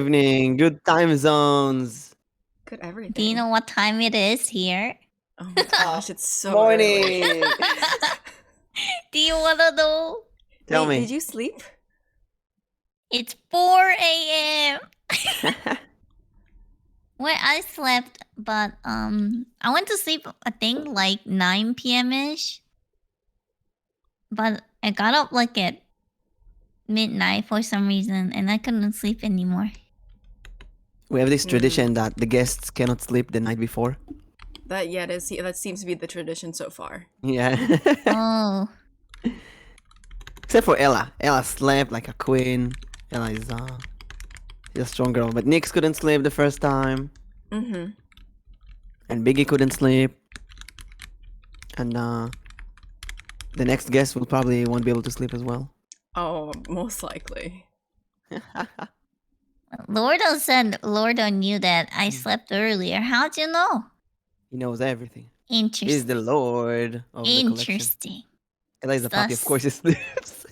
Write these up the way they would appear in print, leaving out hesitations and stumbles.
evening. Good time zones. Good Do you everything. know what time it is here? Oh my gosh, it's so early. Morning. Do you wanna know? Tell Wait, me. did you sleep? It's 4 a.m. Well, I slept, but I went to sleep I think like 9 p.m. ish. But I got up like at midnight for some reason, and I couldn't sleep anymore. We have this tradition that the guests cannot sleep the night before. That seems to be the tradition so far. Yeah. Oh, Except for Ella. Ella slept like a queen. Ella is she's a strong girl. But Nyx couldn't sleep the first time. Mm-hmm. And Biggie couldn't sleep. And the next guest will probably won't be able to sleep as well. Oh, most likely. Lordo said Lordo knew that I slept earlier. How'd you know? He knows everything. Interesting. He's the lord of the collection. Interesting. Ella is a puppy, of Sus. course he sleeps.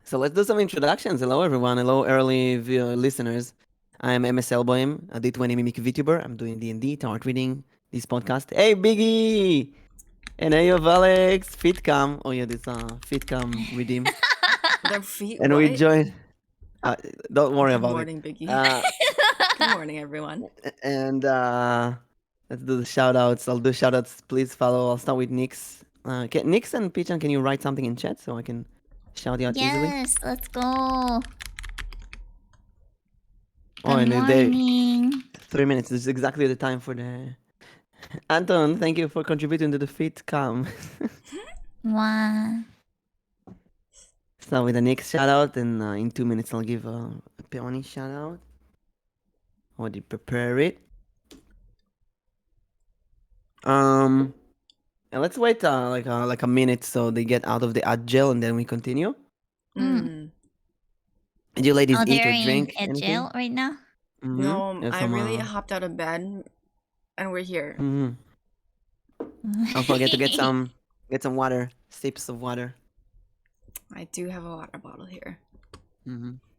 So let's do some introductions. Hello everyone. Hello early listeners. I'm MsElboim, a D20 mimic VTuber. I'm doing D&D, tarot reading, this podcast. Hey Biggie! And hey of Alex, Fitcam. Oh yeah, this Fitcam redeem. Their feet. And we join. Don't worry Good about morning, it. Biggie. Good morning, everyone. And let's do the shout outs. I'll do shout outs. Please follow. I'll start with Nyx. Nyx and Pichan, can you write something in chat so I can shout you out easily? Yes, let's go. Oh, Good and they morning. 3 minutes. This is exactly the time for the. Anton, thank you for contributing to the Fitcam. Wow. Start with the Nyx shout out, and in 2 minutes I'll give a Peoni shout out. Already prepare it. And let's wait like a minute so they get out of the ad gel and then we continue. Mm. Did you ladies eat they're or drink in anything? jail right now? Mhm. No, There's I some, really hopped out of bed, and we're here. mhm. Don't forget to get some water, sips of water. I do have a water bottle here.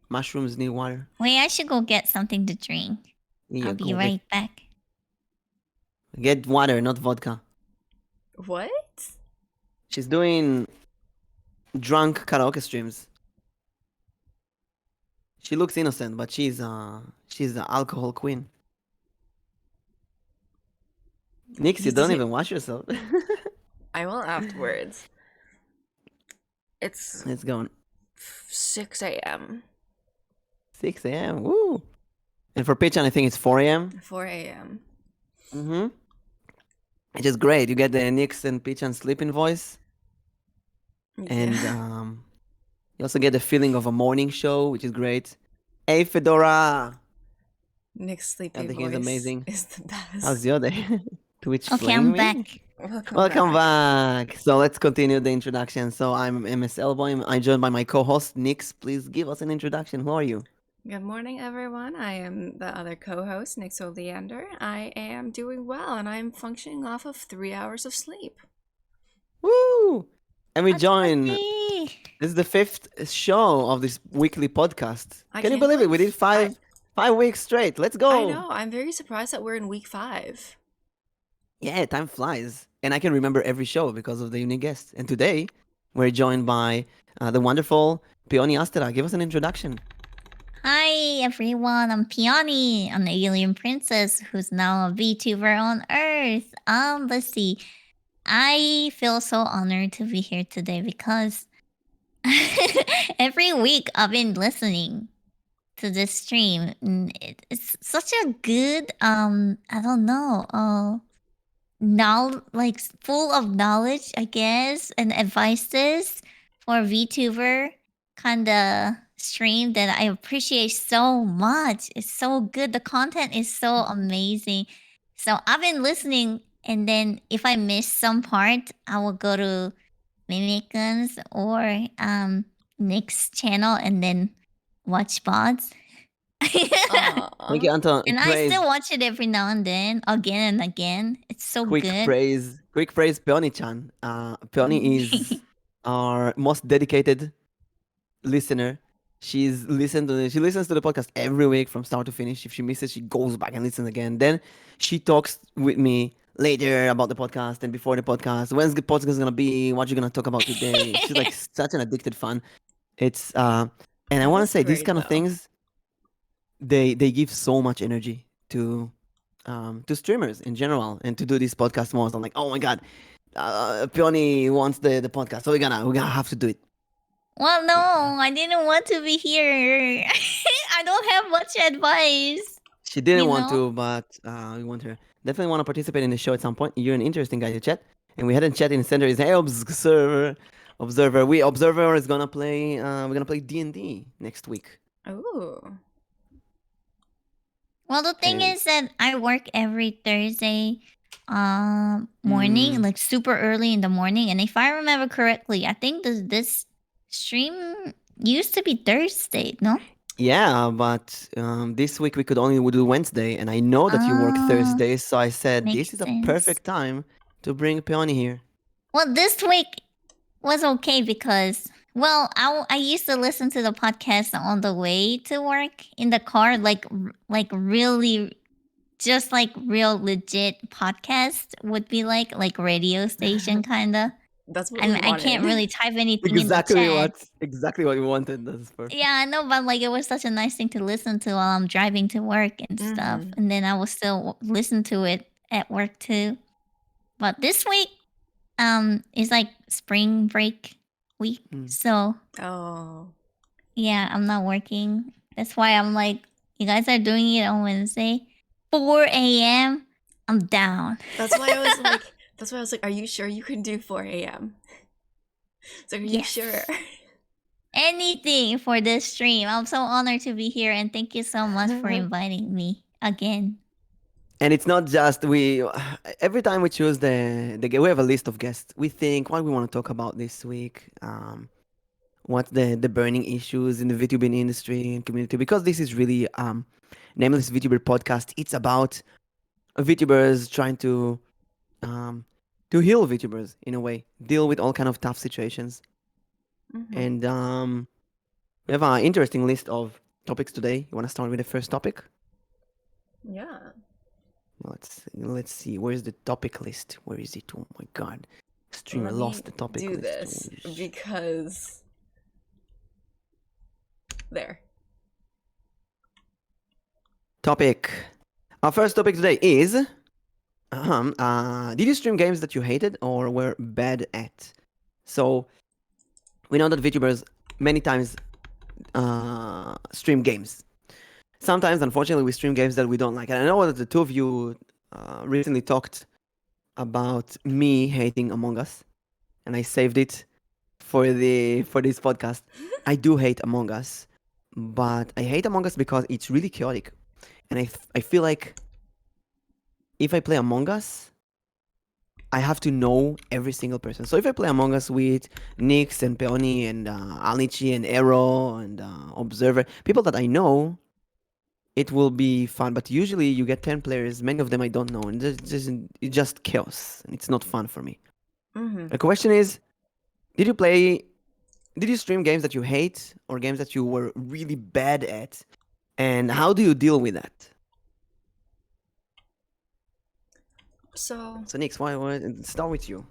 Mushrooms need water. Wait, I should go get something to drink. Yeah, I'll be go right back. Get water, not vodka. What? She's doing drunk karaoke streams. She looks innocent, but she's the alcohol queen. Nyx, you don't even wash yourself. I will afterwards. It's Let's go. 6 a.m. 6 a.m. Woo! And for Pichan, I think it's 4 a.m. 4 a.m. Which is great. You get the Nyx and Pichan sleeping voice. And you also get the feeling of a morning show, which is great. Hey, Fedora! Nick's sleeping I think voice it's amazing. is the best. How's your day? Twitch Okay, playing I'm me? back. Welcome back. So let's continue the introduction. So I'm MsElboim. I'm joined by my co-host, Nyx. Please give us an introduction. Who are you? Good morning, everyone. I am the other co-host, Nyx Oleander. I am doing well, and I'm functioning off of 3 hours of sleep. Woo! And we That's join. lovely. This is the 5th show of this weekly podcast. I Can you can't believe it? We believe- did five weeks straight. Let's go. I know. I'm very surprised that we're in week 5. Yeah, time flies. And I can remember every show because of the unique guests. And today, we're joined by the wonderful Peoni Astera. Give us an introduction. Hi everyone, I'm Peoni, an alien princess who's now a VTuber on Earth. Let's see. I feel so honored to be here today because every week I've been listening to this stream. And it's such a good I don't know, like full of knowledge, I guess, and advices for VTuber kind of stream that I appreciate so much. It's so good. The content is so amazing. So I've been listening, and then if I miss some part, I will go to Mimikins or Nick's channel and then watch VODs. Thank you, Anton. And I still watch it every now and then, again and again. It's so quick good. praise, Peoni-chan. Peoni is our most dedicated listener. She listens to the podcast every week from start to finish. If she misses, she goes back and listens again. Then she talks with me later about the podcast and before the podcast. When's the podcast gonna be? What you gonna talk about today? She's like such an addicted fan. It's and I That want to is say these great, kind of though. things. They give so much energy to streamers in general and to do these podcast modes. I'm like, oh my god, Peony wants the podcast, so we're gonna have to do it. Well, no, I didn't want to be here. I don't have much advice. She didn't You want know? to, but we want her. Definitely want to participate in the show at some point. You're an interesting guy to chat, and we hadn't chatted in the center. Is hey observer. We observer is gonna play. We're gonna play D&D next week. Ooh. Well, the thing And- is that I work every Thursday morning, like super early in the morning. And if I remember correctly, I think this stream used to be Thursday, no? Yeah, but this week we could only do Wednesday, and I know that you work Ah, Thursday, so I said makes this is a sense. perfect time to bring Peony here. Well, this week was okay because, well, I used to listen to the podcast on the way to work in the car, like really, just like real legit podcast would be like radio station kind of. That's what I we mean, I can't wanted. really type anything Exactly in the chat. exactly what we wanted. That's perfect. Yeah, I know, but like it was such a nice thing to listen to while I'm driving to work and stuff, Mhm. and then I will still listen to it at work too. But this week, is like spring break week, so Oh. yeah, I'm not working. That's why I'm like, you guys are doing it on Wednesday, 4 a.m. I'm down. That's why I was like, are you sure you can do 4 a.m.? So are you Yes. sure? Anything for this stream. I'm so honored to be here, and thank you so much for inviting me again. And it's not just we. Every time we choose we have a list of guests. We think what we want to talk about this week. What's the burning issues in the VTubing industry and community? Because this is really Nameless Vtuber Podcast. It's about VTubers trying to heal VTubers in a way, deal with all kind of tough situations. Mhm. And we have an interesting list of topics today. You want to start with the first topic? Yeah. Let's see. Where's the topic list? Where is it? Oh my god, streamer Let lost me the topic do list. this Oh, because there. topic. Our first topic today is did you stream games that you hated or were bad at? So we know that VTubers many times stream games. Sometimes, unfortunately, we stream games that we don't like. And I know that the two of you recently talked about me hating Among Us, and I saved it for this podcast. I do hate Among Us, but I hate Among Us because it's really chaotic, and I feel like if I play Among Us, I have to know every single person. So if I play Among Us with Nyx and Peoni and Alnichi and Arrow and Observer, people that I know, it will be fun. But usually you get 10 players, many of them I don't know, and it's just chaos, and it's not fun for me. Mm-hmm. The question is, did you stream games that you hate or games that you were really bad at? And how do you deal with that? So Nyx, why start with you?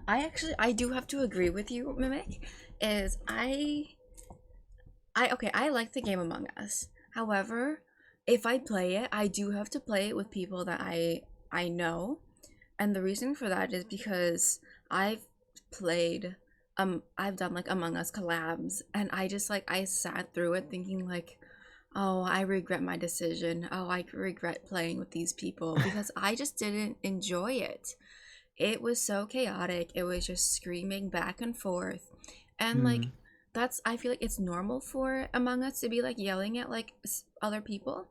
I do have to agree with you, Mimic. Is I like the game Among Us. However, if I play it, I do have to play it with people that I know. And the reason for that is because I've done like Among Us collabs, and I just like I sat through it thinking like, oh, I regret my decision. Oh, I regret playing with these people because I just didn't enjoy it. It was so chaotic. It was just screaming back and forth. And like I feel like it's normal for Among Us to be like yelling at like other people,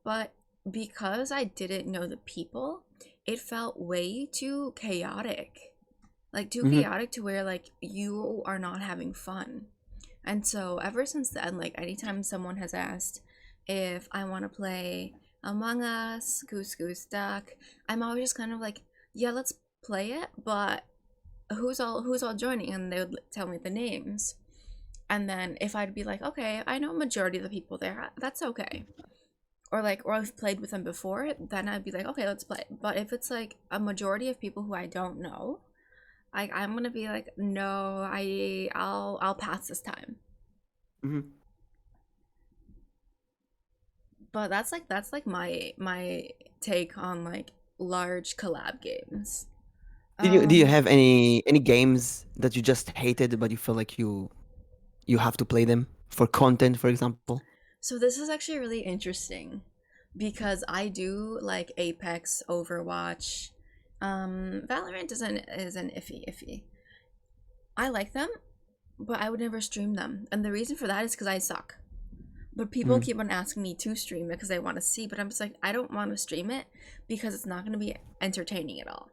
but because I didn't know the people, it felt way too chaotic. Like too chaotic to where like you are not having fun. And so ever since then, like anytime someone has asked if I want to play Among Us, Goose Goose Duck, I'm always just kind of like, yeah, let's play it, but who's all joining? And they would tell me the names. And then if I'd be like, okay, I know a majority of the people there, that's okay. Or I've played with them before, then I'd be like, okay, let's play. But if it's like a majority of people who I don't know, I'm gonna be like, no, I'll pass this time. Hmm. But that's like my take on like large collab games. Do you have any games that you just hated but you feel like you have to play them for content, for example? So this is actually really interesting because I do like Apex, Overwatch. Valorant is an iffy. I like them, but I would never stream them. And the reason for that is because I suck. But people keep on asking me to stream it because they want to see, but I'm just like, I don't want to stream it because it's not going to be entertaining at all.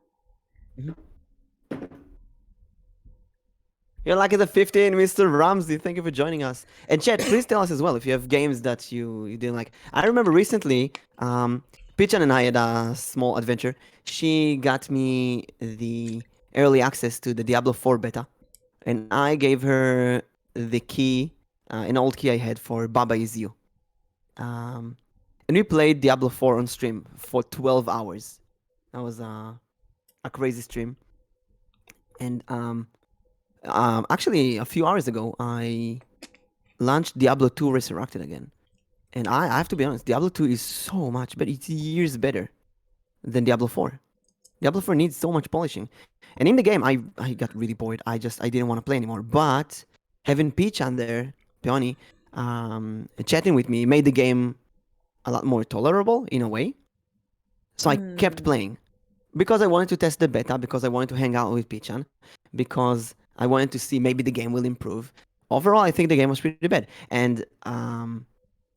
You're lucky the 15, Mr. Ramsey. Thank you for joining us. And chat, please tell us as well if you have games that you didn't like. I remember recently, Pichan and I had a small adventure. She got me the early access to the Diablo 4 beta, and I gave her the key, an old key I had for Baba Is You. And we played Diablo 4 on stream for 12 hours. That was a crazy stream. And actually, a few hours ago, I launched Diablo 2 Resurrected again. And I have to be honest, Diablo 2 is so much, but it's years better than Diablo 4. Diablo 4 needs so much polishing. And in the game, I got really bored. I didn't want to play anymore. But having Peach on there, Peoni, chatting with me made the game a lot more tolerable in a way. So I kept playing. Because I wanted to test the beta, because I wanted to hang out with Pichan, because I wanted to see maybe the game will improve. Overall, I think the game was pretty bad, and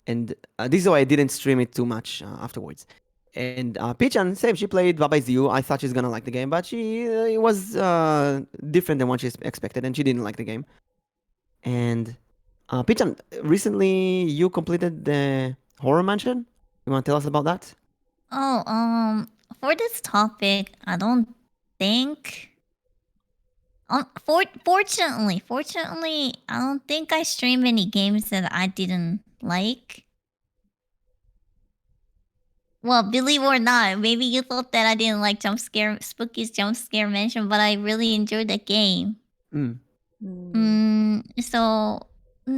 this is why I didn't stream it too much afterwards. And Pichan, same, she played Baba Is You. I thought she's gonna like the game, but it was different than what she expected, and she didn't like the game. And Pichan, recently you completed the Horror Mansion. You want to tell us about that? Oh, for this topic, I don't think. Fortunately, I don't think I stream any games that I didn't like. Well, believe it or not, maybe you thought that I didn't like Spooky's jump scare mention, but I really enjoyed the game. So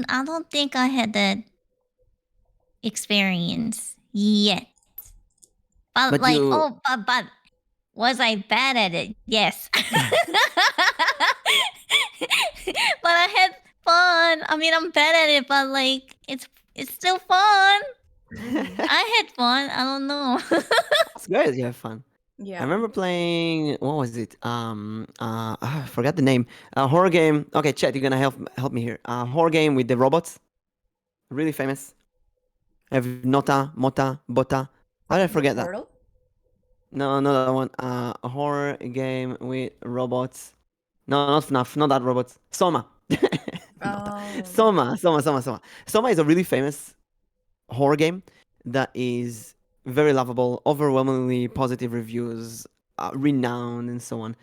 I don't think I had that experience yet. But but was I bad at it? Yes. But I had fun. I mean, I'm bad at it, but like it's still fun. I had fun. I don't know. It's good. You have fun. Yeah. I remember playing. What was it? I forgot the name. A horror game. Okay, chat. You're gonna help me here. Horror game with the robots. Really famous. I have Nota, Mota, Bota. How did I forget that? Portal? No, not that one. A horror game with robots. No, not FNAF. Not that robots. Soma. Soma. Soma is a really famous horror game that is very lovable, overwhelmingly positive reviews, renowned, and so on.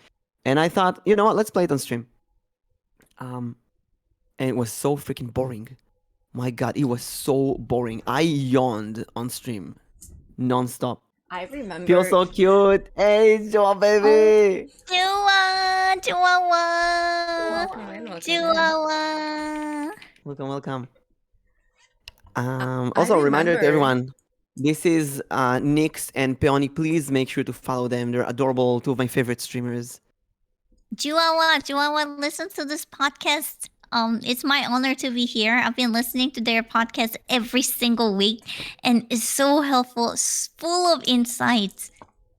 And I thought, you know what? Let's play it on stream. And it was so freaking boring. My God, it was so boring. I yawned on stream, nonstop. I remember. Feels so cute. Hey, Joa, baby. Chihuahua. Welcome. Also, a reminder to everyone. This is Nyx and Peoni. Please make sure to follow them. They're adorable. Two of my favorite streamers. Chihuahua, listen to this podcast. It's my honor to be here. I've been listening to their podcast every single week, and it's so helpful. It's full of insights.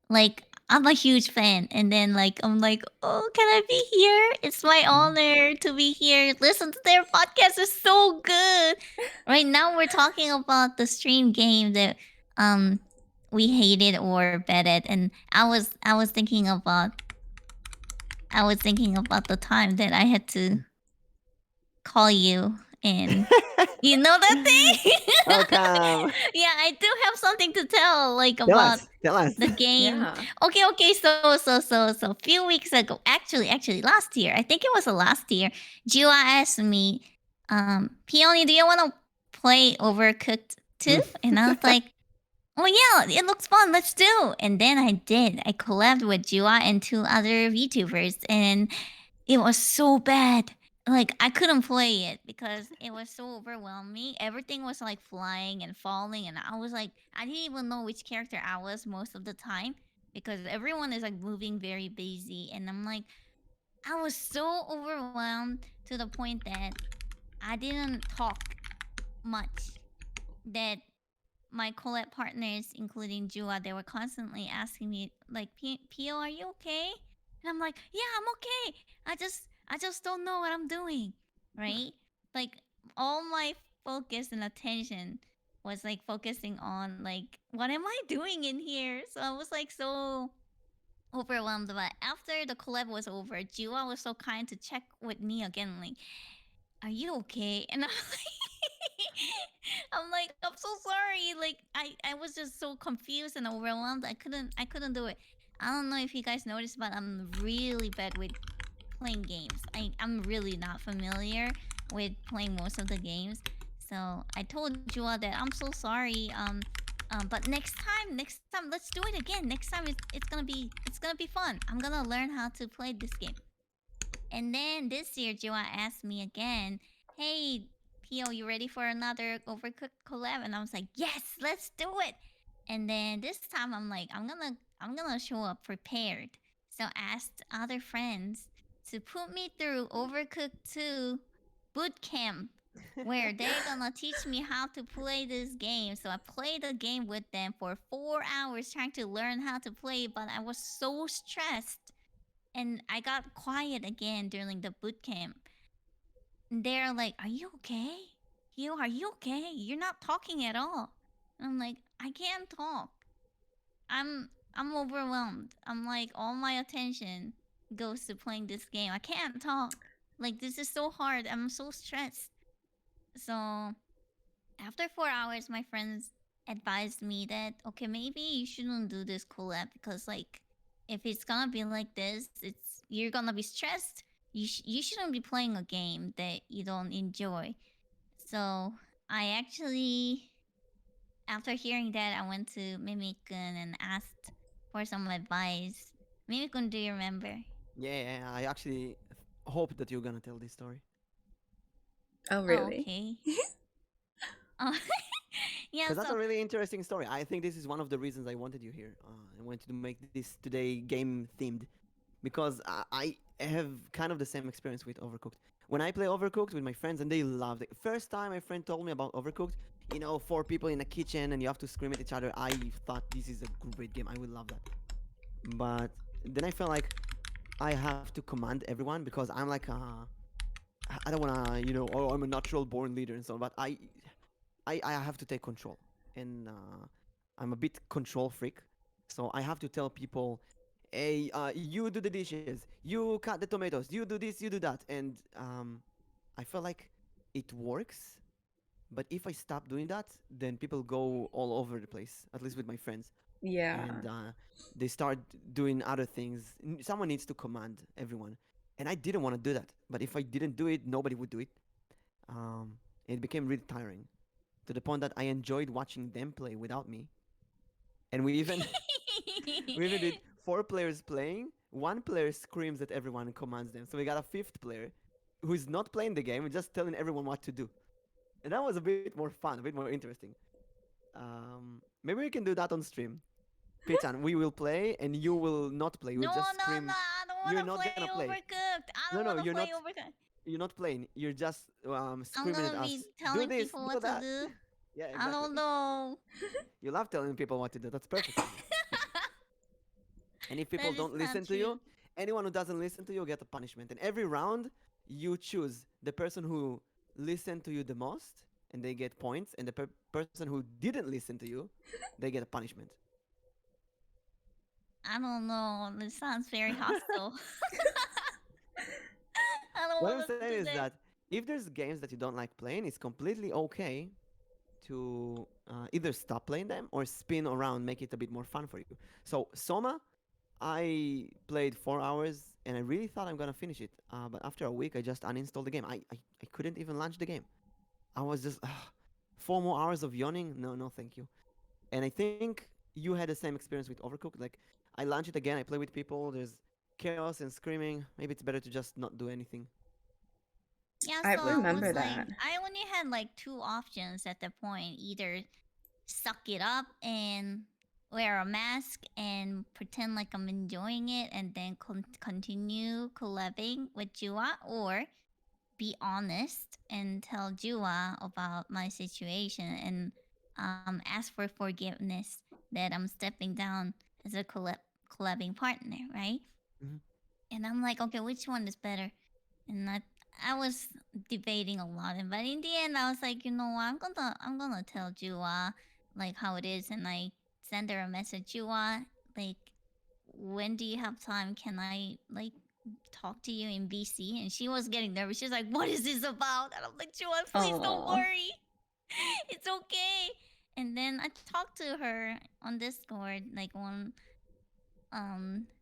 Like, I'm a huge fan, and then I'm like, oh, can I be here? It's my honor to be here. Listen to their podcast. It's so good. Right now, we're talking about the stream game that we hated or betted, and I was thinking about the time that I had to call you, and you know that thing. Welcome. Yeah, I do have something to tell, about tell us. the game. Yeah. Okay. So a few weeks ago, actually last year, I think it was last year, Jiwa asked me Peony, do you want to play Overcooked too? And I was like, oh yeah, it looks fun. Let's do. And then I did. I collabed with Jua and two other VTubers, and it was so bad. Like I couldn't play it because it was so overwhelming. Everything was like flying and falling, and I was like, I didn't even know which character I was most of the time because everyone is like moving very busy, and I'm like, I was so overwhelmed to the point that I didn't talk much. That my collab partners, including Jua, they were constantly asking me like, "Pio, are you okay?" And I'm like, "Yeah, I'm okay. I just don't know what I'm doing." Right? Like all my focus and attention was like focusing on like, what am I doing in here? So I was like so overwhelmed. But after the collab was over, Jua was so kind to check with me again, like, "Are you okay?" And I'm like, I'm so sorry. Like I was just so confused and overwhelmed. I couldn't do it. I don't know if you guys noticed, but I'm really bad with playing games. I'm really not familiar with playing most of the games. So I told Jua that I'm so sorry. But next time, let's do it again. Next time, it's gonna be fun. I'm gonna learn how to play this game. And then this year, Joa asked me again, "Hey, Pio, you ready for another Overcooked collab?" And I was like, "Yes, let's do it." And then this time, I'm like, I'm gonna show up prepared. So I asked other friends to put me through Overcooked 2 boot camp, where they're gonna teach me how to play this game. So I played the game with them for 4 hours trying to learn how to play, but I was so stressed and I got quiet again during the boot camp. They're like, "Are you okay? You are you okay? You're not talking at all." And I'm like, "I can't talk. I'm overwhelmed. I'm like all my attention goes to playing this game. I can't talk. Like this is so hard. I'm so stressed." So after 4 hours, my friends advised me that okay, maybe you shouldn't do this collab because like if it's gonna be like this, it's you're gonna be stressed. You shouldn't be playing a game that you don't enjoy. So I actually, after hearing that, I went to Mimikun and asked for some advice. Mimikun, do you remember? Yeah, I actually hope that you're gonna tell this story. Oh, Oh, really? okay. Oh, yeah. Because that's So a really interesting story. I think this is one of the reasons I wanted you here. I wanted to make this today game themed because I have kind of the same experience with Overcooked. When I play Overcooked with my friends and they loved it. First time my friend told me about Overcooked, you know, four people in a kitchen and you have to scream at each other. I thought this is a great game. I would love that. But then I felt like I have to command everyone because I'm like I don't wanna, you know, oh, I'm a natural born leader and so on. But I have to take control, and I'm a bit control freak, so I have to tell people, "Hey, you do the dishes, you cut the tomatoes, you do this, you do that," and I feel like it works. But if I stop doing that, then people go all over the place. At least with my friends, Yeah. and they start doing other things. Someone needs to command everyone, and I didn't want to do that. But if I didn't do it, nobody would do it. It became really tiring to the point that I enjoyed watching them play without me. And we even we even did four players playing. One player screams at everyone and commands them. So we got a fifth player who is not playing the game and just telling everyone what to do. And that was a bit more fun, a bit more interesting. Maybe we can do that on stream. Pichan, we will play and you will not play. no, You'll just no, no. scream. I don't You're want to not gonna play play. Overcooked. I No, don't no, want to play Overcooked. you're not playing. You're just I'm screaming at gonna be us. Do telling this, people do what to that. do. Yeah, I exactly. don't know. You love telling people what to do. That's perfect. And if people That is don't not listen to true. you, anyone who doesn't listen to you get a punishment. And every round, you choose the person who listened to you the most, and they get points. And the person who didn't listen to you, they get a punishment. I don't know. This sounds very hostile. I don't What I'm want to saying do is that. that if there's games that you don't like playing, it's completely okay to either stop playing them or spin around, make it a bit more fun for you. So Soma, I played 4 hours and I really thought I'm gonna finish it. But after a week, I just uninstalled the game. I couldn't even launch the game. I was just 4 more hours of yawning. No, no, thank you. And I think you had the same experience with Overcooked. Like, I launch it again, I play with people, there's chaos and screaming. Maybe it's better to just not do anything. Yeah, I so I remember was like, that. I only had like two options at the point: either suck it up and wear a mask and pretend like I'm enjoying it and then continue collabing with Jua, or be honest and tell Jua about my situation and ask for forgiveness that I'm stepping down as a collabing partner, right? Hmm. And I'm like, okay, which one is better? And I was debating a lot, and but in the end, I was like, you know what, I'm gonna tell Jua like how it is, and I send her a message, Jua, like, when do you have time? Can I like talk to you in BC? And she was getting nervous. She's like, what is this about? And I'm like, Jua, please don't Oh. worry, it's okay. And then I talked to her on Discord, like one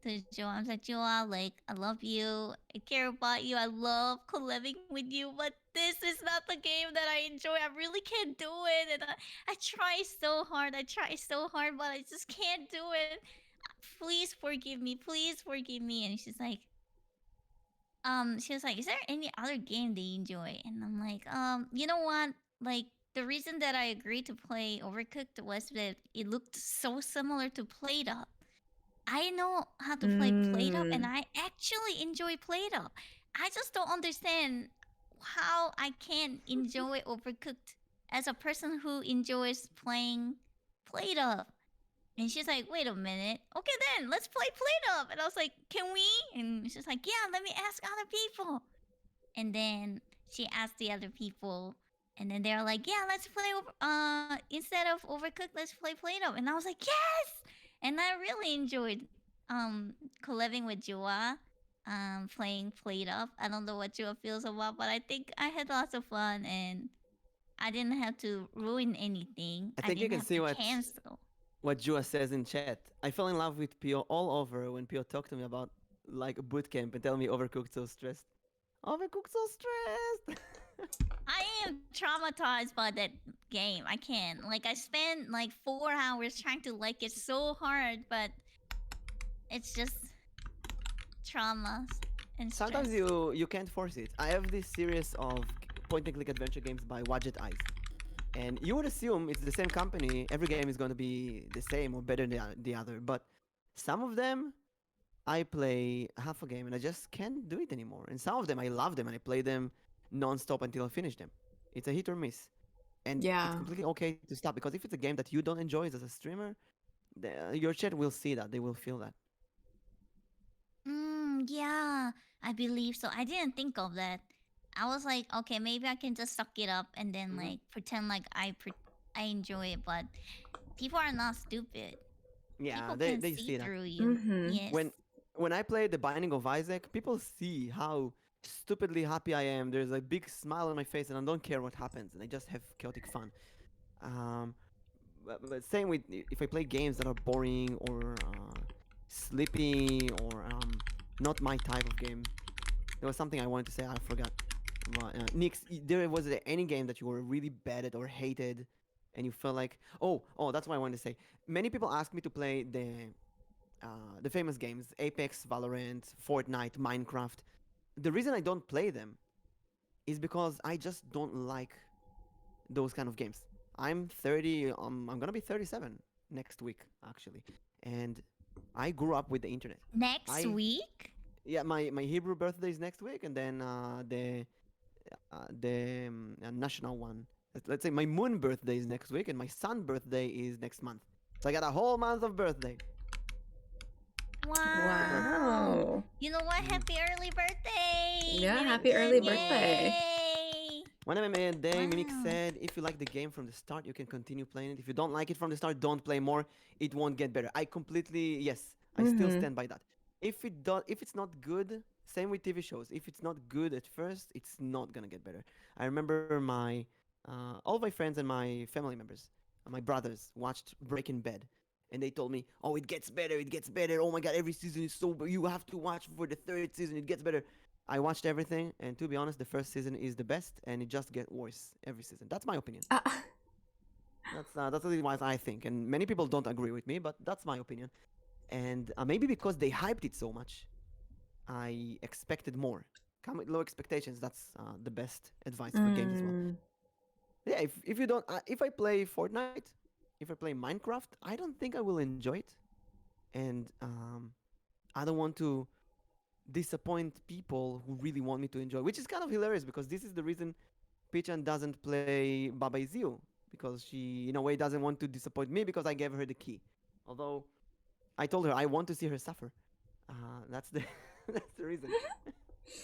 to Joa. I was like, Joa, like, I love you. I care about you. I love collabing with you, but this is not the game that I enjoy. I really can't do it. And I try so hard. I try so hard, but I just can't do it. Please forgive me. Please forgive me. And she was like, is there any other game that you enjoy? And I'm like, you know what? Like, the reason that I agreed to play Overcooked was that it looked so similar to Played Up. I know how to play Played Up, and Mm. I actually enjoy Played Up. I just don't understand how I can enjoy Overcooked as a person who enjoys playing Played Up. And she's like, wait a minute. Okay, then let's play Played Up. And I was like, can we? And she's like, yeah, let me ask other people. And then she asked the other people, and then they're like, yeah, let's play instead of Overcooked, let's play Play Doh. And I was like, yes. And I really enjoyed collabing with Jua, playing Play Doh. I don't know what Jua feels about, but I think I had lots of fun, and I didn't have to ruin anything. I I think you didn't can have see to cancel. what Jua says in chat. I fell in love with Pio all over when Pio talked to me about like a boot camp and tell me Overcooked so stressed. Overcooked so stressed. I am traumatized by that game. I can't. Like, I spent like 4 hours trying to like it so hard, but it's just trauma and Sometimes stress. you can't force it. I have this series of point and click adventure games by Wadjet Eyes. And you would assume it's the same company, every game is going to be the same or better than the other. But some of them, I play half a game and I just can't do it anymore. And some of them, I love them and I play them non-stop until I finish them. It's a hit or miss. And it's Yeah. completely okay to stop because if it's a game that you don't enjoy as a streamer, your chat will see that. They will feel that. Yeah, I believe so. I didn't think of that. I was like, okay, maybe I can just suck it up and then Mhm. like pretend like I enjoy it, but people are not stupid. Yeah, People they, can they see see that. through you. Mm-hmm. Yes. When I play The Binding of Isaac, people see how stupidly happy I am. There's a big smile on my face, and I don't care what happens, and I just have chaotic fun. Um, but same with if I play games that are boring or sleepy or not my type of game. There was something I wanted to say, I forgot. Nyx, there was there any game that you were really bad at or hated, and you felt like, oh, that's what I wanted to say. Many people ask me to play the famous games Apex, Valorant, Fortnite, Minecraft. The reason I don't play them is because I just don't like those kind of games. I'm 30, I'm gonna be 37 next week, actually. And I grew up with the internet. Next I, week? yeah, my Hebrew birthday is next week, and then the national one. Let's say my moon birthday is next week, and my sun birthday is next month. So I got a whole month of birthday. Wow. Wow. You know what? Happy early birthday! Yeah, happy Mimiksen, early birthday. yay! When I made a day, Mimic Wow. said, if you like the game from the start, you can continue playing it. If you don't like it from the start, don't play more. It won't get better. I completely, yes, I still Mm-hmm. stand by that. If it's not good, same with TV shows. If it's not good at first, it's not gonna get better. I remember all of my friends and my family members, my brothers, watched Breaking Bad, and they told me, "Oh, it gets better, it gets better. Oh my god, every season is so. You have to watch for the third season. It gets better." I watched everything, and to be honest, the first season is the best, and it just gets worse every season. That's my opinion. That's what I think, and many people don't agree with me, but that's my opinion. And maybe because they hyped it so much, I expected more. Come with low expectations. That's the best advice for games as well. Yeah, if you don't, if I play Fortnite, if I play Minecraft, I don't think I will enjoy it, and I don't want to disappoint people who really want me to enjoy, which is kind of hilarious because this is the reason Pichan doesn't play Baba Is You, because she, in a way, doesn't want to disappoint me because I gave her the key. Although I told her I want to see her suffer. That's the that's the reason.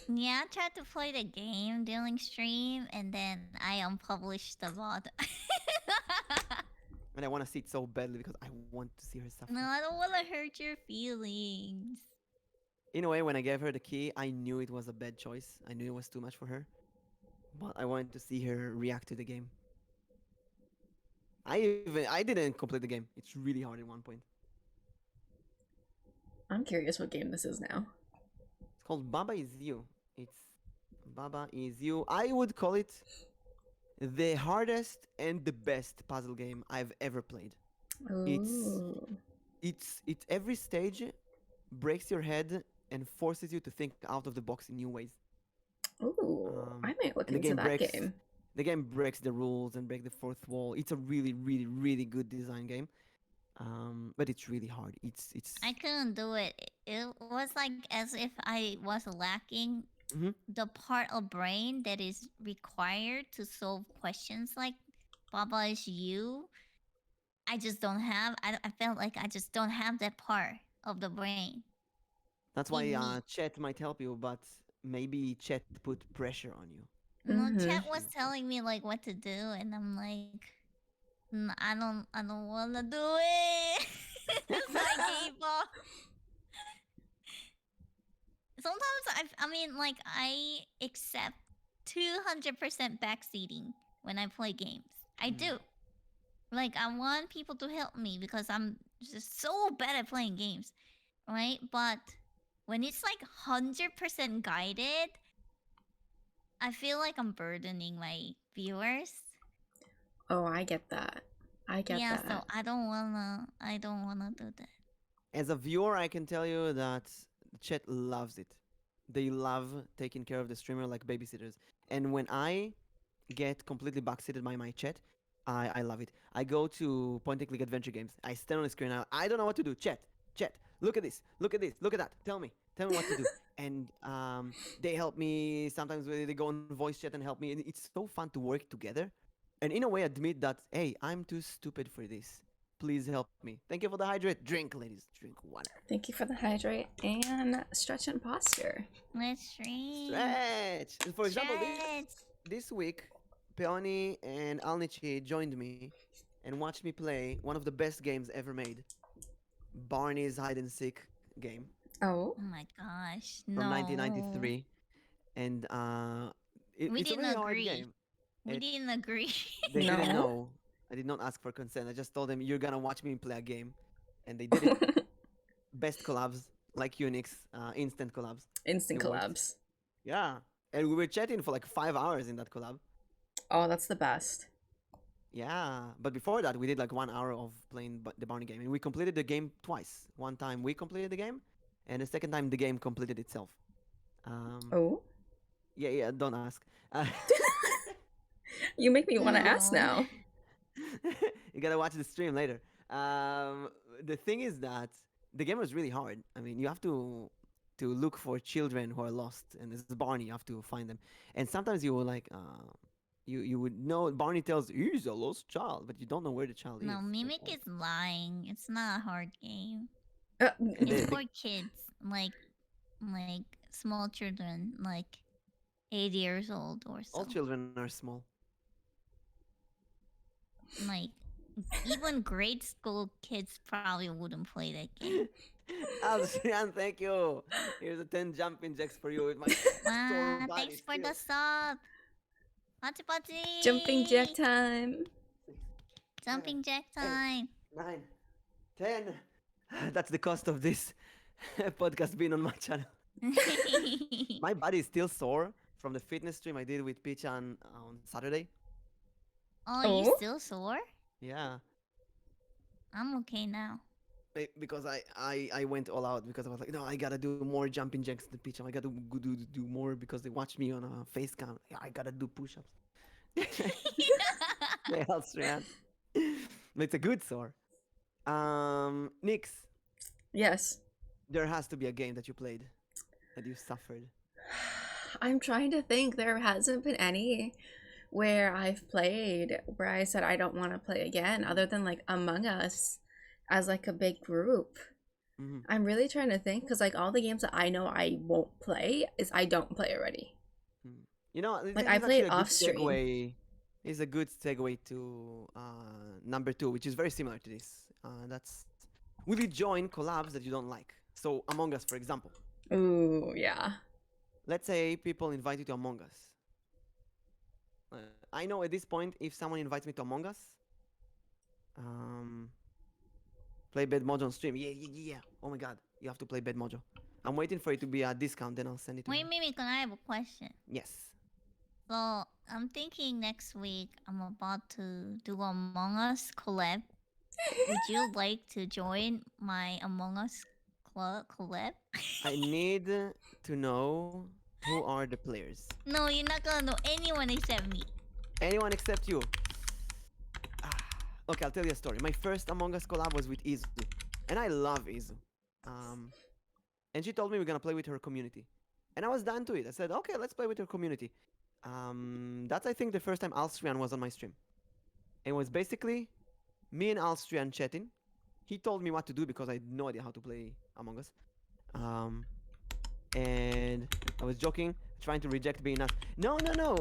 Yeah, I tried to play the game during stream, and then I unpublished the VOD. And I want to see it so badly because I want to see her suffer. No, I don't want to hurt your feelings. In a way, when I gave her the key, I knew it was a bad choice. I knew it was too much for her. But I wanted to see her react to the game. I didn't complete the game. It's really hard at one point. I'm curious what game this is now. It's called Baba Is You. It's Baba Is You. I would call it the hardest and the best puzzle game I've ever played. Ooh. It's every stage breaks your head and forces you to think out of the box in new ways. Ooh. I might look And into that game. The game breaks the rules and breaks the fourth wall. It's a really, really, really good design game. But it's really hard. It's I couldn't do it. It was like as if I was lacking the part of brain that is required to solve questions like Baba Is You. I just don't have. I felt like I just don't have that part of the brain. That's why in me. chat might help you, but maybe chat put pressure on you. No, chat was telling me like what to do, and I'm like, I don't want to do it. So I gave up. Sometimes I mean, like I accept 200% backseating when I play games. I do. Like I want people to help me because I'm just so bad at playing games, right? But when it's like 100% guided, I feel like I'm burdening my viewers. Oh, I get that. I get yeah, that. so I don't wanna do that. As a viewer, I can tell you that the chat loves it. They love taking care of the streamer like babysitters. And when I get completely backseated by my chat, I love it. I go to point and click adventure games. I stand on the screen. I don't know what to do. Chat, look at this, look at this, look at that. Tell me what to do. And they help me. Sometimes they go on voice chat and help me. And it's so fun to work together. And in a way, admit that, hey, I'm too stupid for this. Please help me. Thank you for the hydrate. Drink, ladies. Drink water. Thank you for the hydrate and stretch and posture. Let's stream. Stretch. And for example, this week, Peoni and Alnichi joined me and watched me play one of the best games ever made. Barney's hide and seek game. Oh. Oh my gosh. From No. 1993. And We it's a didn't really hard agree. game. We didn't agree. They No. didn't know. I did not ask for consent. I just told them, you're gonna watch me play a game. And they did it. Best collabs, like Unix, instant collabs. Instant It worked. collabs. Yeah. And we were chatting for like 5 hours in that collab. Oh, that's the best. Yeah. But before that, we did like 1 hour of playing the Barney game. And we completed the game twice. One time we completed the game, and the second time the game completed itself. Oh? Yeah, don't ask. You make me want to ask now. You gotta watch the stream later. The thing is that the game was really hard. I mean, you have to look for children who are lost, and this is Barney. You have to find them, and sometimes you will like you would know Barney tells he's a lost child, but you don't know where the child is. No, Mimic is lying. It's not a hard game. And It's for kids, like small children, like 8 years old or so. all children are small. Like even grade school kids probably wouldn't play that game. Alcian, thank you. Here's a 10 jumping jacks for you with my Ah, store body thanks for the skills. sub. Pachi pachi. Jumping jack time. Jumping jack time. 9, 10. That's the cost of this podcast being on my channel. My body is still sore from the fitness stream I did with Pichan on Saturday. Oh, you Oh, still sore? Yeah. I'm okay now. Because I went all out because I was like, no, I gotta do more jumping jacks than Pichan. I gotta do more because they watched me on a face cam. Yeah, I gotta do push ups. They else ran. It's a good sore. Nix, yes. there has to be a game that you played that you suffered. I'm trying to think. There hasn't been any where I've played where I said I don't want to play again, other than like Among Us as like a big group. Mhm. I'm really trying to think because like all the games that I know I won't play is I don't play already. You know, this Like is I actually played a good off stream. segue. Is a good segue to number two, which is very similar to this. That's will you join collabs that you don't like? So Among Us, for example. Ooh, yeah. Let's say people invite you to Among Us. I know at this point, if someone invites me to Among Us, um, play Bad Mojo on stream. Yeah. Oh my god, you have to play Bad Mojo. I'm waiting for it to be a discount, then I'll send it to Wait, her. Mimik, I have a question. Yes. So, I'm thinking next week I'm about to do Among Us collab. Would you like to join my Among Us collab? I need to know who are the players. No, you're not gonna know anyone except me. Anyone except you. Okay, I'll tell you a story. My first Among Us collab was with Izu, and I love Izu. Um, and she told me we're gonna play with her community, and I was down to it. I said, okay, let's play with her community. That's I think the first time Alstrian was on my stream. It was basically me and Alstrian chatting. He told me what to do because I had no idea how to play Among Us. And I was joking, trying to reject being asked. No.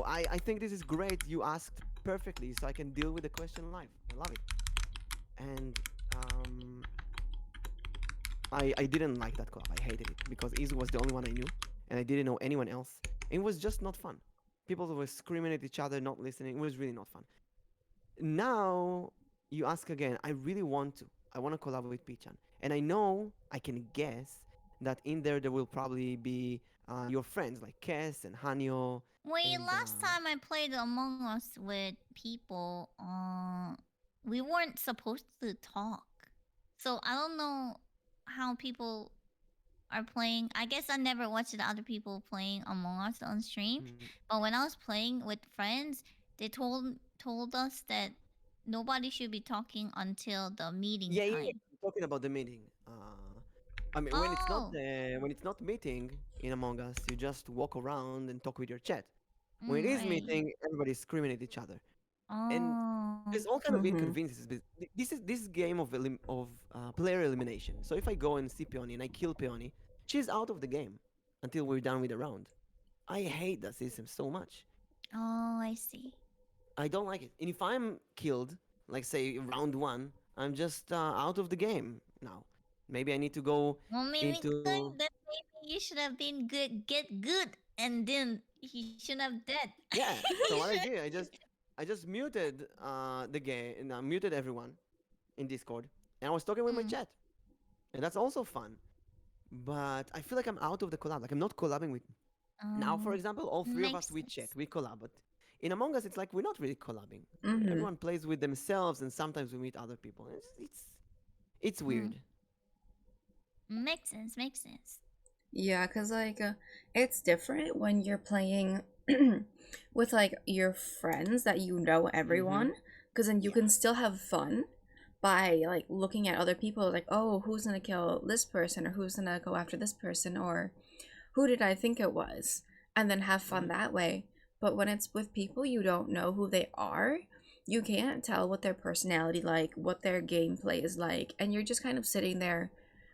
I think this is great. You asked perfectly, so I can deal with the question live. I love it. And I didn't like that collab. I hated it because Izu was the only one I knew, and I didn't know anyone else. It was just not fun. People were screaming at each other, not listening. It was really not fun. Now you ask again. I really want to. I want to collab with Pichan, and I know I can guess that in there will probably be your friends like Kes and Hanyo. Wait, And, last time I played Among Us with people, we weren't supposed to talk. So I don't know how people are playing. I guess I never watched the other people playing Among Us on stream. But when I was playing with friends, they told us that nobody should be talking until the meeting yeah, time. I'm talking about the meeting. I mean, when it's not meeting in Among Us, you just walk around and talk with your chat. When it is Right. meeting, everybody's screaming at each other, and Oh. there's all kind of Mhm. inconveniences. This game of player elimination. So if I go and see Peoni and I kill Peoni, she's out of the game until we're done with the round. I hate that system so much. Oh, I see. I don't like it. And if I'm killed, like say round one, I'm just out of the game now. Maybe I need to go Well, maybe into. then maybe you should have been good, get good, and then he should have dead. Yeah. So what I did, I just muted the game and I muted everyone in Discord, and I was talking with my chat, and that's also fun. But I feel like I'm out of the collab. Like I'm not collabing with. Now, for example, all three of Makes us we sense. chat, we collab, but in Among Us, it's like we're not really collabing. Mhm. Everyone plays with themselves, and sometimes we meet other people. It's weird. Makes sense. Makes sense. Yeah, because like it's different when you're playing with like your friends that you know everyone, because then you can still have fun by like looking at other people like, oh, who's gonna kill this person, or who's gonna go after this person, or who did I think it was, and then have fun that way. But when it's with people you don't know who they are, you can't tell what their personality like, what their gameplay is like, and you're just kind of sitting there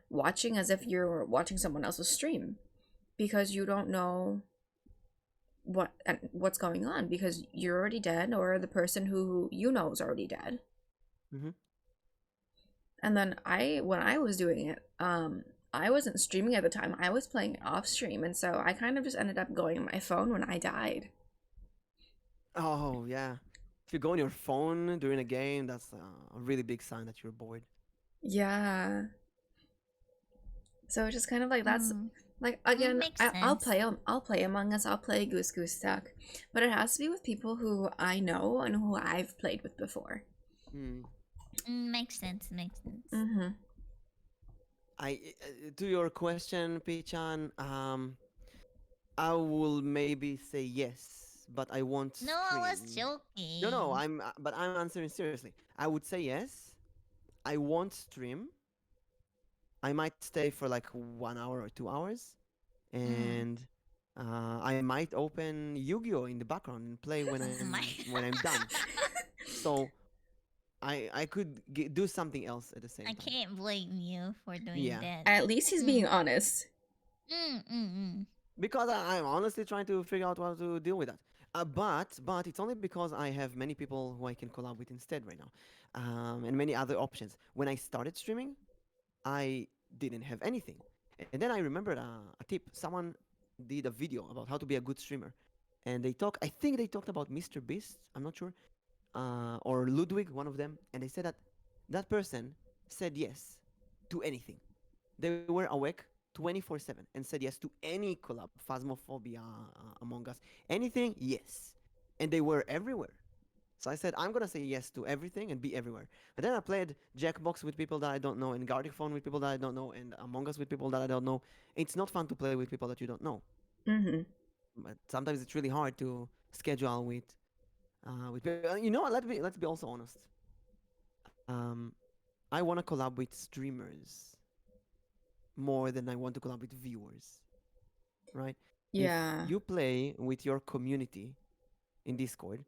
watching as if you're watching someone else's stream because you don't know what's going on because you're already dead or the person who you know is already dead. Mhm. And then when I was doing it, I wasn't streaming at the time. I was playing it off stream, and so I kind of just ended up going on my phone when I died. Oh yeah. If you go on your phone during a game, that's a really big sign that you're bored. Yeah. So it's just kind of like that's Mm, like again, makes I'll sense. I'll play Among Us, I'll play Goose Goose Duck, but it has to be with people who I know and who I've played with before. Hmm. Makes sense. Makes sense. Mm-hmm. To your question, Pichan, I will maybe say yes, but I won't No, I was stream. No, joking. but I'm answering seriously. I would say yes. I won't stream. I might stay for like 1 hour or 2 hours, Mm. and I might open Yu-Gi-Oh in the background and play when My. I'm done. So I could do something else at the I same time. can't blame you for doing Yeah, that. At least he's being Mm. honest. because I'm honestly trying to figure out how to deal with that. But it's only because I have many people who I can collab with instead right now, and many other options. When I started streaming, I didn't have anything, and then I remembered a tip. Someone did a video about how to be a good streamer, and they talk. I think they talked about Mr. Beast. I'm not sure, or Ludwig, one of them, and they said that that person said yes to anything. They were awake 24/7 and said yes to any collab, Phasmophobia, Among Us, anything, yes. And they were everywhere. So I said, I'm gonna say yes to everything and be everywhere. But then I played Jackbox with people that I don't know, and Gartic Phone with people that I don't know, and Among Us with people that I don't know. It's not fun to play with people that you don't know. Mm-hmm. But sometimes it's really hard to schedule with people. You know what? Let's be also honest. Um, I want to collab with streamers more than I want to collab with viewers, right? If Yeah. you play with your community in Discord,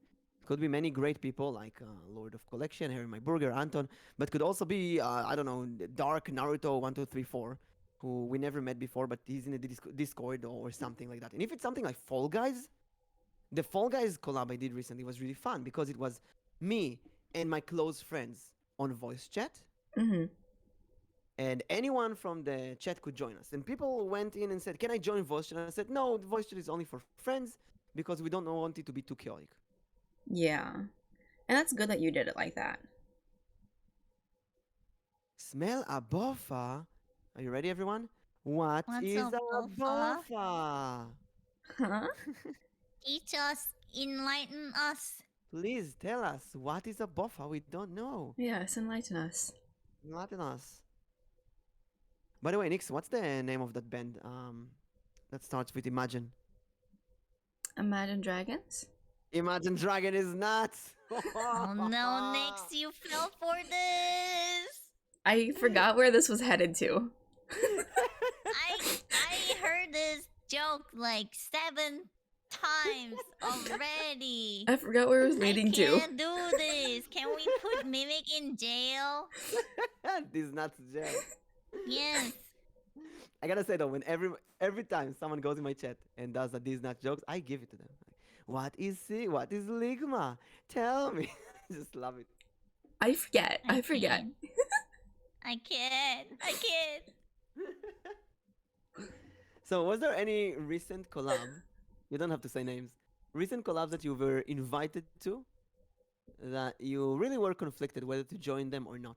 could be many great people like Lord of Collection, Harry My Burger, Anton, but could also be I don't know, Dark Naruto 1234, who we never met before, but he's in the Discord or something like that. And if it's something like Fall Guys, the Fall Guys collab I did recently was really fun because it was me and my close friends on voice chat, Mm-hmm. and anyone from the chat could join us. And people went in and said, "Can I join voice chat?" And I said, "No, the voice chat is only for friends because we don't want it to be too chaotic." Yeah. And that's good that you did it like that. Smell a buffa. Are you ready, everyone? What What's is up, a Bofa? buffa? Huh? Teach us, enlighten us. Please tell us what is a buffa. We don't know. Yes, enlighten us. Enlighten us. By the way, Nix, what's the name of that band? That starts with Imagine. Imagine Dragons? Imagine Dragon is nuts. Oh no, Nix, you fell for this. I forgot where this was headed to. I heard this joke like 7 times already. I forgot where it was I leading to. can't do this. Can we put Mimic in jail? This nuts jail. Yes. I gotta say though, when every time someone goes in my chat and does a these nuts jokes, I give it to them. Like, what is Ligma? Tell me. I just love it. I forget. I forget. can't. I can't. I can't. So, was there any recent collab? You don't have to say names. Recent collabs that you were invited to that you really were conflicted whether to join them or not.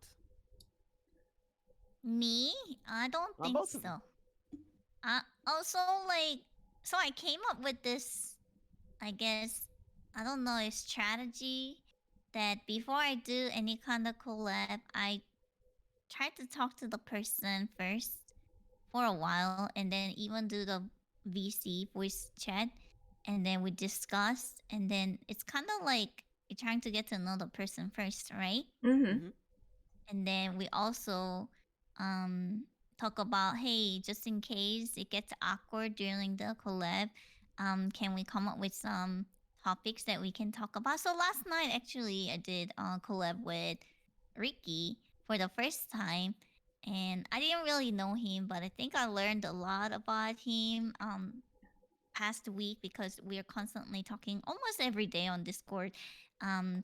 Me? I don't think Both of you. so. Also, like, so I came up with this, I guess, I don't know, a strategy that before I do any kind of collab, I try to talk to the person first for a while and then even do the VC voice chat and then we discuss and then it's kind of like you're trying to get to know the person first, right? Mm-hmm. Mm-hmm. And then we also talk about, hey, just in case it gets awkward during the collab, can we come up with some topics that we can talk about? So last night, actually, I did a collab with Ricky for the first time. And I didn't really know him, but I think I learned a lot about him past week because we are constantly talking almost every day on Discord,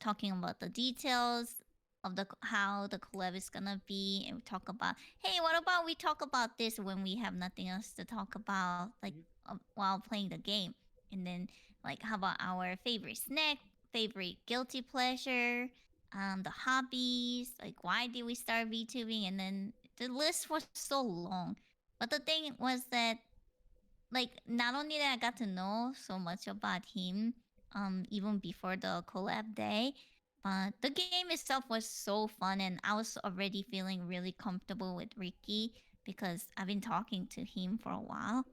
talking about the details of the how the collab is gonna be, and we talk about, hey, what about we talk about this when we have nothing else to talk about, like while playing the game, and then like how about our favorite snack, favorite guilty pleasure, the hobbies, like why did we start VTubing, and then the list was so long. But the thing was that like not only that I got to know so much about him, even before the collab day, but the game itself was so fun, and I was already feeling really comfortable with Ricky because I've been talking to him for a while.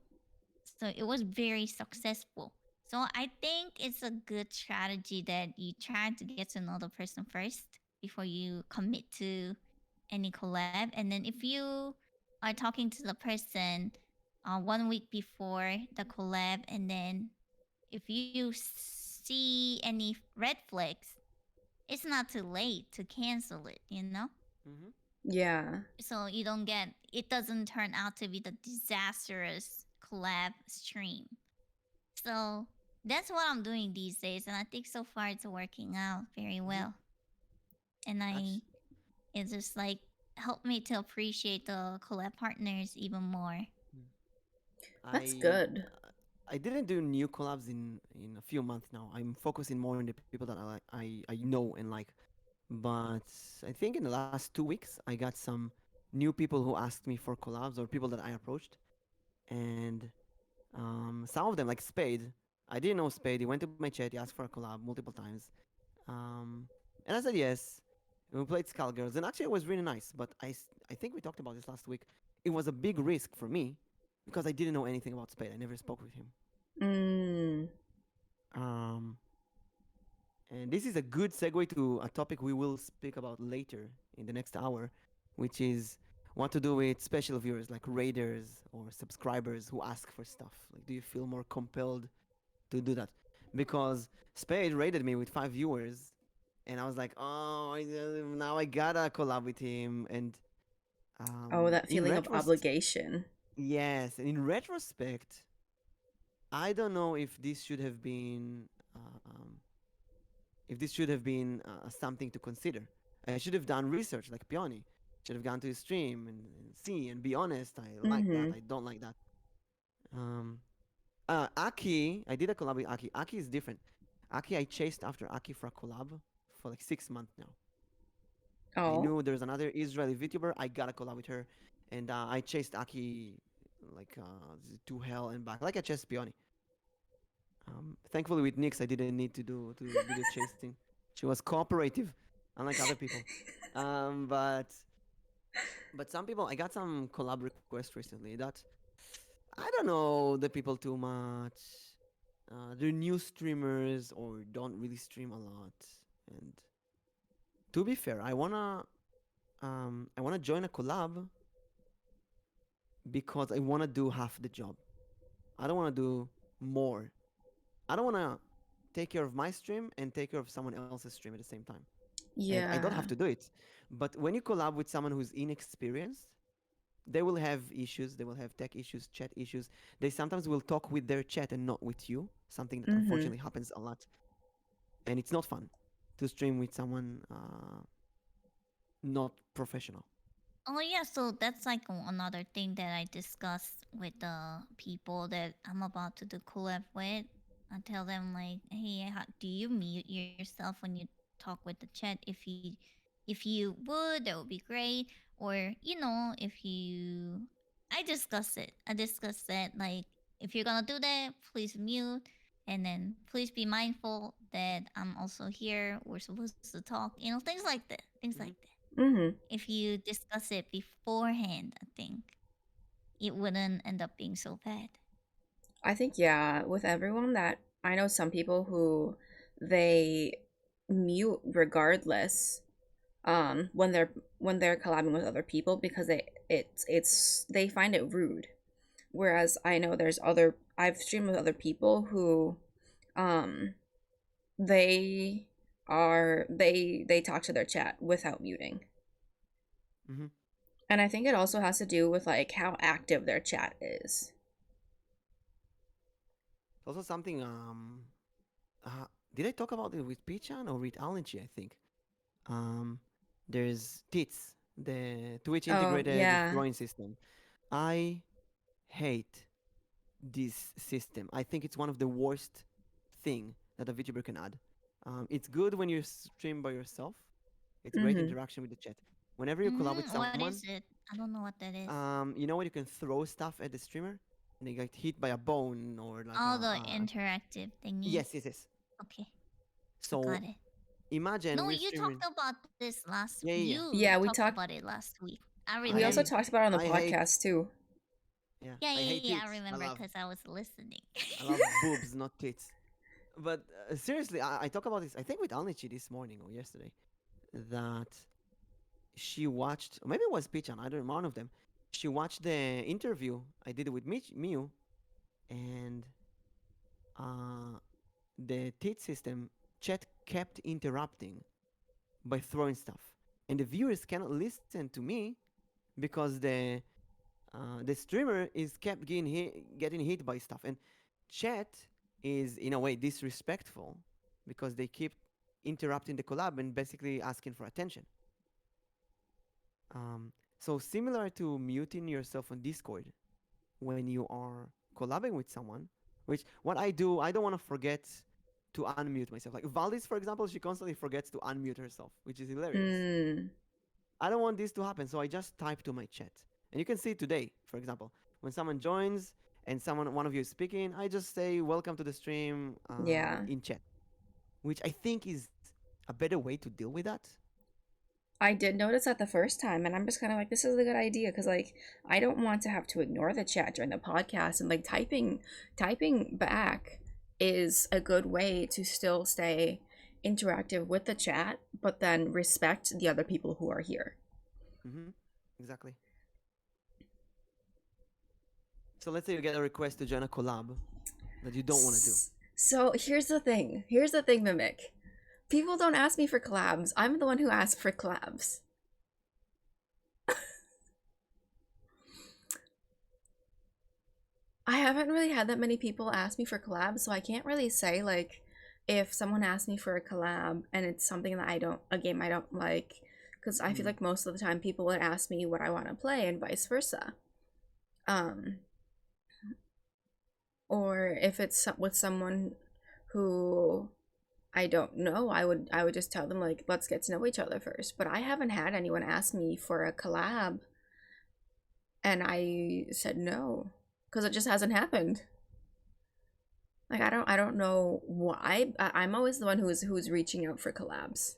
So it was very successful. So I think it's a good strategy that you try to get to know the person first before you commit to any collab. And then if you are talking to the person 1 week before the collab, and then if you see any red flags, it's not too late to cancel it, you know? Mm-hmm. Yeah. So you don't get, it doesn't turn out to be the disastrous collab stream. So that's what I'm doing these days, and I think so far it's working out very Mm-hmm. well. And Actually, it just like helped me to appreciate the collab partners even more. That's I good. I didn't do new collabs in a few months now. I'm focusing more on the people that I know and like. But I think in the last 2 weeks I got some new people who asked me for collabs or people that I approached, and some of them like Spade. I didn't know Spade. He went to my chat. He asked for a collab multiple times, um, and I said yes. And we played Skullgirls, and actually it was really nice. But I think we talked about this last week. It was a big risk for me because I didn't know anything about Spade. I never spoke with him. Mm. Um, and this is a good segue to a topic we will speak about later in the next hour, which is what to do with special viewers like raiders or subscribers who ask for stuff. Like, do you feel more compelled to do that? Because Spade raided me with 5 viewers, and I was like, oh, now I gotta collab with him. And Oh, that in feeling of retrospect, obligation. yes, and in retrospect, I don't know if this should have been something to consider. I should have done research like Peoni. Should have gone to his stream and see and be honest. I like that. Mm-hmm. I don't like that. Um, Aki, I did a collab with Aki. Aki is different. Aki, I chased after Aki for a collab for like 6 months now. I Oh. knew there's another Israeli VTuber. I got a collab with her, and I chased Aki like to hell and back, like I chased Peoni. Thankfully, with Nyx, I didn't need to do the chasing. She was cooperative, unlike other people. Um, but but some people, I got some collab requests recently that I don't know the people too much. They're new streamers or don't really stream a lot. And to be fair, I wanna join a collab because I wanna do half the job. I don't wanna do more. I don't wanna take care of my stream and take care of someone else's stream at the same time. And I don't have Yeah. to do it. But when you collab with someone who's inexperienced, they will have issues. They will have tech issues, chat issues. They sometimes will talk with their chat and not with you. Something that Mm-hmm. unfortunately happens a lot, and it's not fun to stream with someone not professional. Oh yeah, so that's like another thing that I discussed with the people that I'm about to do collab with. I tell them like, hey, do you mute yourself when you talk with the chat? If you would, that would be great. Or if you, I discuss it. I discuss that like, if you're gonna do that, please mute, and then please be mindful that I'm also here. We're supposed to talk. Things like that. Things like Mm-hmm. that. Mm-hmm. If you discuss it beforehand, I think it wouldn't end up being so bad. I think, yeah, with everyone that I know some people who they mute regardless when they're collabing with other people because they find it rude. Whereas I know I've streamed with other people who um they talk to their chat without muting. Mm-hmm. And I think it also has to do with like how active their chat is. Also, something. Did I talk about it with Pichan or with Alenchi? I think. Um, there's Tits, the Twitch Oh, integrated yeah. drawing system. I hate this system. I think it's one of the worst thing that a VTuber can add. It's good when you stream by yourself, It's great Mm-hmm. interaction with the chat. Whenever you collab with What someone, is it? I don't know what that is. you know when you can throw stuff at the streamer and they get hit by a bone or like Oh, the interactive thingy. yes, yes, yes. Okay, I got So it. imagine No, we're you talked streaming. about this last. Yeah, yeah, yeah. You Yeah, we talked talked. about it last week. I We also remember. I talked about it on the I hate podcast too. yeah Yeah, I yeah, hate yeah. I tits. remember because I was listening. I love boobs, not tits. But seriously, I talk about this. I think with Alnichi this morning or yesterday that she watched, or maybe it was Pichan, I don't know, one of them. She watched the interview I did with Miu, and uh, the tit system chat kept interrupting by throwing stuff, and the viewers cannot listen to me because the streamer is kept getting hit by stuff, and chat is in a way disrespectful because they keep interrupting the collab and basically asking for attention. So similar to muting yourself on Discord when you are collabing with someone, which what I do, I don't want to forget to unmute myself. Like Valdis, for example, she constantly forgets to unmute herself, which is hilarious. Mm. I don't want this to happen, so I just type to my chat. And you can see today, for example, when someone joins and one of you is speaking, I just say welcome to the stream Yeah. in chat, which I think is a better way to deal with that. I did notice that the first time, and I'm just kind of like, this is a good idea because, like, I don't want to have to ignore the chat during the podcast, and like typing back is a good way to still stay interactive with the chat, but then respect the other people who are here. Mm-hmm. Exactly. So let's say you get a request to join a collab that you don't want to do. So here's the thing, Mimic. People don't ask me for collabs. I'm the one who asks for collabs. I haven't really had that many people ask me for collabs, so I can't really say, like, if someone asks me for a collab and it's something that a game I don't like, because I feel like most of the time people would ask me what I want to play and vice versa. Or if it's with someone who I don't know, I would just tell them, like, let's get to know each other first. But I haven't had anyone ask me for a collab and I said no because it just hasn't happened. Like, I don't know why. I'm always the one who's reaching out for collabs.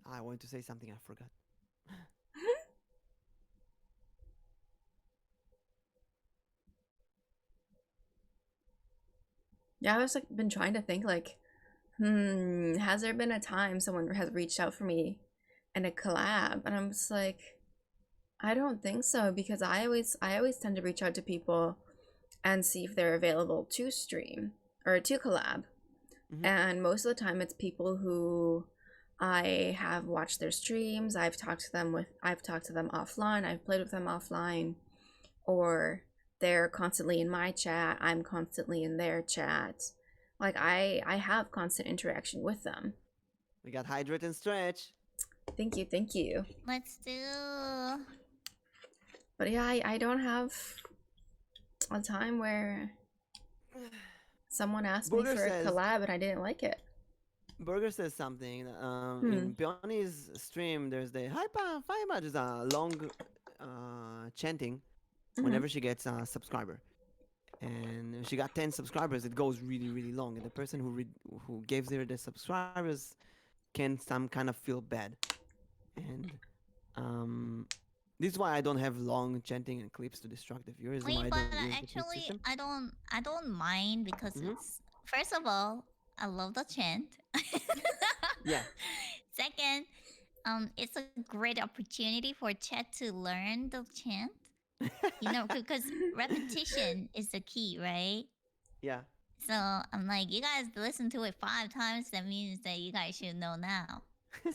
I wanted to say something, I forgot. Yeah, I was like been trying to think, like, has there been a time someone has reached out for me and a collab? And I'm just like, I don't think so, because I always tend to reach out to people and see if they're available to stream or to collab. Mm-hmm. And most of the time it's people who I have watched their streams, I've talked to them offline, I've played with them offline, or they're constantly in my chat, I'm constantly in their chat. Like, I have constant interaction with them. We got hydrate and stretch. Thank you. Let's do. But yeah, I don't have a time where someone asked me for a collab and I didn't like it. Burger says something. In Peoni's stream, there's the hyper fiber. There's a long chanting whenever she gets a subscriber, and if she got 10 subscribers, it goes really, really long, and the person who gives her the subscribers can some kind of feel bad, and this is why I don't have long chanting and clips to distract the viewers. Wait, why but I don't use actually, the system. I don't mind because it's, first of all, I love the chant. Yeah. Second, it's a great opportunity for chat to learn the chant. You know, because repetition is the key, right? Yeah. So I'm like, you guys listen to it 5 times, that means that you guys should know now.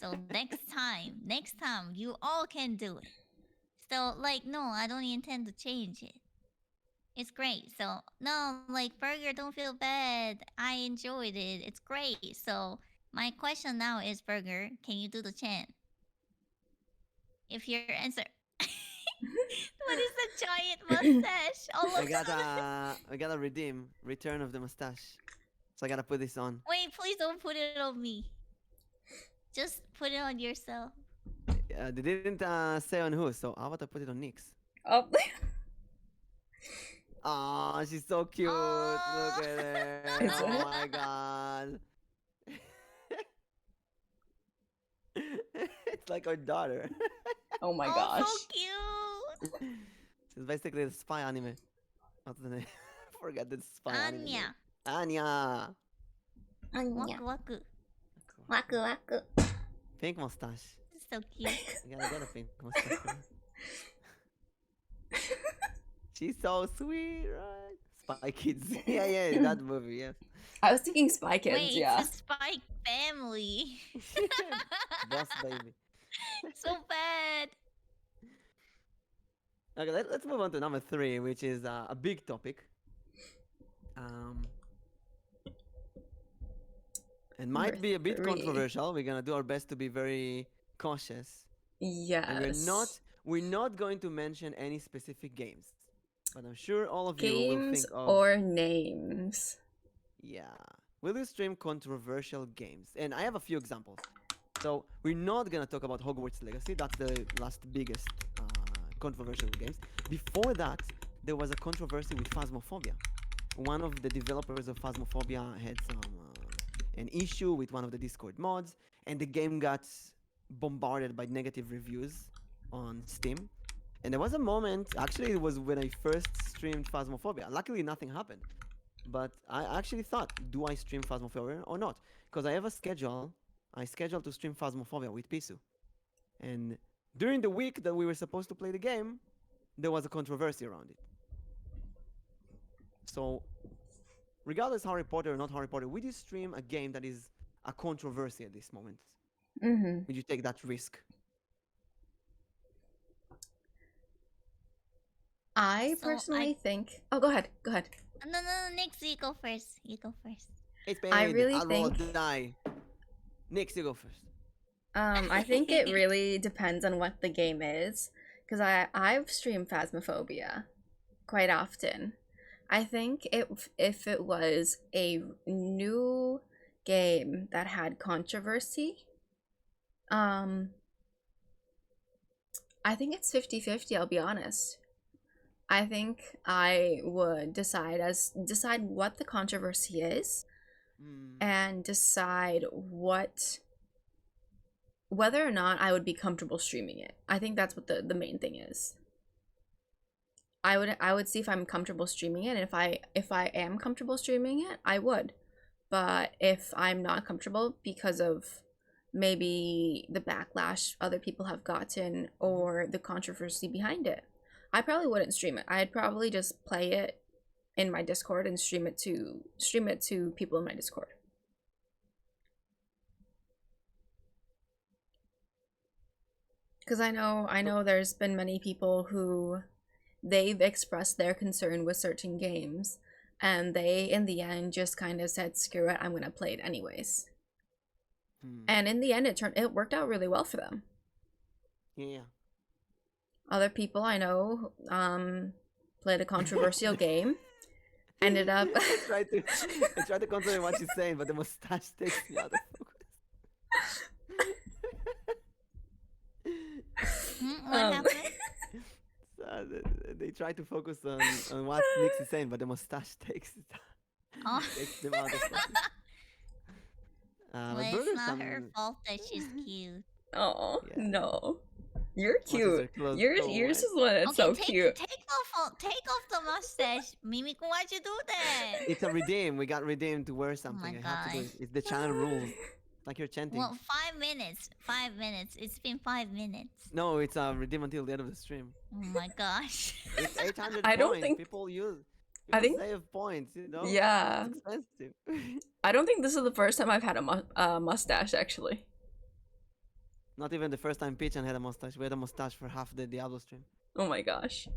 So next time, you all can do it. So, like, no, I don't intend to change it. It's great. So, no, like, Burger, don't feel bad. I enjoyed it. It's great. So, my question now is, Burger, can you do the chant? If your answer... What is the giant mustache? All of I gotta redeem Return of the Mustache. So I gotta put this on. Wait, please don't put it on me. Just put it on yourself. They didn't say on who, so how about I put it on Nyx? Oh. Aw, she's so cute. Look at her. Is Oh it? my god. It's like our daughter. Oh my Oh, gosh. so cute. She's basically the spy anime. What's the name? Forget the spy anime. name. Anya. Anya. Waku waku. Waku waku. Pink mustache. So cute. You gotta get a pink mustache. for her. She's so sweet, right? Spy Kids. Yeah, that movie, yes. I was thinking Spy Kids, Wait, yeah. it's a Spike family. Boss baby. So bad. Okay, let's move on to number 3, which is a big topic. It might Number be a bit 3. controversial. We're gonna do our best to be very cautious. Yes. And we're not going to mention any specific games. But I'm sure all of you will Games think of or names. yeah. Will you stream controversial games? And I have a few examples. So we're not gonna talk about Hogwarts Legacy. That's the last biggest controversial games. Before that, there was a controversy with Phasmophobia. One of the developers of Phasmophobia had an issue with one of the Discord mods, and the game got bombarded by negative reviews on Steam. And there was a moment, actually it was when I first streamed Phasmophobia. Luckily nothing happened. But I actually thought, do I stream Phasmophobia or not? Because I have a schedule. I scheduled to stream Phasmophobia with Pisu. And during the week that we were supposed to play the game, there was a controversy around it. So, regardless Harry Potter or not Harry Potter, would you stream a game that is a controversy at this moment? Mm-hmm. Would you take that risk? I So personally I- think... Oh, go ahead. Go ahead. No, Nyx, you go first. You go first. It's I really I'll roll think- the die. Nyx, you go first. I think it really depends on what the game is. Because I've streamed Phasmophobia quite often. I think if it was a new game that had controversy, I think it's 50-50, I'll be honest. I think I would decide what the controversy is and decide whether or not I would be comfortable streaming it. I think that's what the main thing is. I would see if I'm comfortable streaming it, and if I am comfortable streaming it, I would. But if I'm not comfortable because of maybe the backlash other people have gotten or the controversy behind it, I probably wouldn't stream it. I'd probably just play it in my Discord and stream it to people in my Discord. Because I know there's been many people who they've expressed their concern with certain games, and they in the end just kind of said, screw it, I'm gonna play it anyways. And in the end it worked out really well for them. Yeah. Other people I know played a controversial game, ended up I tried to concentrate on what she's saying, but the mustache takes me out of focus. What happened? So they try to focus on what Nyx is saying, but the mustache takes Oh, them out of focus. well, but it's Burger's not some- her fault that she's cute. Oh Yeah. no. You're What is her cute. clothes Yours so is white? one that's so take cute. take off the mustache. Mimiko, why'd you do that? It's a redeem. We got redeemed to wear something. my I have to do gosh. it. It's the channel rules. Like you're chanting. Well, 5 minutes. 5 minutes. It's been 5 minutes. No, it's a redeem until the end of the stream. Oh my gosh. It's 800 I don't points. think- People use. I People think- save points. You know. Yeah. It's expensive. I don't think this is the first time I've had a mustache, actually. Not even the first time Peach had a mustache. We had a mustache for half the Diablo stream. Oh my gosh.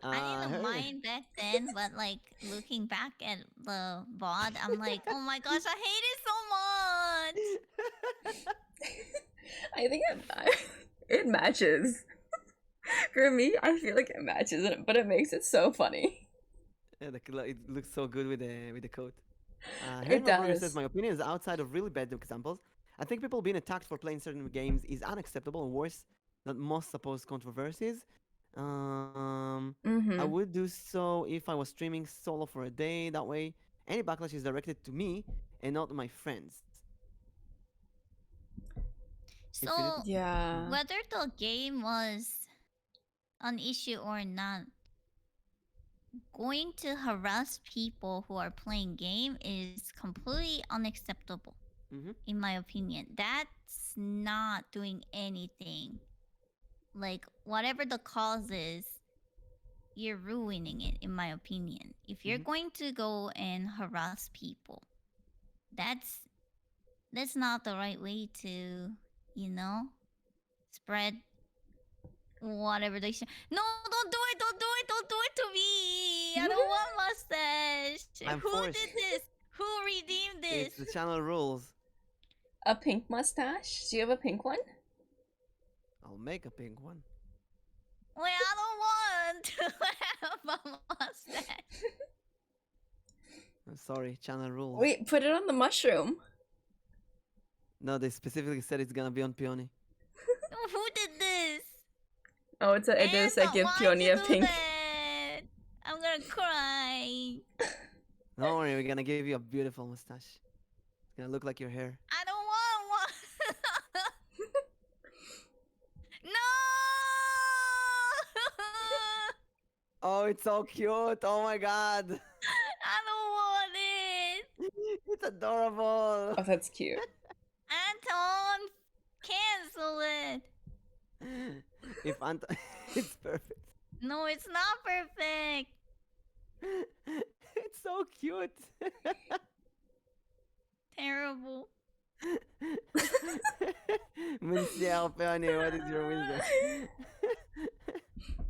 I didn't her- mind back then, but like looking back at the VOD, I'm like, oh my gosh, I hate it so much. I think it matches. For me, I feel like it matches, but it makes it so funny. Yeah, it looks so good with the coat. It Henry Brugger says, does. my opinion is outside of really bad examples. I think people being attacked for playing certain games is unacceptable and worse than most supposed controversies. I Mm-hmm. would do so if I was streaming solo for a day. That way, any backlash is directed to me and not my friends. If it, So Yeah. whether the game was an issue or not, going to harass people who are playing game is completely unacceptable, in my opinion. That's not doing anything. Like, whatever the cause is, you're ruining it, in my opinion. If you're going to go and harass people, that's not the right way to, spread whatever they say. No, don't do it, don't do it, don't do it to me. I don't want mustache. I'm Who forced. did this? Who redeemed It's this? the channel rules. A pink mustache? Do you have a pink one? I'll make a pink one. Well, I don't want to have a mustache. I'm sorry, channel rules. Wait, put it on the mushroom. No, they specifically said it's gonna be on Peony. Who did this? Oh, it does say give why'd Peony you a do pink. that? I'm gonna cry. Don't worry, we're gonna give you a beautiful mustache. It's gonna look like your hair. I don't want one. No! Oh, it's so cute! Oh my god! I don't want it. It's adorable! Oh, that's cute. Anton, cancel it. If it's perfect. No, it's not perfect. It's so cute. Terrible. Monsieur Peony, what is your wisdom?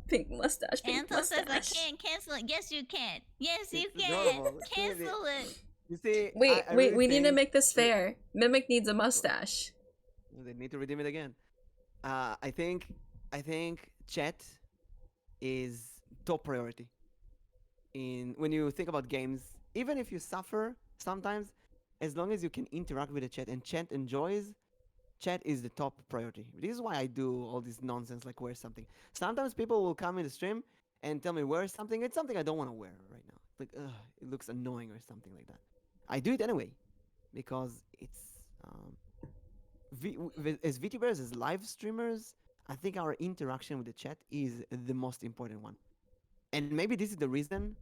Pink mustache, pink Anton says I mustache. can't cancel it. Yes, you can. Yes, you It's can. adorable. Cancel it. You see, Wait, I wait, really we need to think make this fair. Mimic needs a mustache. they need to redeem it again. I think chat is top priority in when you think about games. Even if you suffer sometimes, as long as you can interact with the chat and chat enjoys, chat is the top priority. This is why I do all this nonsense like wear something. Sometimes people will come in the stream and tell me wear something. It's something I don't want to wear right now. Like, it looks annoying or something like that. I do it anyway because it's as VTubers, as live streamers, I think our interaction with the chat is the most important one. And maybe this is the reason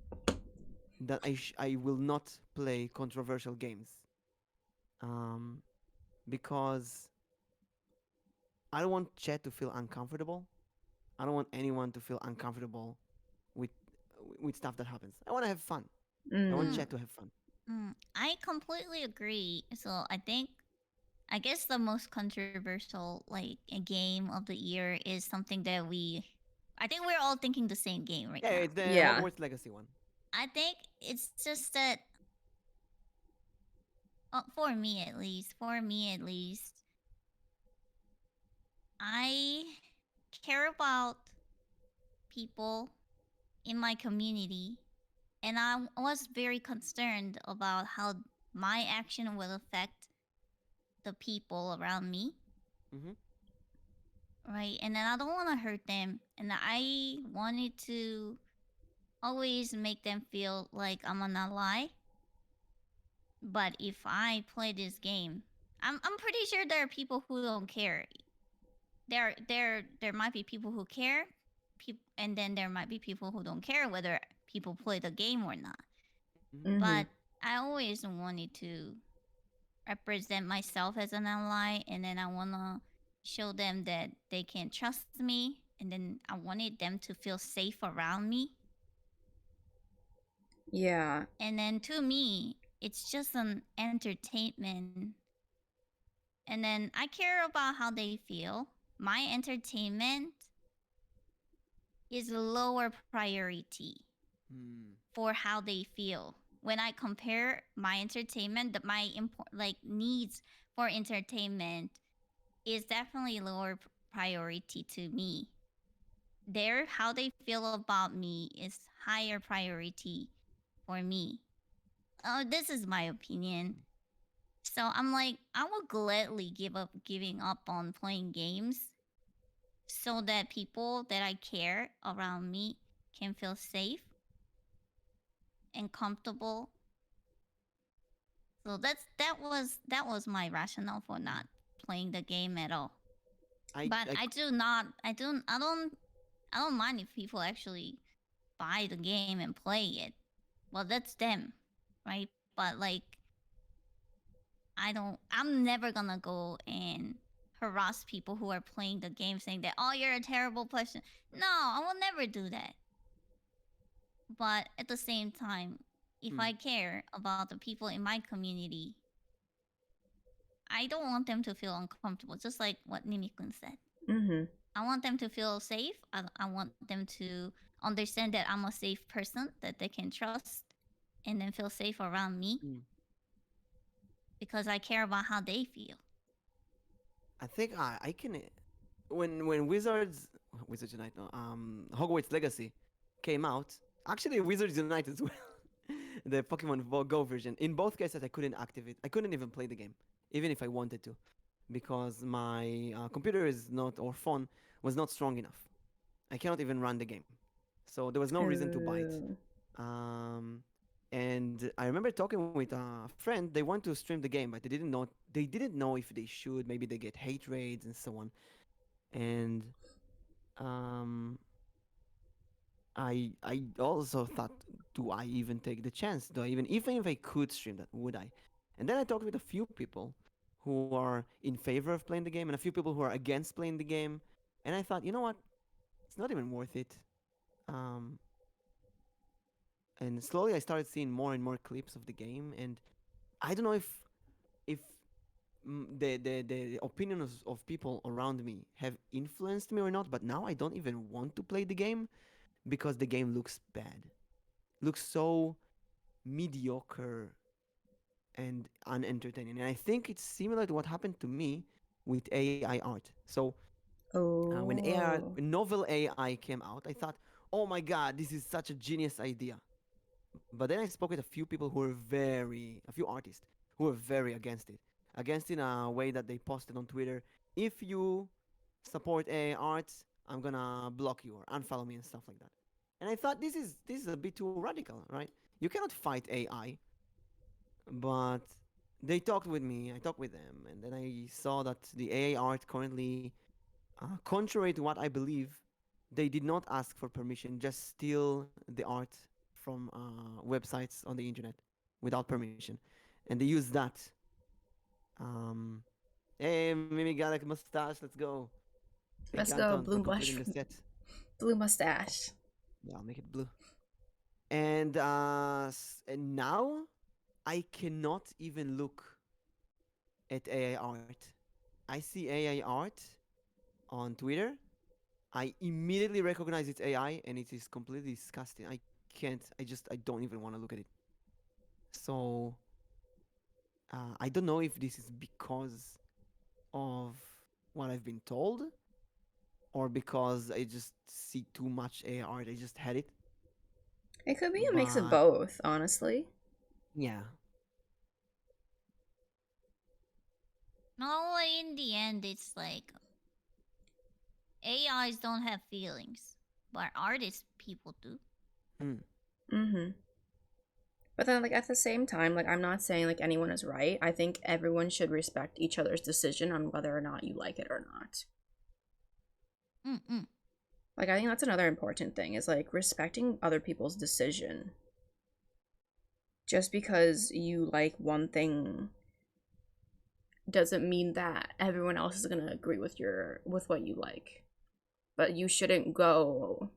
that I will not play controversial games. Because I don't want chat to feel uncomfortable. I don't want anyone to feel uncomfortable with stuff that happens. I want to have fun. I want chat to have fun. I completely agree. So I guess the most controversial like a game of the year is something that I think we're all thinking the same game right Yeah, now. it's the Yeah. Hogwarts Legacy one. I think it's just that for me at least, I care about people in my community, and I was very concerned about how my action will affect the people around me. Right, and then I don't want to hurt them, and I wanted to always make them feel like I'm an ally. But if I play this game, I'm pretty sure there are people who don't care. There might be people who care, and then there might be people who don't care whether people play the game or not. But I always wanted to represent myself as an ally, and then I wanna show them that they can trust me, and then I wanted them to feel safe around me. Yeah. And then to me, it's just an entertainment. And then I care about how they feel. My entertainment is a lower priority for how they feel. When I compare my entertainment, that my needs for entertainment is definitely lower priority to me. How they feel about me is higher priority for me. this is my opinion. So I'm like, I will gladly giving up on playing games so that people that I care around me can feel safe and comfortable. So that was my rationale for not playing the game at all. But I don't mind if people actually buy the game and play it. Well, that's them, right? But like, I'm never gonna go and harass people who are playing the game saying that, oh, you're a terrible person. No, I will never do that. But at the same time, if I care about the people in my community, I don't want them to feel uncomfortable, just like what Nimikun said. Mm-hmm. I want them to feel safe. I want them to understand that I'm a safe person that they can trust and then feel safe around me because I care about how they feel. I think I can. When Wizards Unite, no, Hogwarts Legacy came out. Actually, Wizards Unite as well. The Pokemon Go version. In both cases, I couldn't activate. I couldn't even play the game, even if I wanted to, because my computer is not or phone was not strong enough. I cannot even run the game, so there was no reason to buy it. And I remember talking with a friend. They want to stream the game, but they didn't know. They didn't know if they should. Maybe they get hate raids and so on. And I also thought, do I even take the chance? Do I even if I could stream that, would I? And then I talked with a few people who are in favor of playing the game and a few people who are against playing the game. And I thought, you know what? It's not even worth it. Um, and slowly I started seeing more and more clips of the game, and I don't know if the opinions of people around me have influenced me or not, but now I don't even want to play the game because the game looks bad, looks so mediocre and unentertaining. And I think it's similar to what happened to me with AI art. So when novel AI came out, I thought, oh my god, this is such a genius idea. But then I spoke with a few people who were a few artists who were very against in a way that they posted on Twitter. If you support AI art, I'm gonna block you or unfollow me and stuff like that. And I thought this is a bit too radical, right? You cannot fight AI. But they talked with me. I talked with them, and then I saw that the AI art currently, contrary to what I believe, they did not ask for permission. Just steal the art from websites on the internet without permission, and they use that. Um, hey, Mimi got a mustache. Let's go. Thank Let's you, go, Anton, for completing the set. blue mustache. Yeah, I'll make it blue. And and now I cannot even look at AI art. I see AI art on Twitter. I immediately recognize it's AI, and it is completely disgusting. I can't. I don't even want to look at it. So I don't know if this is because of what I've been told, or because I just see too much AI art. I just had it. It could be a mix of But both, honestly. yeah, No, in the end, it's like AIs don't have feelings, but artists people do. Mm-hmm. But then, like, at the same time, like, I'm not saying, like, anyone is right. I think everyone should respect each other's decision on whether or not you like it or not. Mm-mm. Like, I think that's another important thing, is, like, respecting other people's decision. Just because you like one thing doesn't mean that everyone else is going to agree with what you like. But you shouldn't go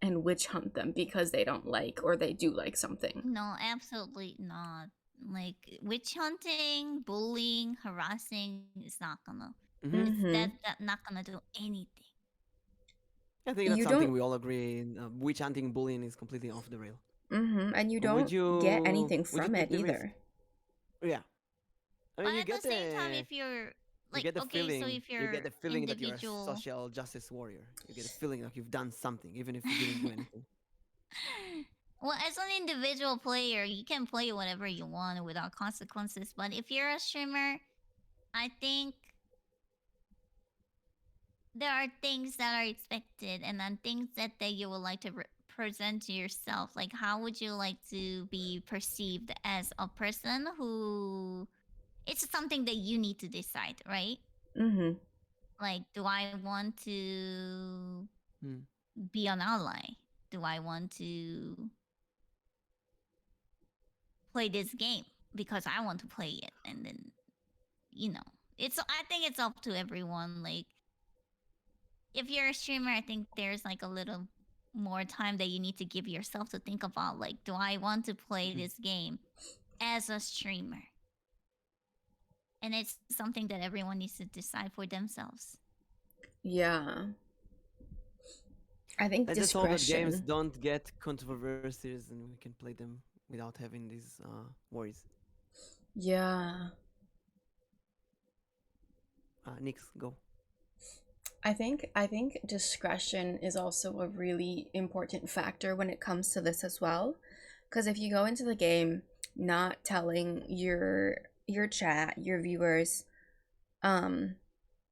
and witch hunt them because they don't like or they do like something. No, absolutely not. Like witch hunting, bullying, harassing is not gonna. That's not gonna do anything. I think that's something we all agree. Witch hunting, bullying is completely off the rail. And you don't get anything from it either. Yeah. I mean, but at the same time, if you're like, you get the okay, feeling, so if you're you get the feeling that you're a individual, social justice warrior. You get a feeling like you've done something, even if you didn't do anything. Well, as an individual player, you can play whatever you want without consequences. But if you're a streamer, I think there are things that are expected, and then things that you would like to present to yourself. Like, how would you like to be perceived as a person who? It's something that you need to decide, right? Mm-hmm. Like, do I want to be an ally? Do I want to play this game because I want to play it? And then, I think it's up to everyone. Like, if you're a streamer, I think there's like a little more time that you need to give yourself to think about, like, do I want to play this game as a streamer? And it's something that everyone needs to decide for themselves. Yeah. I think Let's just hope that discretion. games don't get controversies and we can play them without having these worries. Yeah. Nyx, go. I think discretion is also a really important factor when it comes to this as well. Because if you go into the game not telling your chat, your viewers,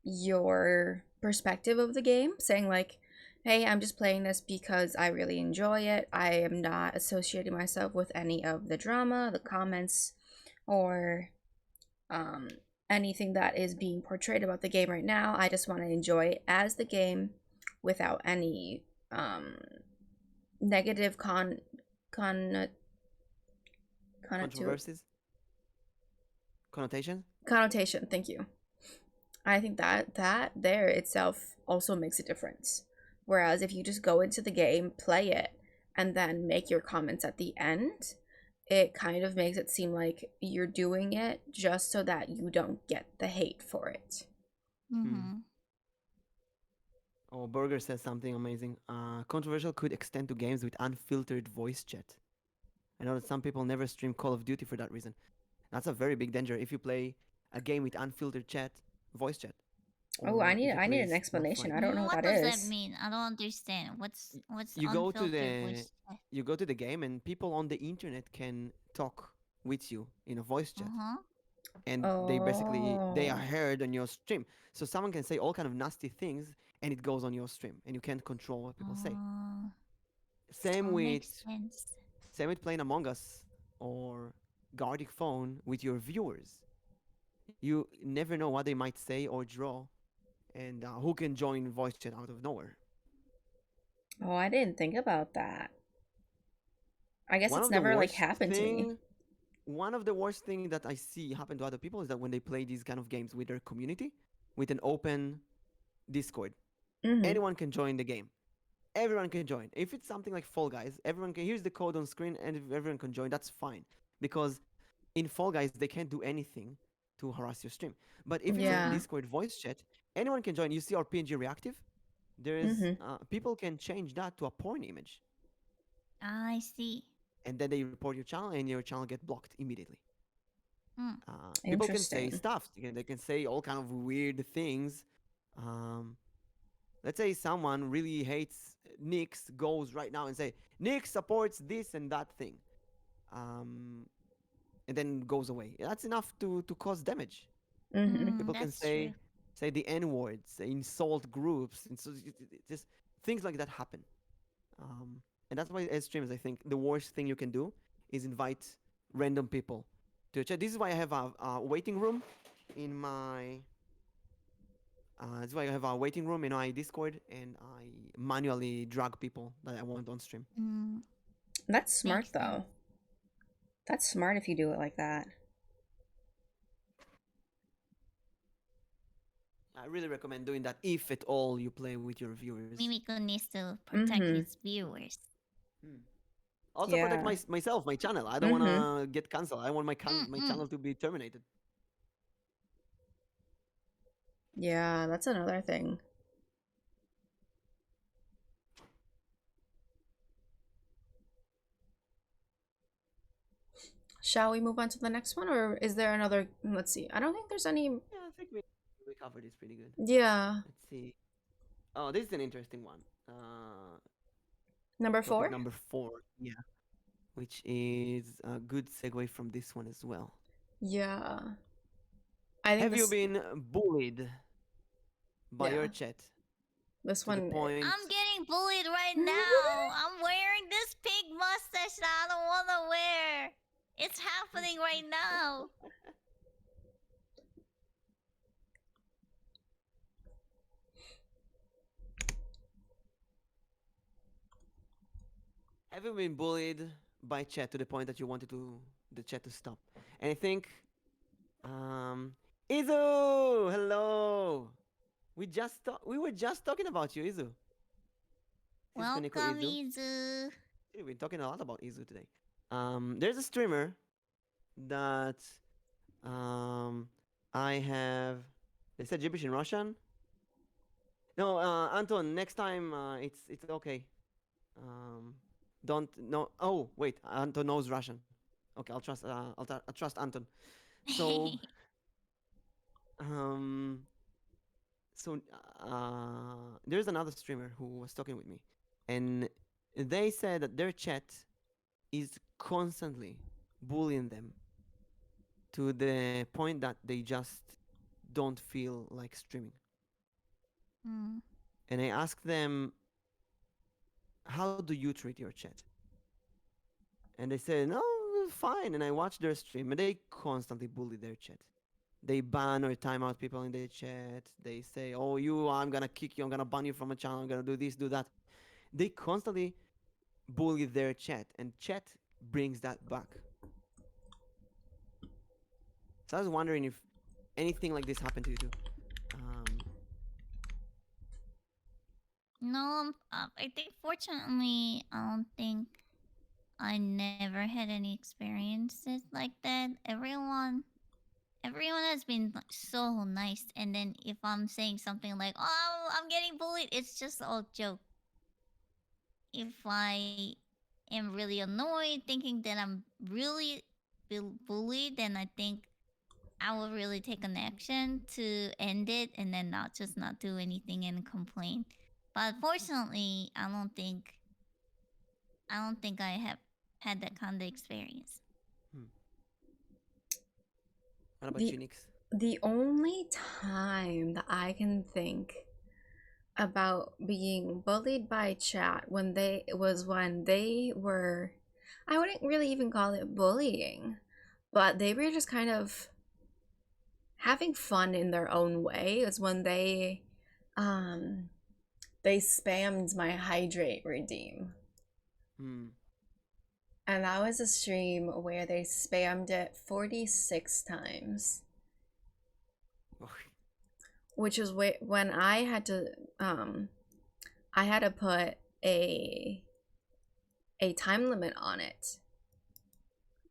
your perspective of the game, saying like, hey, I'm just playing this because I really enjoy it. I am not associating myself with any of the drama, the comments, or anything that is being portrayed about the game right now. I just want to enjoy it as the game without any negative connotations. Connotation, thank you. I think that there itself also makes a difference. Whereas if you just go into the game, play it, and then make your comments at the end, it kind of makes it seem like you're doing it just so that you don't get the hate for it. Mm-hmm. Oh, Burger says something amazing. Controversial could extend to games with unfiltered voice chat. I know that some people never stream Call of Duty for that reason. That's a very big danger if you play a game with unfiltered voice chat. Oh, I need an explanation. I don't know what that is. What does that mean? I don't understand. What's you go to unfiltered voice chat? You go to the game and people on the internet can talk with you in a voice chat. And they are heard on your stream. So someone can say all kind of nasty things and it goes on your stream and you can't control what people say. Same with playing Among Us or Gartic Phone with your viewers. You never know what they might say or draw, and who can join voice chat out of nowhere. Oh, I didn't think about that. I guess it's never like happened to me. One of the worst things that I see happen to other people is that when they play these kind of games with their community, with an open Discord, anyone can join the game. Everyone can join. If it's something like Fall Guys, everyone can. Here's the code on screen, and if everyone can join, that's fine. Because in Fall Guys, they can't do anything to harass your stream. But if it's a Discord voice chat, anyone can join. You see our PNG reactive? There is people can change that to a porn image. I see. And then they report your channel, and your channel get blocked immediately. People can say stuff. They can say all kind of weird things. Let's say someone really hates Nyx, goes right now and say Nyx supports this and that thing, and then goes away. That's enough to cause damage. People can say the N words, insult groups, and so just things like that happen. And that's why as streamers, I think the worst thing you can do is invite random people to chat. This is why I have a waiting room in my. That's why I have a waiting room in my Discord, and I manually drag people that I want on stream. That's smart, though. That's smart if you do it like that. I really recommend doing that if at all you play with your viewers. Mimiko needs to protect his viewers. Also protect myself, my channel. I don't want to get cancelled. I want my channel to be terminated. Yeah, that's another thing. Shall we move on to the next one, or is there another? Let's see. I don't think there's any. Yeah, I think we covered this pretty good. Yeah. Let's see. Oh, this is an interesting one. Number 4? Number 4, yeah. which is a good segue from this one as well. Yeah. I think Have you this. been bullied by your Yeah. chat This to the one. point? I'm getting bullied right now. I'm wearing this pig mustache that I don't want to wear. It's happening right now. Have you been bullied by chat to the point that you wanted the chat to stop? And I think, Izu, hello. We were just talking about you, Izu. This is Kaneko Welcome, Izu. Izu. We've been talking a lot about Izu today. There's a streamer that I have. They said gibberish in Russian. No, Anton. Next time, it's okay. Um, don't no. Oh wait, Anton knows Russian. Okay, I'll trust. I'll trust Anton. So um, there's another streamer who was talking with me, and they said that their chat is constantly bullying them to the point that they just don't feel like streaming. Mm. And I asked them, "How do you treat your chat?" And they said, "No, fine." And I watched their stream, and they constantly bully their chat. They ban or time out people in their chat. They say, "Oh, I'm gonna kick you. I'm gonna ban you from a channel. I'm gonna do this, do that." They constantly bully their chat, and chat brings that back. So I was wondering if anything like this happened to you too. No, I think fortunately, I don't think I never had any experiences like that. Everyone has been so nice, and then if I'm saying something like, "Oh, I'm getting bullied," it's just all joke. If I am really annoyed, thinking that I'm really bullied, then I think I will really take an action to end it, and then not do anything and complain. But fortunately, I don't think I have had that kind of experience. What about The you, Nyx? the only time that I can think about being bullied by chat when they were, I wouldn't really even call it bullying, but they were just kind of having fun in their own way, is when they spammed my hydrate redeem. And that was a stream where they spammed it 46 times. Which is when I had to put a time limit on it.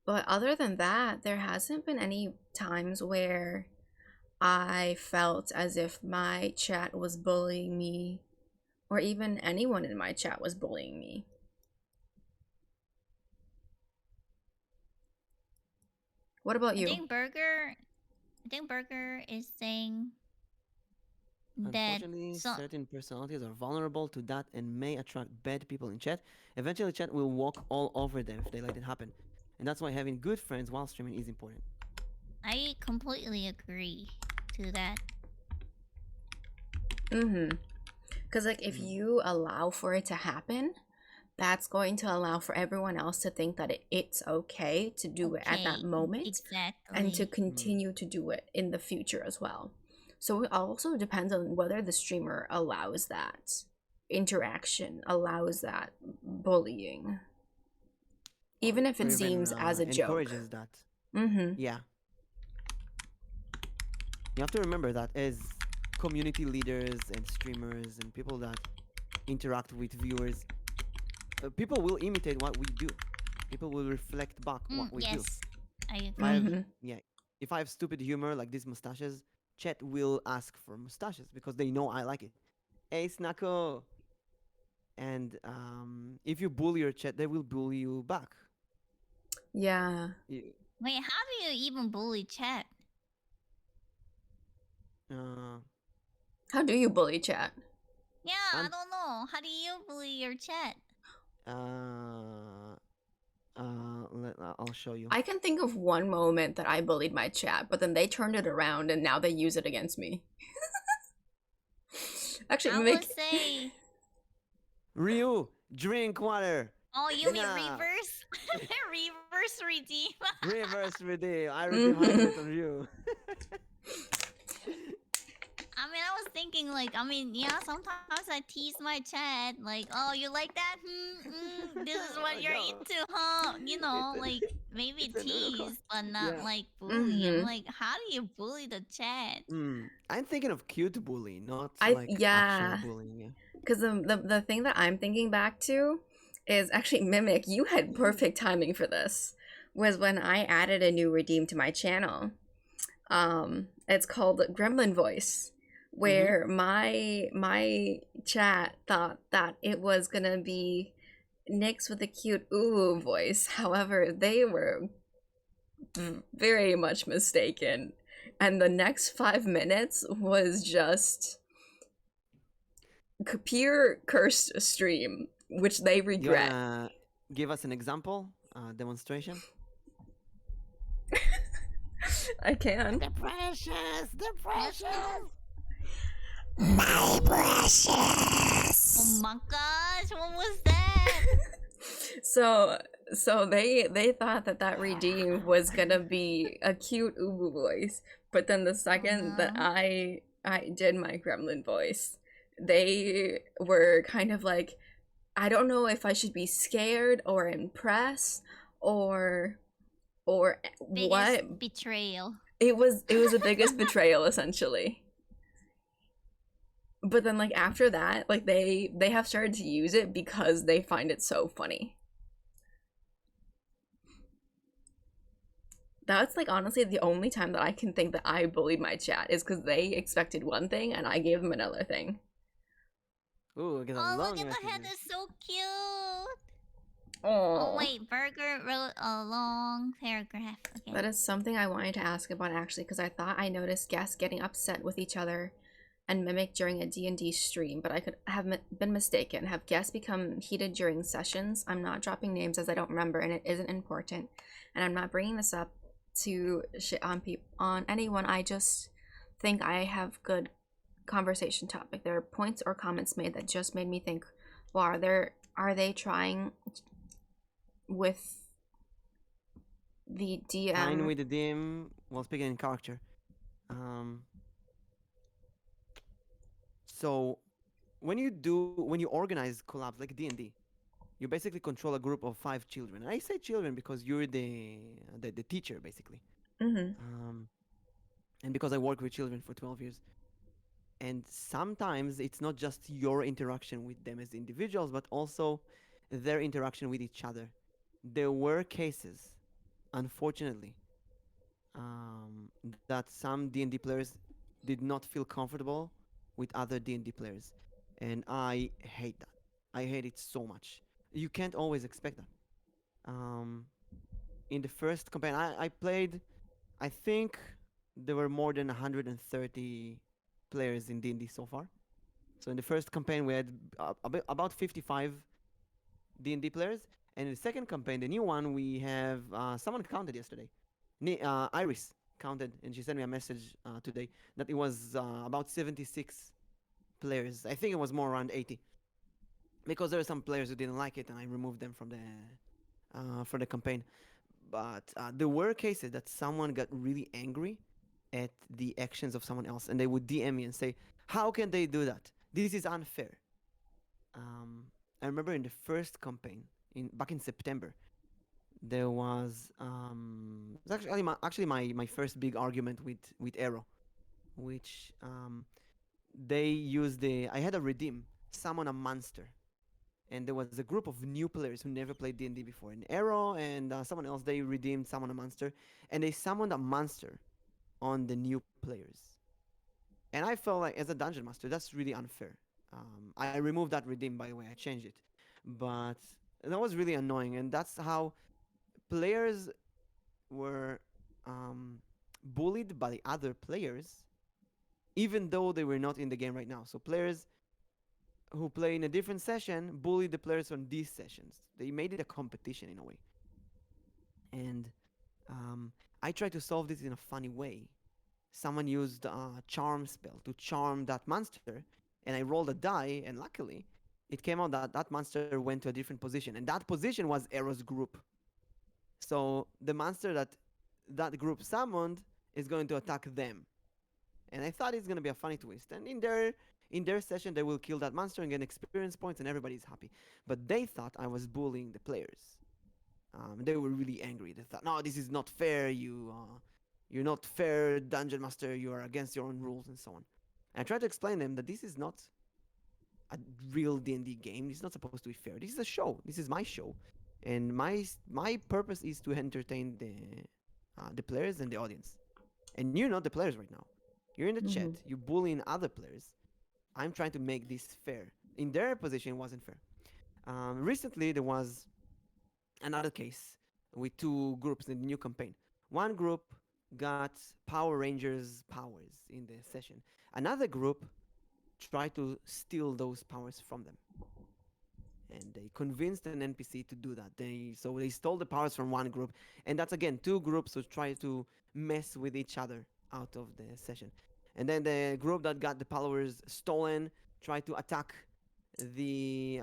But other than that, there hasn't been any times where I felt as if my chat was bullying me, or even anyone in my chat was bullying me. What about you? I think Burger is saying that Unfortunately, certain personalities are vulnerable to that and may attract bad people in chat. Eventually, chat will walk all over them if they let it happen. And that's why having good friends while streaming is important. I completely agree to that. Because like if you allow for it to happen, that's going to allow for everyone else to think that it's okay to do it at that moment, and to continue to do it in the future as well. So it also depends on whether the streamer allows that interaction, allows that bullying, even if it seems as a joke. Encourages that. Yeah. You have to remember that as community leaders and streamers and people that interact with viewers, people will imitate what we do. People will reflect back what we do. I agree. If I have stupid humor like these mustaches, chat will ask for mustaches because they know I like it. Hey, Snacko! And if you bully your chat, they will bully you back. Yeah. Wait, how do you even bully chat? How do you bully chat? Yeah, I don't know. How do you bully your chat? I I'll show you. I can think of one moment that I bullied my chat, but then they turned it around and now they use it against me. Actually, I would say. Ryu, drink water. Oh, you mean Nah. reverse? Reverse redeem. Reverse redeem. I redeem 100 on Ryu. I mean, I was thinking, like, yeah, sometimes I tease my chat, like, oh, you like that? This is what you're No. into, huh? You know, It's a- like, maybe it's a little tease, but not, Yeah. like, bully. I'm Mhm. like, how do you bully the chat? I'm thinking of cute bully, not like yeah. actual bullying. Yeah. Because the thing that I'm thinking back to is actually Mimic. You had perfect timing for this. Was when I added a new redeem to my channel. It's called Gremlin Voice, where my chat thought that it was gonna be Nyx with a cute ooh voice. However, they were very much mistaken, and the next 5 minutes was just pure cursed stream, which they You regret. wanna give us an example, demonstration? I can. The precious, the precious. My precious. Oh my gosh, what was that? So they thought that redeem was gonna be a cute ubu voice, but then the second that I did my gremlin voice, they were kind of like, I don't know if I should be scared or impressed or Biggest what. betrayal. It was the biggest betrayal essentially. But then like after that, like they have started to use it because they find it so funny. That's like honestly the only time that I can think that I bullied my chat is because they expected one thing and I gave them another thing. Ooh, look at Oh, long look at the head, messages. it's so cute. Oh, wait, Burger wrote a long paragraph. Okay. that is something I wanted to ask about actually, because I thought I noticed guests getting upset with each other and Mimic during a D&D stream, but I could have been mistaken. Have guests become heated during sessions? I'm not dropping names as I don't remember, and it isn't important. And I'm not bringing this up to shit on anyone. I just think I have good conversation topic. There are points or comments made that just made me think, well, are they trying with the DM? Fine with the DM while speaking in character. So when you organize collabs like D&D, you basically control a group of 5 children. And I say children because you're the teacher basically. And because I work with children for 12 years. And sometimes it's not just your interaction with them as individuals, but also their interaction with each other. There were cases, unfortunately, that some D&D players did not feel comfortable with other D&D players. And I hate that. I hate it so much. You can't always expect that. In the first campaign, I played, I think there were more than 130 players in D&D so far. So in the first campaign, we had about 55 D&D players. And in the second campaign, the new one, we have someone counted yesterday. Iris counted, and she sent me a message today that it was about 76 players. I think it was more around 80. Because there are some players who didn't like it, and I removed them from the campaign. But there were cases that someone got really angry at the actions of someone else, and they would DM me and say, "How can they do that? This is unfair." I remember in the first campaign, back in September, there was it was actually my first big argument with Arrow, which they used I had a redeem, summon a monster, and there was a group of new players who never played D&D before. And Arrow and someone else, they redeemed summon a monster, and they summoned a monster on the new players. And I felt like, as a dungeon master, that's really unfair. I removed that redeem, by the way. I changed it, but that was really annoying. And that's how players were bullied by other players, even though they were not in the game right now. So players who play in a different session bully the players on these sessions. They made it a competition in a way. And I tried to solve this in a funny way. Someone used a charm spell to charm that monster, and I rolled a die, and luckily, it came out that that monster went to a different position, and that position was Arrow's group. So the monster that that group summoned is going to attack them. And I thought it's gonna be a funny twist. And in their session, they will kill that monster and get experience points, and everybody's happy. But they thought I was bullying the players. They were really angry. They thought, no, this is not fair. You're not fair, dungeon master. You are against your own rules and so on. And I tried to explain to them that this is not a real D&D game. It's not supposed to be fair. This is a show. This is my show, and my purpose is to entertain the players and the audience. And you're not the players right now. You're in the Mhm. chat. You're bullying other players. I'm trying to make this fair. In their position, it wasn't fair. Recently, there was another case with two groups in the new campaign. One group got Power Rangers powers in the session. Another group tried to steal those powers from them. And they convinced an NPC to do that. They stole the powers from one group, and that's again two groups who try to mess with each other out of the session. And then the group that got the powers stolen tried to attack the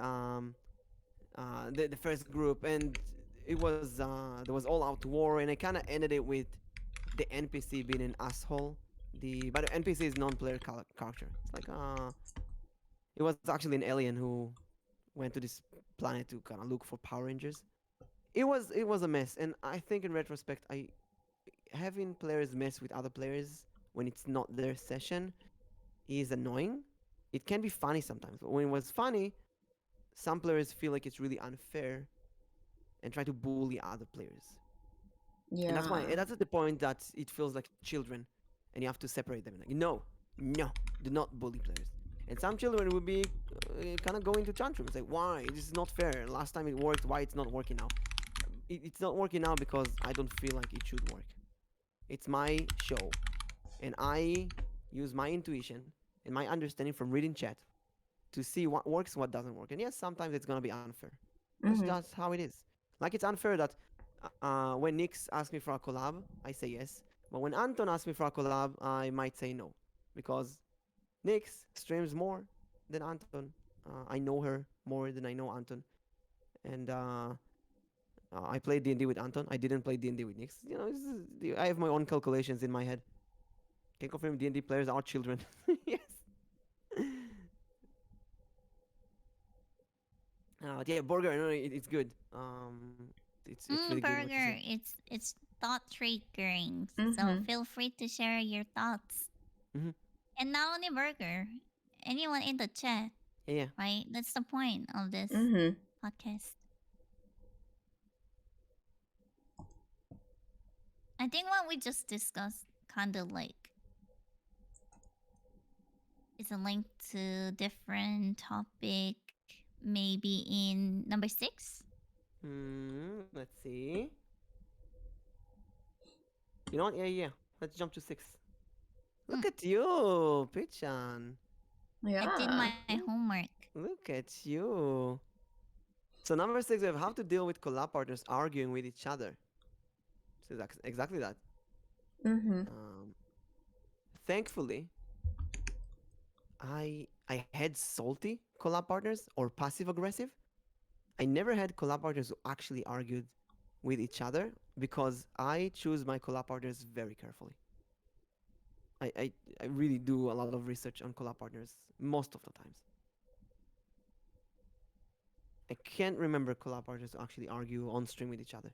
the first group, and it was there was all out war, and I kind of ended it with the NPC being an asshole. But the NPC is non-player character. It's like it was actually an alien who went to this planet to kind of look for Power Rangers. It was a mess, and I think in retrospect, I having players mess with other players when it's not their session is annoying. It can be funny sometimes, but when it was funny, some players feel like it's really unfair and try to bully other players. And that's why, and Yeah. that's at the point that it feels like children, and you have to separate them. Like, no, no, do not bully players. And some children will be kind of go into tantrums, like, why? This is not fair. Last time it worked, why it's not working now? It's not working now because I don't feel like it should work. It's my show, and I use my intuition and my understanding from reading chat to see what works, what doesn't work. And yes, sometimes it's gonna be unfair. That's Mhm. just how it is. Like it's unfair that when Nyx asks me for a collab, I say yes. But when Anton asks me for a collab, I might say no, because Nyx streams more than Anton. I know her more than I know Anton, and I played D&D with Anton. I didn't play D&D with Nyx. I have my own calculations in my head. Can confirm D&D players are children. Yes. Yeah, burger. No, it's good. It's really good what you said. Burger, it's thought triggering. So Mhm. feel free to share your thoughts. Hmm. And not only Burger, anyone in the chat, Yeah, right? That's the point of this Mhm. podcast. I think what we just discussed kind of like is a link to different topic, maybe in number 6. Let's see. You know what? Yeah. Let's jump to 6. Hmm. Look at you, Pichan. I did my Yeah. homework. Look at you. So number 6, we have how to deal with collab partners arguing with each other. So that's exactly that. Mhm. Thankfully, I had salty collab partners or passive aggressive. I never had collab partners who actually argued with each other because I choose my collab partners very carefully. I really do a lot of research on collab partners most of the times. I can't remember collab partners who actually argue on stream with each other.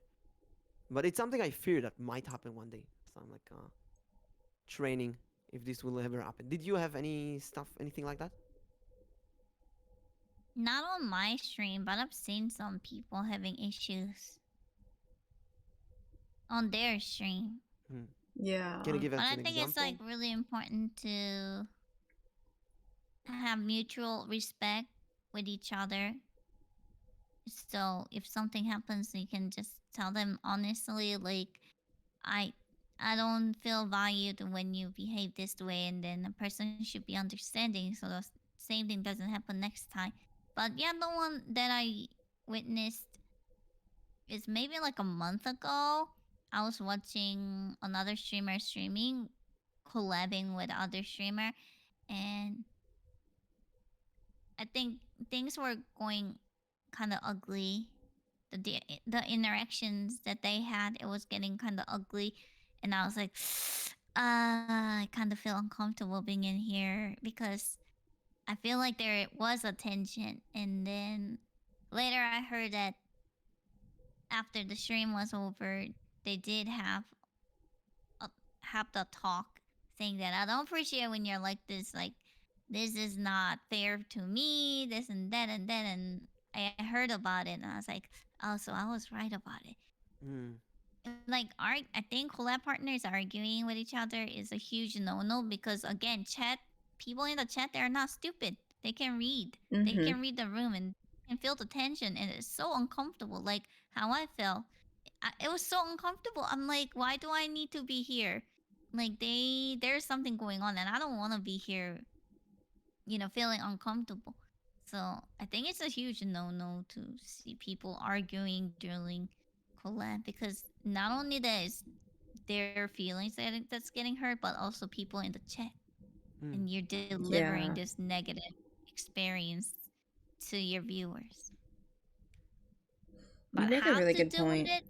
But it's something I fear that might happen one day. So I'm like training if this will ever happen. Did you have anything like that? Not on my stream, but I've seen some people having issues on their stream. Hmm. Can you Yeah. give But us I an think it's like example? really important to have mutual respect with each other. So if something happens, you can just tell them honestly, like, I I don't feel valued when you behave this way, and then the person should be understanding so the same thing doesn't happen next time. But yeah, the one that I witnessed it's maybe like a month ago. I was watching another streamer streaming, collabing with other streamer, and I think things were going kind of ugly. The interactions that they had, it was getting kind of ugly, and I was like, I kind of feel uncomfortable being in here because I feel like there was a tension, and then later I heard that after the stream was over, they did have the talk saying that I don't appreciate when you're like this, like this is not fair to me, this and that, and I heard about it, and I was like, oh, so I was right about it. Mm. Like, I think collab partners arguing with each other is a huge no-no because again, people in the chat, they're not stupid. They can read. They Mm-hmm. can read the room and can feel the tension, and it's so uncomfortable. Like how I felt, it was so uncomfortable. I'm like, why do I need to be here? Like there's something going on, and I don't want to be here. Feeling uncomfortable. So I think it's a huge no-no to see people arguing during collab because not only that is their feelings that's getting hurt, but also people in the chat, and you're delivering Yeah. this negative experience to your viewers. You But make a how really to good deal with point. it?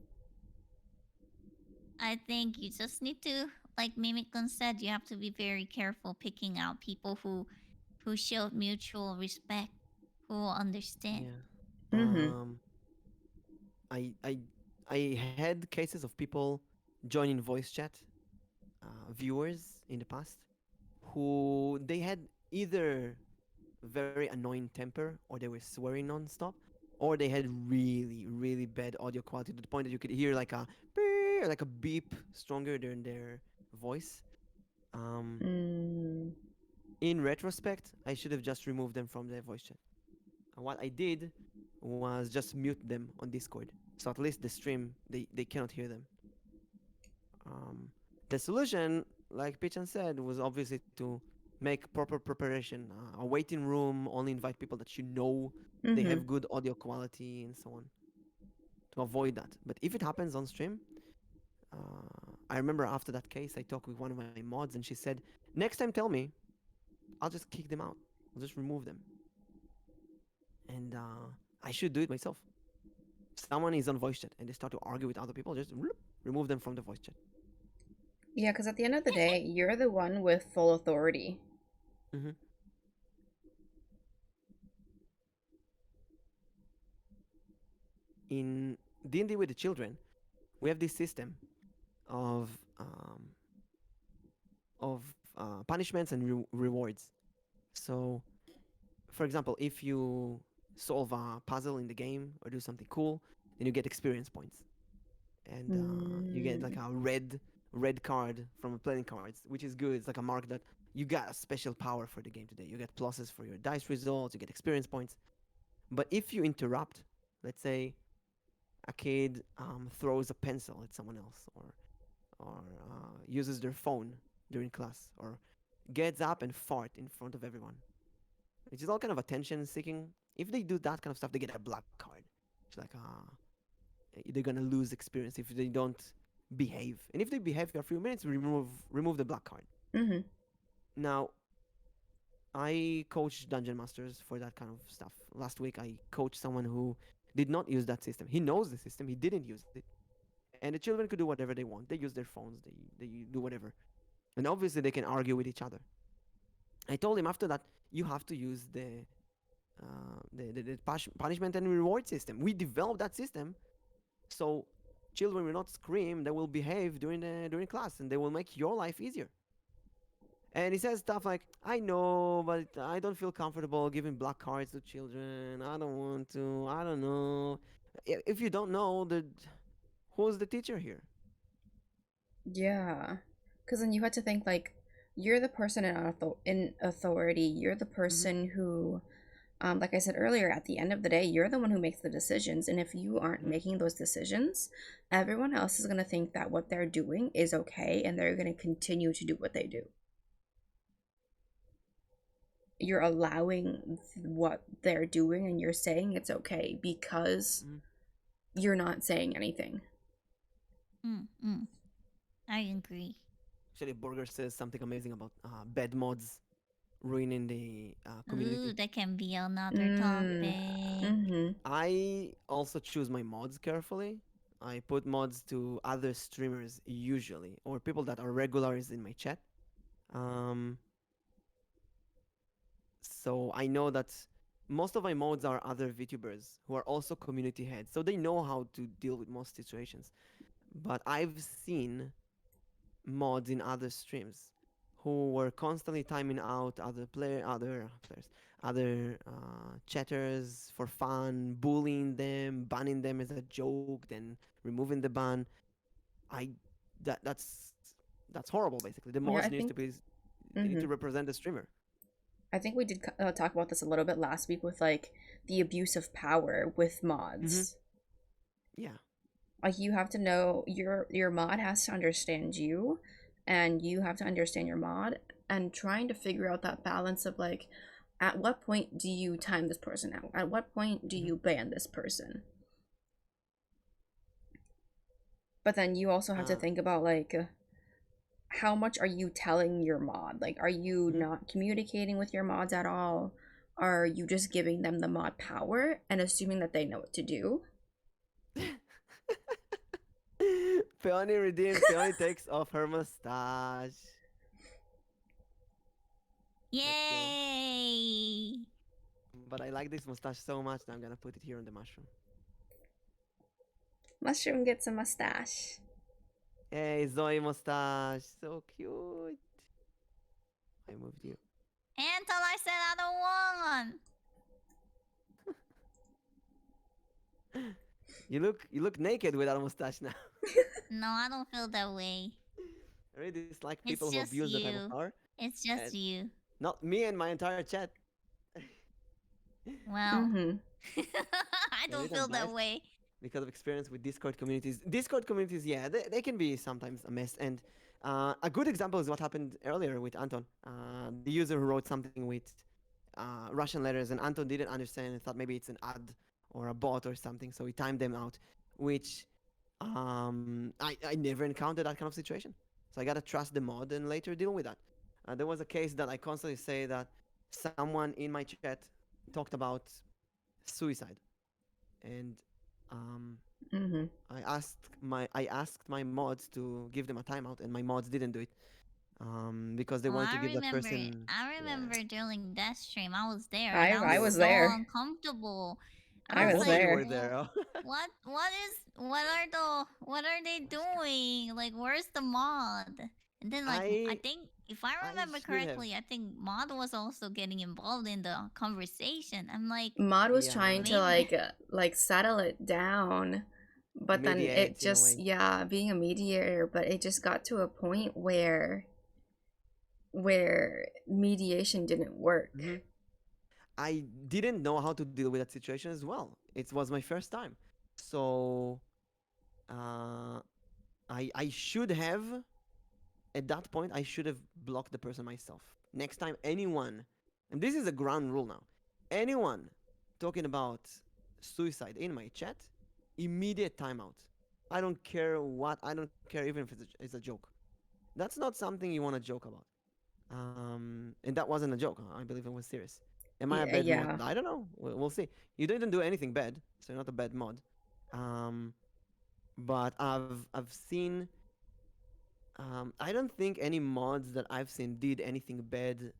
I think you just need to, like Mimikun said, you have to be very careful picking out people who show mutual respect, who will understand. Yeah. Mm-hmm. I had cases of people joining voice chat, viewers in the past, who they had either very annoying temper or they were swearing nonstop, or they had really really bad audio quality to the point that you could hear like a like a beep stronger than their voice. Um, Mm. in retrospect, I should have just removed them from the voice chat. And what I did was just mute them on Discord, so at least the stream they cannot hear them. Um, the solution, like Pichan said, was obviously to make proper preparation, a waiting room, only invite people that you know they Mm-hmm. have good audio quality and so on to avoid that. But if it happens on stream, I remember after that case, I talked with one of my mods and she said, next time tell me, I'll just kick them out. I'll just remove them. And I should do it myself. If someone is on voice chat and they start to argue with other people, just remove them from the voice chat. Yeah, because at the end of the day, you're the one with full authority. Mm-hmm. In D&D with the children, we have this system of punishments and rewards. So, for example, if you solve a puzzle in the game or do something cool, then you get experience points, and you get like a red card from playing cards, which is good. It's like a mark that you got a special power for the game today. You get pluses for your dice results. You get experience points. But if you interrupt, let's say a kid throws a pencil at someone else, or uses their phone during class, or gets up and fart in front of everyone, which is all kind of attention seeking. If they do that kind of stuff, they get a black card. It's like they're gonna lose experience if they don't behave. And if they behave for a few minutes, remove the black card. Mm-hmm. Now, I coach dungeon masters for that kind of stuff. Last week, I coached someone who did not use that system. He knows the system. He didn't use it, and the children could do whatever they want. They use their phones. They do whatever, and obviously they can argue with each other. I told him after that you have to use the punishment and reward system. We developed that system so children will not scream. They will behave during class, and they will make your life easier. And he says stuff like, "I know, but I don't feel comfortable giving black cards to children. I don't want to. I don't know. If you don't know, who's the teacher here?" Yeah. Because then you had to think, like, you're the person in authority. You're the person who, like I said earlier, at the end of the day, you're the one who makes the decisions. And if you aren't making those decisions, everyone else is going to think that what they're doing is okay, and they're going to continue to do what they do. You're allowing what they're doing, and you're saying it's okay because you're not saying anything. Mm. I agree. Actually, Burger says something amazing about bad mods ruining the Ooh, community. that can be another Mm. topic. Mm-hmm. I also choose my mods carefully. I put mods to other streamers usually, or people that are regulars in my chat. Um, so I know that most of my mods are other VTubers who are also community heads, so they know how to deal with most situations. But I've seen mods in other streams who were constantly timing out other chatters for fun, bullying them, banning them as a joke, then removing the ban. I that's horrible. Basically, the Yeah, mods I needs to think. be they need Mm-hmm. to represent the streamer. I think we did talk about this a little bit last week with like the abuse of power with Mm-hmm. mods. Yeah. Like you have to know your mod has to understand you, and you have to understand your mod, and trying to figure out that balance of like, at what point do you time this person out? At what point do Mm-hmm. you ban this person? But then you also have to think about like, how much are you telling your mod? Like, are you Mm-hmm. not communicating with your mods at all? Are you just giving them the mod power and assuming that they know what to do? Peony redeemed. Peony takes off her mustache. Let's go. Yay! But I like this mustache so much that I'm gonna put it here on the mushroom. Mushroom gets a mustache. Hey, Zoe mustache, so cute. I moved you. Anton, I said I don't want. You look naked without a mustache now. No, I don't feel that way. I really dislike people It's who just abuse that type of you. power. It's just And you. not me and my entire chat. Well, Mm-hmm. I A don't little feel that biased way. because of experience with Discord communities. Discord communities, yeah, they can be sometimes a mess. And a good example is what happened earlier with Anton, the user who wrote something with Russian letters, and Anton didn't understand and thought maybe it's an ad or a bot or something, so he timed them out, which I never encountered that kind of situation. So I gotta trust the mod and later deal with that. There was a case that I constantly say that someone in my chat talked about suicide, and um, Mm-hmm. I asked my mods to give them a timeout, and my mods didn't do it because they Oh, wanted to I give that remember. person. I Yeah, remember during that stream, I was there, and I I I was you were was so there. there. uncomfortable. I I Oh, was was both of like, you there. were there. Oh. what are they doing? Like, where's the mod? And then, like, I I think if I I remember should have. correctly, I think mod was also getting involved in the conversation. I'm like, Mod was trying Yeah, to maybe. like settle it down, but then it mediate in a just, way. yeah, being a mediator, but it just got to a point where mediation didn't work. Hmm. I didn't know how to deal with that situation as well. It was my first time, so uh, I should have at that point I should have blocked the person myself. Next time anyone, and this is a ground rule now, anyone talking about suicide in my chat, immediate timeout. I don't care what. I don't care even if it's a joke. That's not something you want to joke about. And that wasn't a joke. I believe it was serious. Am I a Yeah, bad mod? yeah. I don't know. We'll see. You didn't do anything bad, so you're not a bad mod. Um, but I've seen. I don't think any mods that I've seen did anything bad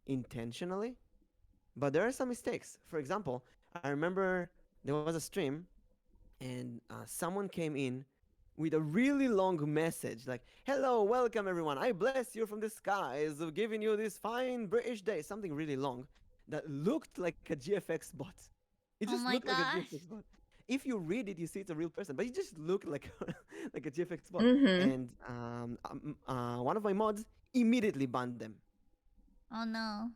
intentionally, but there are some mistakes. For example, I remember there was a stream and someone came in with a really long message like, "Hello, welcome everyone. I bless you from the skies of giving you this fine British day." Something really long that looked like a GFX bot. It Oh just my looked like a GFX gosh. bot. If you read it, you see it's a real person, but it just looked like like a GFX bot. Mm-hmm. And one of my mods immediately banned them. Oh no.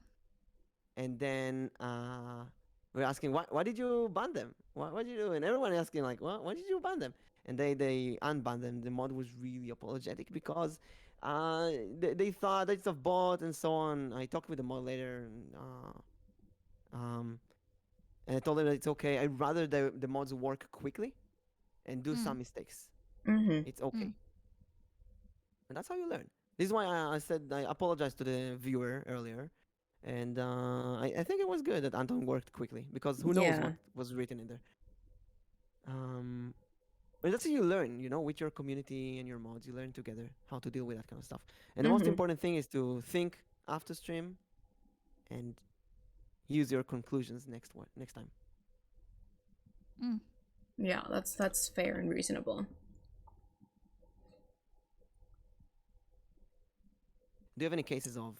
And then we're asking, why did you ban them? What did you do? And everyone asking like, why did you ban them? And they unbanned them. The mod was really apologetic because they thought it's a bot and so on. I talked with the mod later um, and I told them that it's okay. I'd rather the mods work quickly and do Mm, some mistakes. Mm-hmm. It's okay, mm, and that's how you learn. This is why I said I apologized to the viewer earlier, and I think it was good that Anton worked quickly because who knows what Yeah. was written in there. Um, and that's how you learn, with your community and your mods. You learn together how to deal with that kind of stuff. And the most Mm-hmm. important thing is to think after stream and use your conclusions next time. mm. Yeah, that's fair and reasonable. Do you have any cases of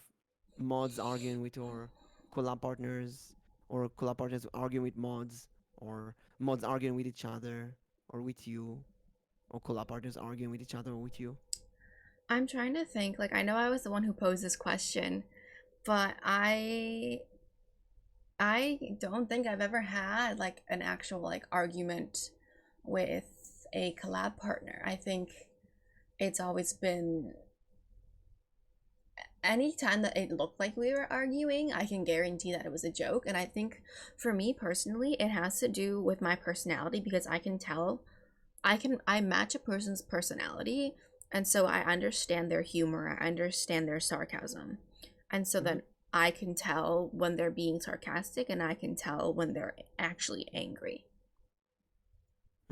mods arguing with your collab partners, or collab partners arguing with mods, or mods arguing with each other or with you, or collab partners arguing with each other or with you? I'm trying to think. Like, I know I was the one who posed this question, but I don't think I've ever had like an actual like argument with a collab partner. I think it's always been any time that it looked like we were arguing, I can guarantee that it was a joke. And I think for me personally, it has to do with my personality because I can tell I match a person's personality, and so I understand their humor, I understand their sarcasm. And so Mm-hmm. then I can tell when they're being sarcastic and I can tell when they're actually angry.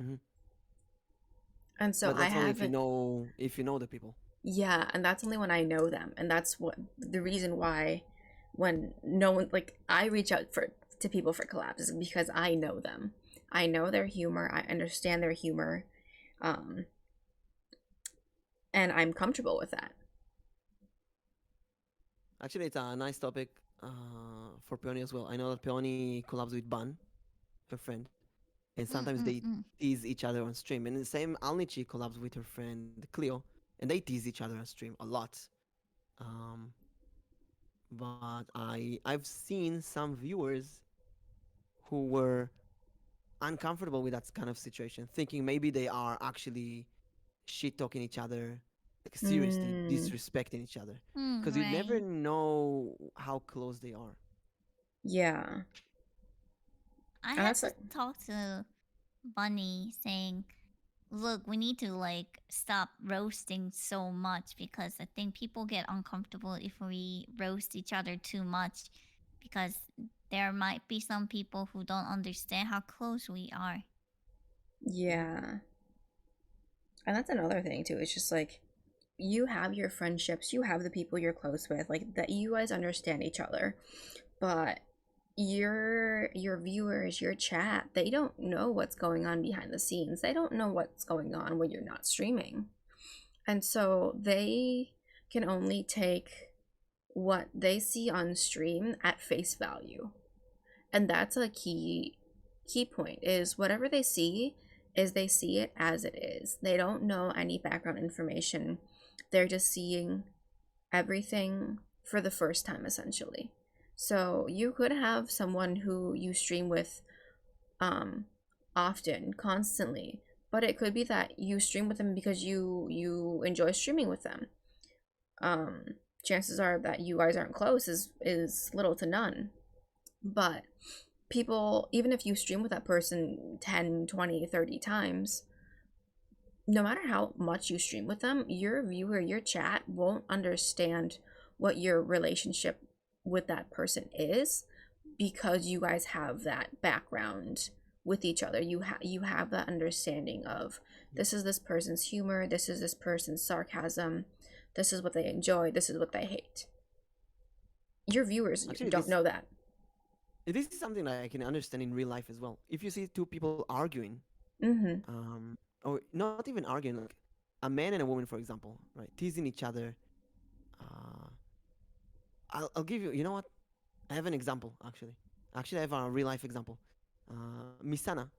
Mm-hmm. And so But I that's only if you haven't know if you know the people. yeah, and that's only when I know them. And that's what the reason why when no one like I reach out for to people for collabs is because I know them. I know their humor, I understand their humor. Um and I'm comfortable with that. Actually, it's a nice topic for Peony as well. I know that Peony collabs with Ban, her friend, and Mm, sometimes mm, they mm. tease each other on stream. And the same Alnichi collabs with her friend Cleo, and they tease each other on stream a lot. Um, but I've seen some viewers who were uncomfortable with that kind of situation, thinking maybe they are actually shit talking each other, like seriously Mm, disrespecting each other, Mm, because you never right. know how close they are. yeah. I And had that's to like talk to Bunny saying, look, we need to like stop roasting so much because I think people get uncomfortable if we roast each other too much because there might be some people who don't understand how close we are. Mm-hmm. yeah. And that's another thing too. It's just like you have your friendships, you have the people you're close with, like that you guys understand each other. But your viewers, your chat, they don't know what's going on behind the scenes. They don't know what's going on when you're not streaming. And so they can only take what they see on stream at face value. And that's a key point is whatever they see is they see it as it is. They don't know any background information. They're just seeing everything for the first time essentially. So you could have someone who you stream with often, constantly, but it could be that you stream with them because you enjoy streaming with them. Um, Chances are that you guys aren't close is little to none. But people, even if you stream with that person 10, 20, 30 times, no matter how much you stream with them, your viewer, your chat won't understand what your relationship with that person is because you guys have that background with each other. You have that understanding of this is this person's humor, this is this person's sarcasm, this is what they enjoy, this is what they hate. Your viewers Actually, don't this know that. this is something that I can understand in real life as well. If you see two people arguing, Mm-hmm. or not even arguing, like a man and a woman, for example, right, teasing each other. Uh, I'll give you. You know what? I have an example actually. Actually, I have a real life example. Misana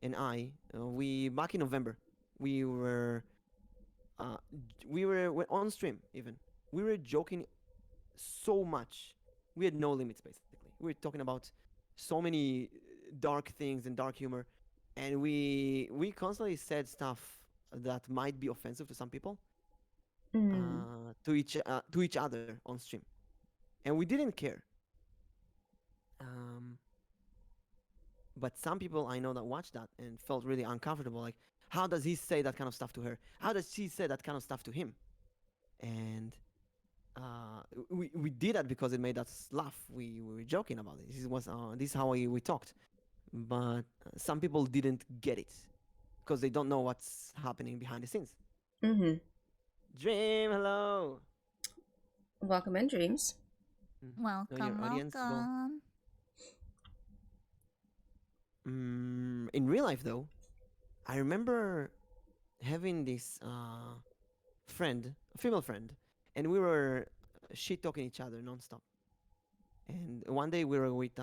and I, we back in November, we were uh, we were on stream even. We were joking so much. We had no limits basically. We were talking about so many dark things and dark humor, and we constantly said stuff that might be offensive to some people, Mm. to each other on stream, and we didn't care. Um, But some people I know that watched that and felt really uncomfortable. Like, how does he say that kind of stuff to her? How does she say that kind of stuff to him? And we did that because it made us laugh. We were joking about it. This is how we talked. But some people didn't get it because they don't know what's happening behind the scenes. Mm-hmm. Dream, hello. Welcome in, Dreams. Welcome, Your audience as well. welcome. In real life, though, I remember having this friend, a female friend, and we were shit talking each other nonstop. And one day we were with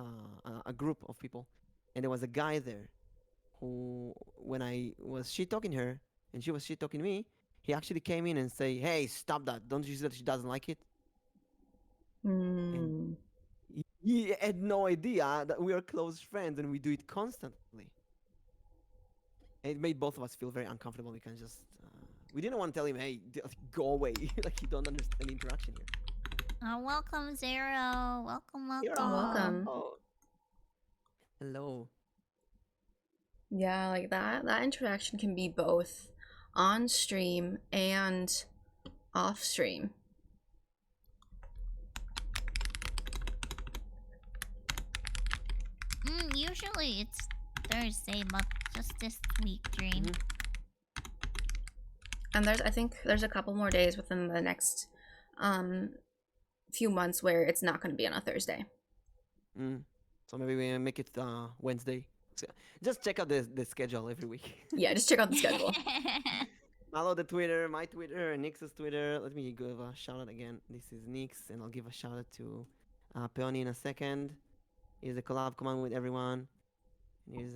a group of people, and there was a guy there who, when I was shit talking her and she was shit talking me, he actually came in and say, "Hey, stop that! Don't you see that she doesn't like it?" And he had no idea that we are close friends and we do it constantly. And it made both of us feel very uncomfortable. We can just we didn't want to tell him, "Hey, go away!" Like you don't understand the interaction here. Welcome, Zero. Welcome, welcome. You're Welcome. Oh. Hello. Yeah, like that interaction can be both on stream and off stream. Usually it's Thursday, but just this week, Dream. And I think there's a couple more days within the next few months where it's not going to be on a Thursday. So maybe we make it Wednesday. So just check out the schedule every week. Yeah, just check out the schedule. Follow the Twitter, my Twitter, and Nyx's Twitter. Let me give a shout out again. This is Nyx, and I'll give a shout out to Peoni in a second. Here's a collab command with everyone. And here's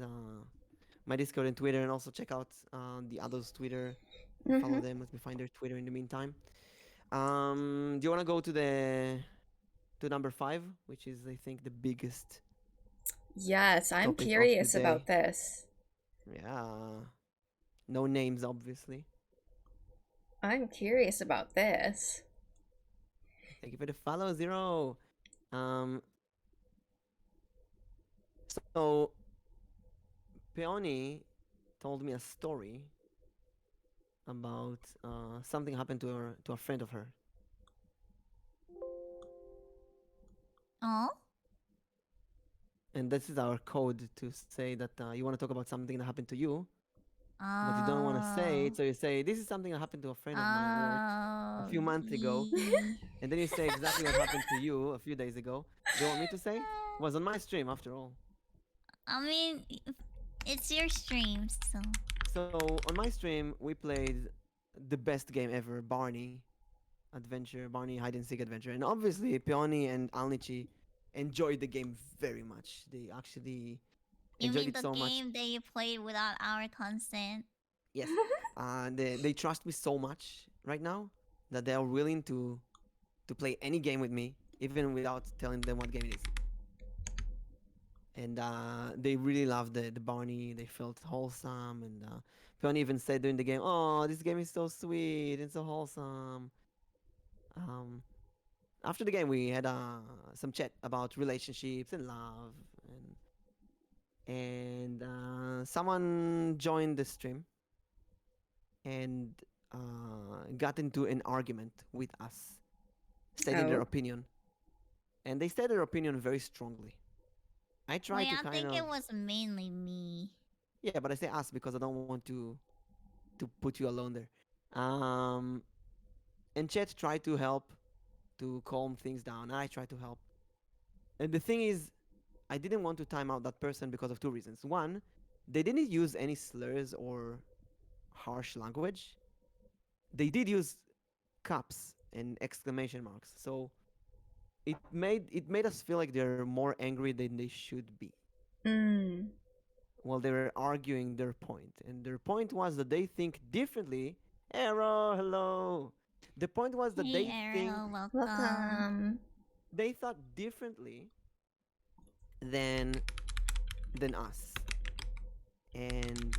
my Discord and Twitter, and also check out the others' Twitter. Follow them. Let me find their Twitter in the meantime. Do you want to go to number 5, which is I think the biggest? Yes, I'm Topic of curious the about day. this. Yeah. No names, obviously. I'm curious about this. Thank you for the follow, Zero. So Peoni told me a story about something happened to a friend of her. Oh? And this is our code to say that you want to talk about something that happened to you, but you don't want to say it. So you say, "This is something that happened to a friend of mine at work a few months ago." And then you say exactly what happened to you a few days ago. Do you want me to say? It was on my stream, after all. I mean, it's your stream, so. So on my stream, we played the best game ever, Barney hide and seek adventure, and obviously Peoni and Alnichi enjoyed the game very much. They actually You enjoyed mean it the so much. game that you played without our consent? Yes, they trust me so much right now that they are willing to play any game with me, even without telling them what game it is. And they really loved the Barney. They felt wholesome, and Peony even said during the game, "Oh, this game is so sweet and so wholesome." After the game, we had some chat about relationships and love, and someone joined the stream and got into an argument with us, stating their opinion, and they said their opinion very strongly. I tried Wait, to I kind think of. it was mainly me. Yeah, but I say us because I don't want to put you alone there. And Chet tried to help to calm things down. I tried to help. And the thing is, I didn't want to time out that person because of two reasons. One, they didn't use any slurs or harsh language. They did use caps and exclamation marks. So it made us feel like they're more angry than they should be. While they were arguing their point. And their point was that they think differently. Arrow, hello. The point was that Hey, Ariel, welcome. They thought differently than us. And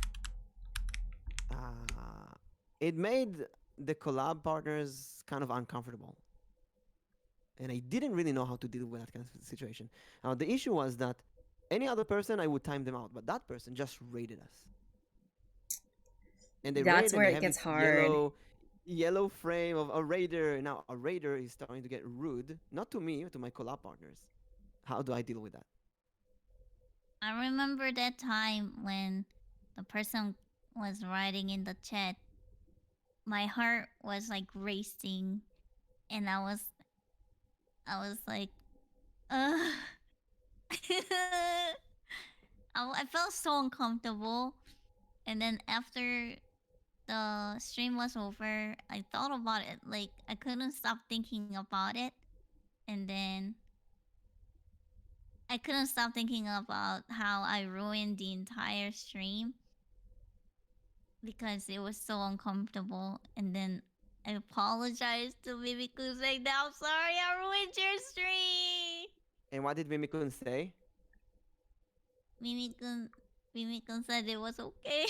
it made the collab partners kind of uncomfortable. And I didn't really know how to deal with that kind of situation. The issue was that Any other person, I would time them out, but that person just raided us. And they That's raid, and where they it have gets this hard. yellow frame of a raider. Now a raider is starting to get rude, not to me, to my collab partners. How do I deal with that? I remember that time when the person was writing in the chat. My heart was like racing, and I was like, ugh. I felt so uncomfortable. And then after the stream was over, I thought about it. Like, I couldn't stop thinking about it. And then I couldn't stop thinking about how I ruined the entire stream because it was so uncomfortable. And then I apologized to Mimikun saying that I'm sorry I ruined your stream. And what did Mimikun say? Mimikun said it was okay.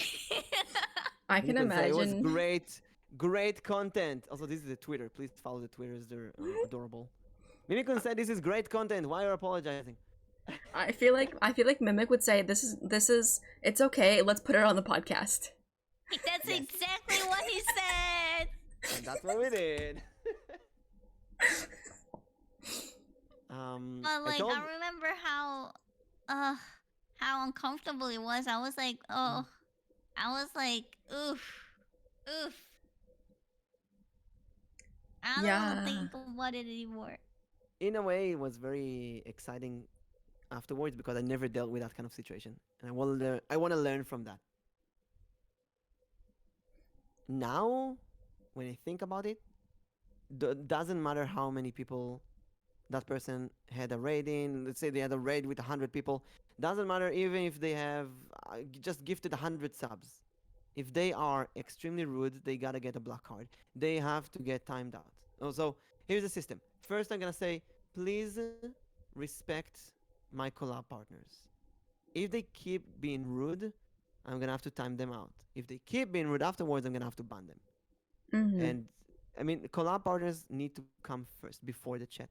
I can Mimikun said it was imagine. great content. Also, this is the Twitter. Please follow the Twitters. They're adorable. Mimikun said this is great content. Why are you apologizing? I feel like Mimic would say this is it's okay. Let's put it on the podcast. That's Yes. exactly what he said. And that's what we did. But like told- I remember how uncomfortable it was. I was like, oh, I was like, oof. I don't want to think about it anymore. In a way, it was very exciting afterwards because I never dealt with that kind of situation, and I want to learn from that. Now, when I think about it, doesn't matter how many people that person had a raid in. Let's say they had a raid with 100 people. Doesn't matter even if they have just gifted 100 subs. If they are extremely rude, they gotta get a black card. They have to get timed out. So here's the system. First, I'm gonna say, please respect my collab partners. If they keep being rude, I'm gonna have to time them out. If they keep being rude afterwards, I'm gonna have to ban them. Mm-hmm. And I mean, collab partners need to come first before the chat.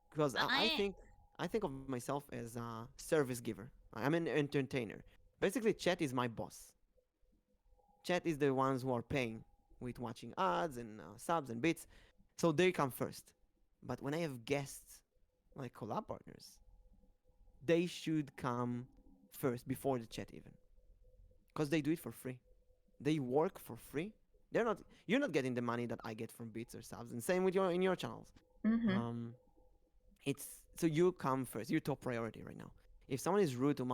Because I think of myself as a service giver. I'm an entertainer. Basically, chat is my boss. Chat is the ones who are paying with watching ads and subs and bits, so they come first. But when I have guests like collab partners, they should come first before the chat even, because they do it for free. They work for free. You're not getting the money that I get from bits or subs, and same with in your channels. Mm-hmm. It's so you come first. You're top priority right now. If someone is rude to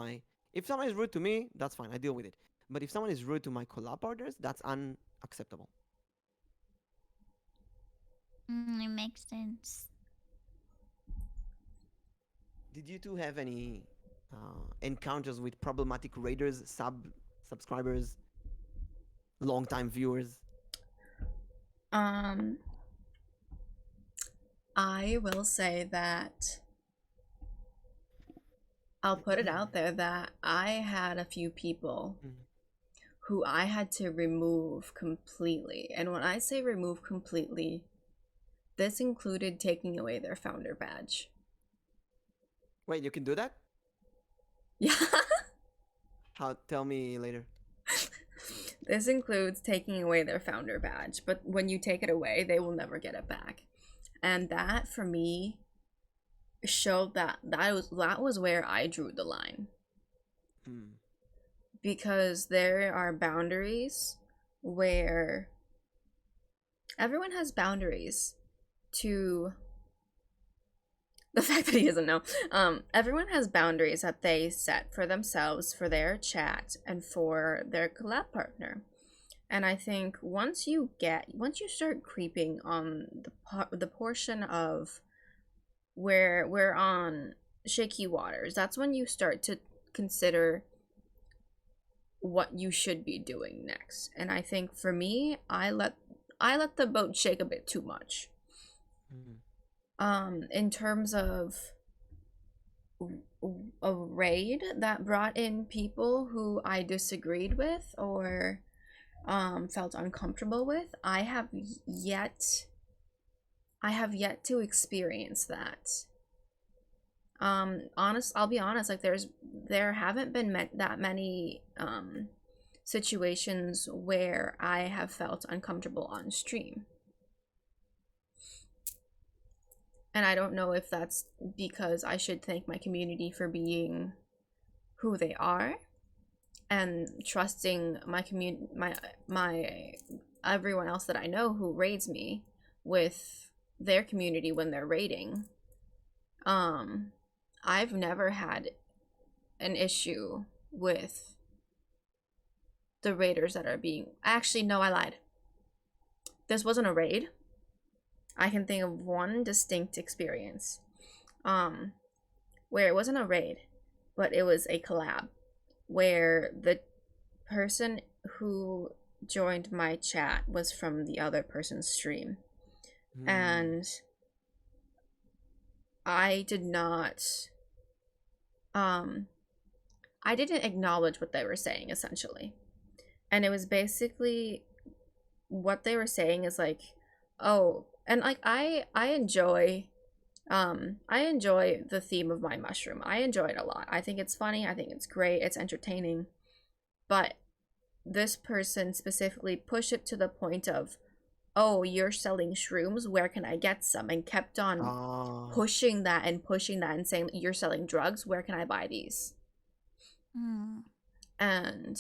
me, that's fine. I deal with it. But if someone is rude to my collab partners, that's unacceptable. It makes sense. Did you two have any encounters with problematic raiders, subscribers, long-time viewers? I will say that I'll put it out there that I had a few people who I had to remove completely. And when I say remove completely, this included taking away their founder badge. Wait, you can do that? Yeah. How? Tell me later. This includes taking away their founder badge, but when you take it away, they will never get it back. And that for me showed that was where I drew the line. Because there are boundaries where everyone has boundaries to the fact that he doesn't know. Everyone has boundaries that they set for themselves, for their chat, and for their collab partner. And I think once you start creeping on the portion of where we're on shaky waters, that's when you start to consider what you should be doing next. And I think for me, I let the boat shake a bit too much. In terms of a raid that brought in people who I disagreed with or felt uncomfortable with, I have yet to experience that. I'll be honest, like there haven't been that many situations where I have felt uncomfortable on stream. And I don't know if that's because I should thank my community for being who they are and trusting my community, my everyone else that I know who raids me with their community when they're raiding. I've never had an issue with the raiders that are being... Actually, no, I lied. This wasn't a raid. I can think of one distinct experience where it wasn't a raid, but it was a collab where the person who joined my chat was from the other person's stream. And I didn't acknowledge what they were saying, essentially. And it was basically, what they were saying is like, oh, and like I enjoy the theme of my mushroom. I enjoy it a lot. I think it's funny, I think it's great, it's entertaining. But this person specifically pushed it to the point of, oh, you're selling shrooms, where can I get some? And kept on pushing that and saying, you're selling drugs, where can I buy these? And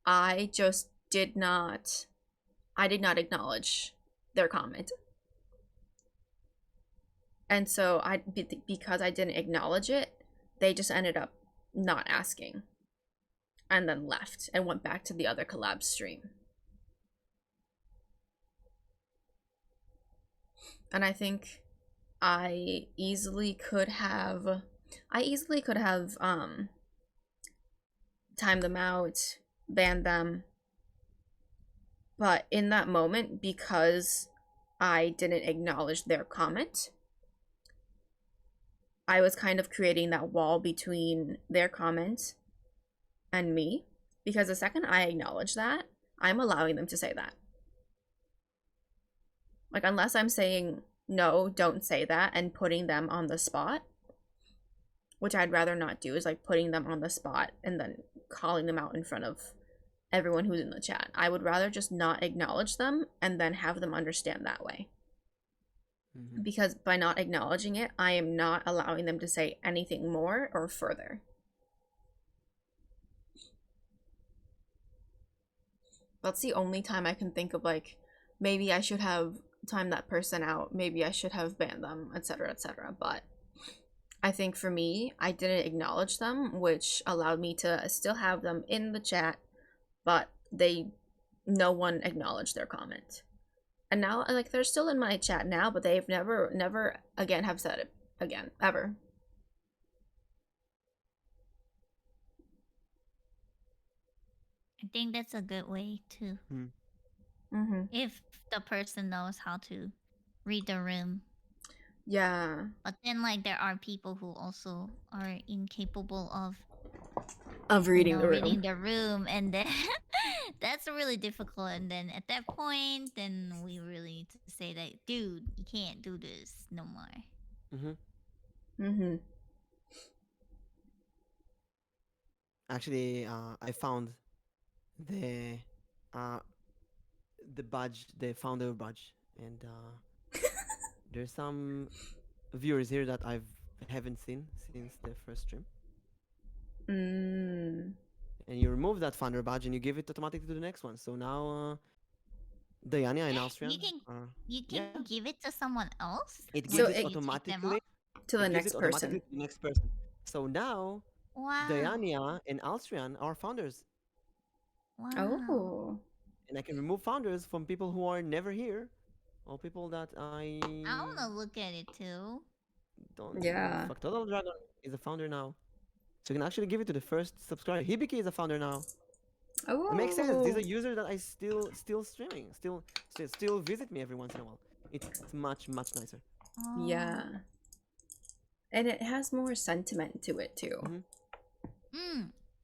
I just did not acknowledge their comment. And so because I didn't acknowledge it, they just ended up not asking and then left and went back to the other collab stream. And I think I easily could have timed them out, banned them. But in that moment, because I didn't acknowledge their comment, I was kind of creating that wall between their comment and me. Because the second I acknowledge that, I'm allowing them to say that. Like, unless I'm saying, no, don't say that, and putting them on the spot, which I'd rather not do, is like putting them on the spot and then calling them out in front of everyone who's in the chat. I would rather just not acknowledge them and then have them understand that way. Because by not acknowledging it, I am not allowing them to say anything more or further. That's the only time I can think of, like, maybe I should have timed that person out, maybe I should have banned them, etc., etc. But I think for me, I didn't acknowledge them, which allowed me to still have them in the chat, but no one acknowledged their comment. And now, like, they're still in my chat now, but they've never again have said it again, ever. I think that's a good way too. If the person knows how to read the room. Yeah. But then, like, there are people who also are incapable of reading reading the room, and then that's really difficult. And then at that point, then we really need to say that, dude, you can't do this no more. Actually, I found the badge, the founder badge, and there's some viewers here that I haven't seen since the first stream. And you remove that founder badge and you give it automatically to the next one. So now Diana and Austrian, you can give it to someone else. It gives it automatically to the next person. So now Wow. Diana and Austrian are founders. Wow. Oh. And I can remove founders from people who are never here, or people that I wanna look at it too. Don't. Yeah. Total Dragon is a founder now, so you can actually give it to the first subscriber. Hibiki is a founder now. Oh. It makes sense. These are users that I still streaming, still visit me every once in a while. It's much nicer. Yeah. And it has more sentiment to it too.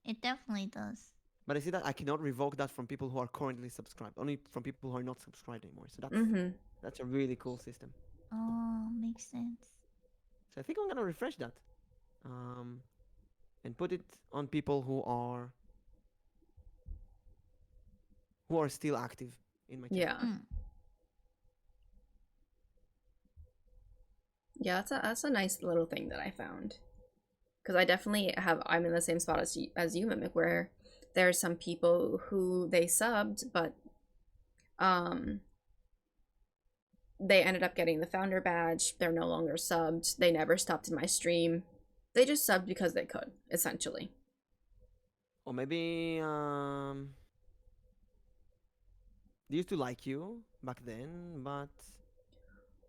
It definitely does. But I see that I cannot revoke that from people who are currently subscribed. Only from people who are not subscribed anymore. So that's a really cool system. Oh, makes sense. So I think I'm gonna refresh that. and put it on people who are still active in my chat. Yeah. Mm. Yeah, that's a nice little thing that I found. Because I definitely I'm in the same spot as you, Mimic, where there are some people who they subbed, but they ended up getting the founder badge. They're no longer subbed. They never stopped in my stream. They just subbed because they could, essentially. Or maybe they used to like you back then, but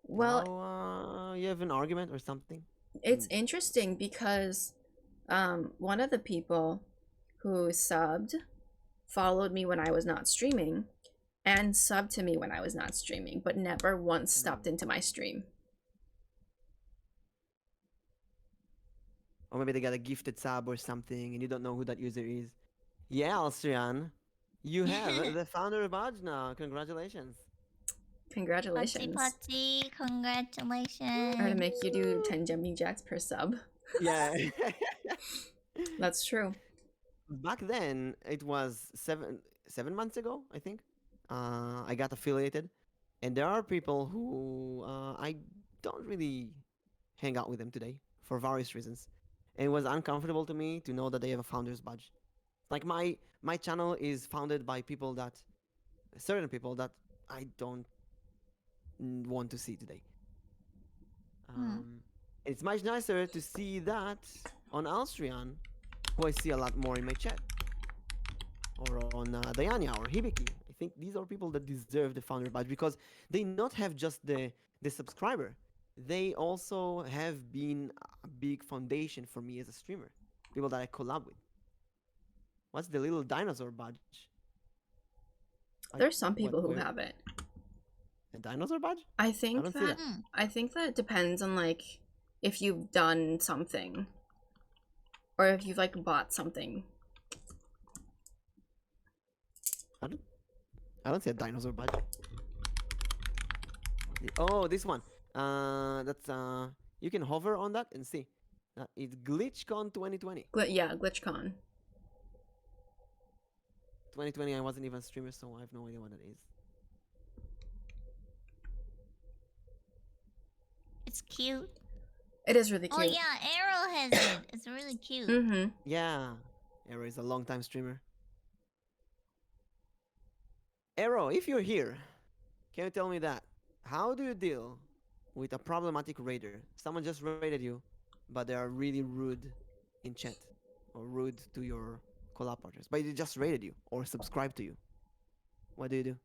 Well, now you have an argument or something. it's interesting because one of the people who subbed followed me when I was not streaming and subbed to me when I was not streaming, but never once stopped into my stream. Or maybe they got a gifted sub or something and you don't know who that user is. Yeah, Austrian, you have the founder badge now. Congratulations. Congratulations. Putty, congratulations. Or to make you do 10 jumping jacks per sub. Yeah. That's true. Back then, it was 7 months ago, I think. I got affiliated, and there are people who I don't really hang out with them today for various reasons. And it was uncomfortable to me to know that they have a founder's badge. Like my channel is founded by people that certain people that I don't want to see today. It's much nicer to see that on Austrian, who I see a lot more in my chat, or on Diania or Hibiki. I think these are people that deserve the founder badge because they not have just the subscriber. They also have been a big foundation for me as a streamer. People that I collab with. What's the little dinosaur badge? There's some people who have it. A dinosaur badge? I think don't see that that. I think that it depends on like if you've done something or if you've like bought something. I don't see a dinosaur badge. Oh, this one. That's you can hover on that and see. It's GlitchCon 2020. Yeah, GlitchCon. 2020, I wasn't even a streamer, so I have no idea what it is. It's cute. It is really cute. Oh yeah, Arrow has it. It's really cute. Mm-hmm. Yeah, Arrow is a long-time streamer. Arrow, if you're here, can you tell me that? How do you deal with a problematic raider? Someone just raided you, but they are really rude in chat or rude to your collab partners, but they just raided you or subscribed to you. What do you do?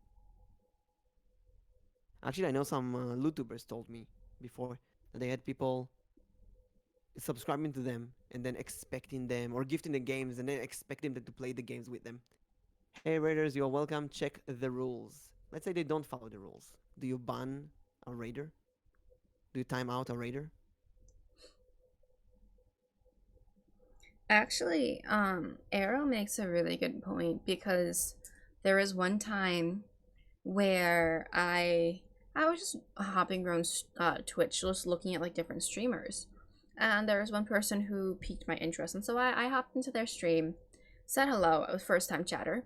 Actually, I know some vTubers told me before that they had people subscribing to them and then expecting them or gifting the games and then expecting them to play the games with them. Hey raiders, you're welcome. Check the rules. Let's say they don't follow the rules. Do you ban a raider? Do you time out a raider? Actually, Arrow makes a really good point because there was one time where I was just hopping around Twitch, just looking at like different streamers, and there was one person who piqued my interest, and so I hopped into their stream, said hello. I was first time chatter,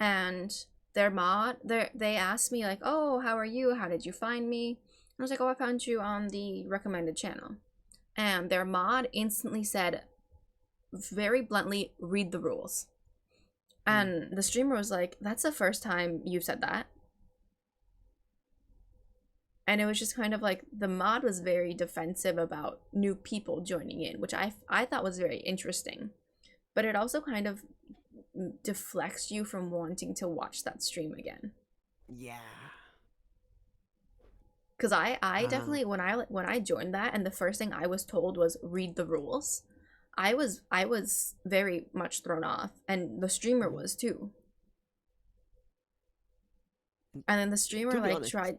and their mod they asked me like, oh, how are you? How did you find me? And I was like, oh, I found you on the recommended channel, and their mod instantly said, very bluntly, read the rules. And the streamer was like, that's the first time you've said that. And it was just kind of like the mod was very defensive about new people joining in, which I thought was very interesting. But it also kind of deflects you from wanting to watch that stream again. Yeah. Because I definitely when I joined that and the first thing I was told was read the rules, I was very much thrown off, and the streamer was too. And then the streamer like honest, tried.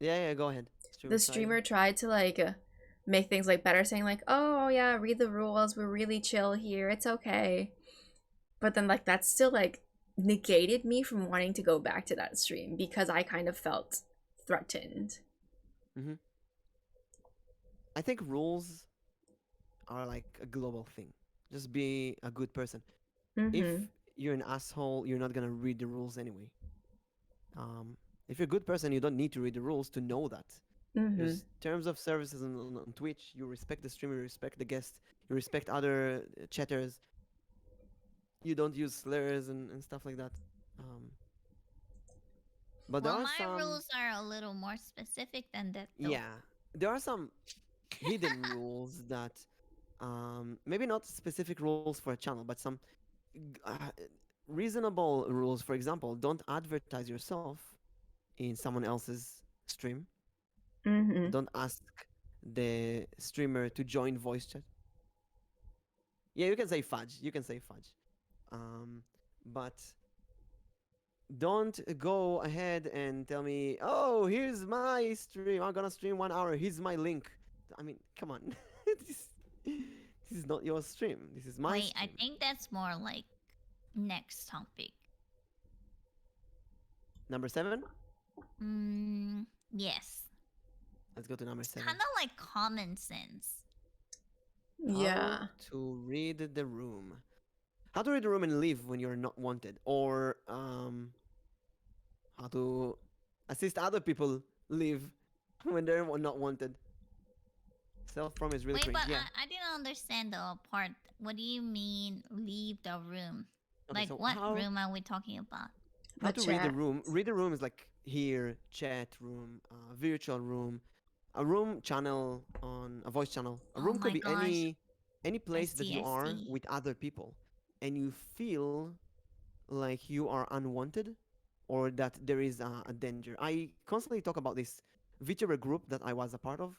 Yeah, go ahead. The streamer tried to like make things like better, saying like, "Oh yeah, read the rules. We're really chill here. It's okay." But then like that still like negated me from wanting to go back to that stream because I kind of felt threatened. I think rules are like a global thing. Just be a good person. Mm-hmm. If you're an asshole, you're not gonna read the rules anyway. If you're a good person, you don't need to read the rules to know that. Mm-hmm. There's terms of services on Twitch. You respect the streamer, you respect the guest, you respect other chatters. You don't use slurs and stuff like that. Um, but there Well, are my some, rules are a little more specific than that, though. yeah, there are some hidden rules that maybe not specific rules for a channel, but some uh, reasonable rules. For example, don't advertise yourself in someone else's stream. Mm-hmm. Don't ask the streamer to join voice chat. Yeah, you can say fudge. You can say fudge. But don't go ahead and tell me, oh, here's my stream. I'm gonna stream 1 hour. Here's my link. I mean, come on. This is not your stream. This is my Wait, I stream. think that's more like next topic. Number 7. Yes. Let's go to number It's 7. kind of like common sense. Yeah. How to read the room. How to read the room and leave when you're not wanted, or how to assist other people leave when they're not wanted. Self prom is really Wait, cringe. but Yeah. I didn't understand the part. What do you mean leave the room? Okay. Like, So what how room are we talking about? how The to read the chat. room? Read the room is like here, chat room, virtual room, a room channel on a voice channel. A Oh room could my be gosh. any I place that see, you I are see. with other people, and you feel like you are unwanted or that there is a danger. I constantly talk about this VTuber group that I was a part of,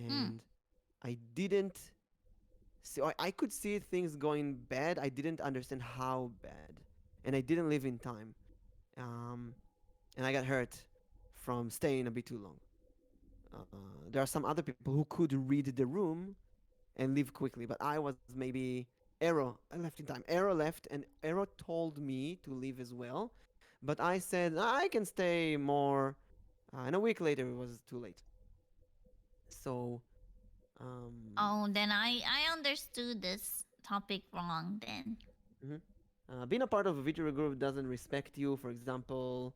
Hmm. and I didn't see. I could see things going bad. I didn't understand how bad, and I didn't live in time. Um, and I got hurt from staying a bit too long. There are some other people who could read the room and leave quickly, but I was maybe Arrow. I left in time. Arrow left, and Arrow told me to leave as well, but I said I can stay more. And a week later, it was too late. So, um, Oh, then I understood this topic wrong then. mhm. Being a part of a VTuber group doesn't respect you, for example,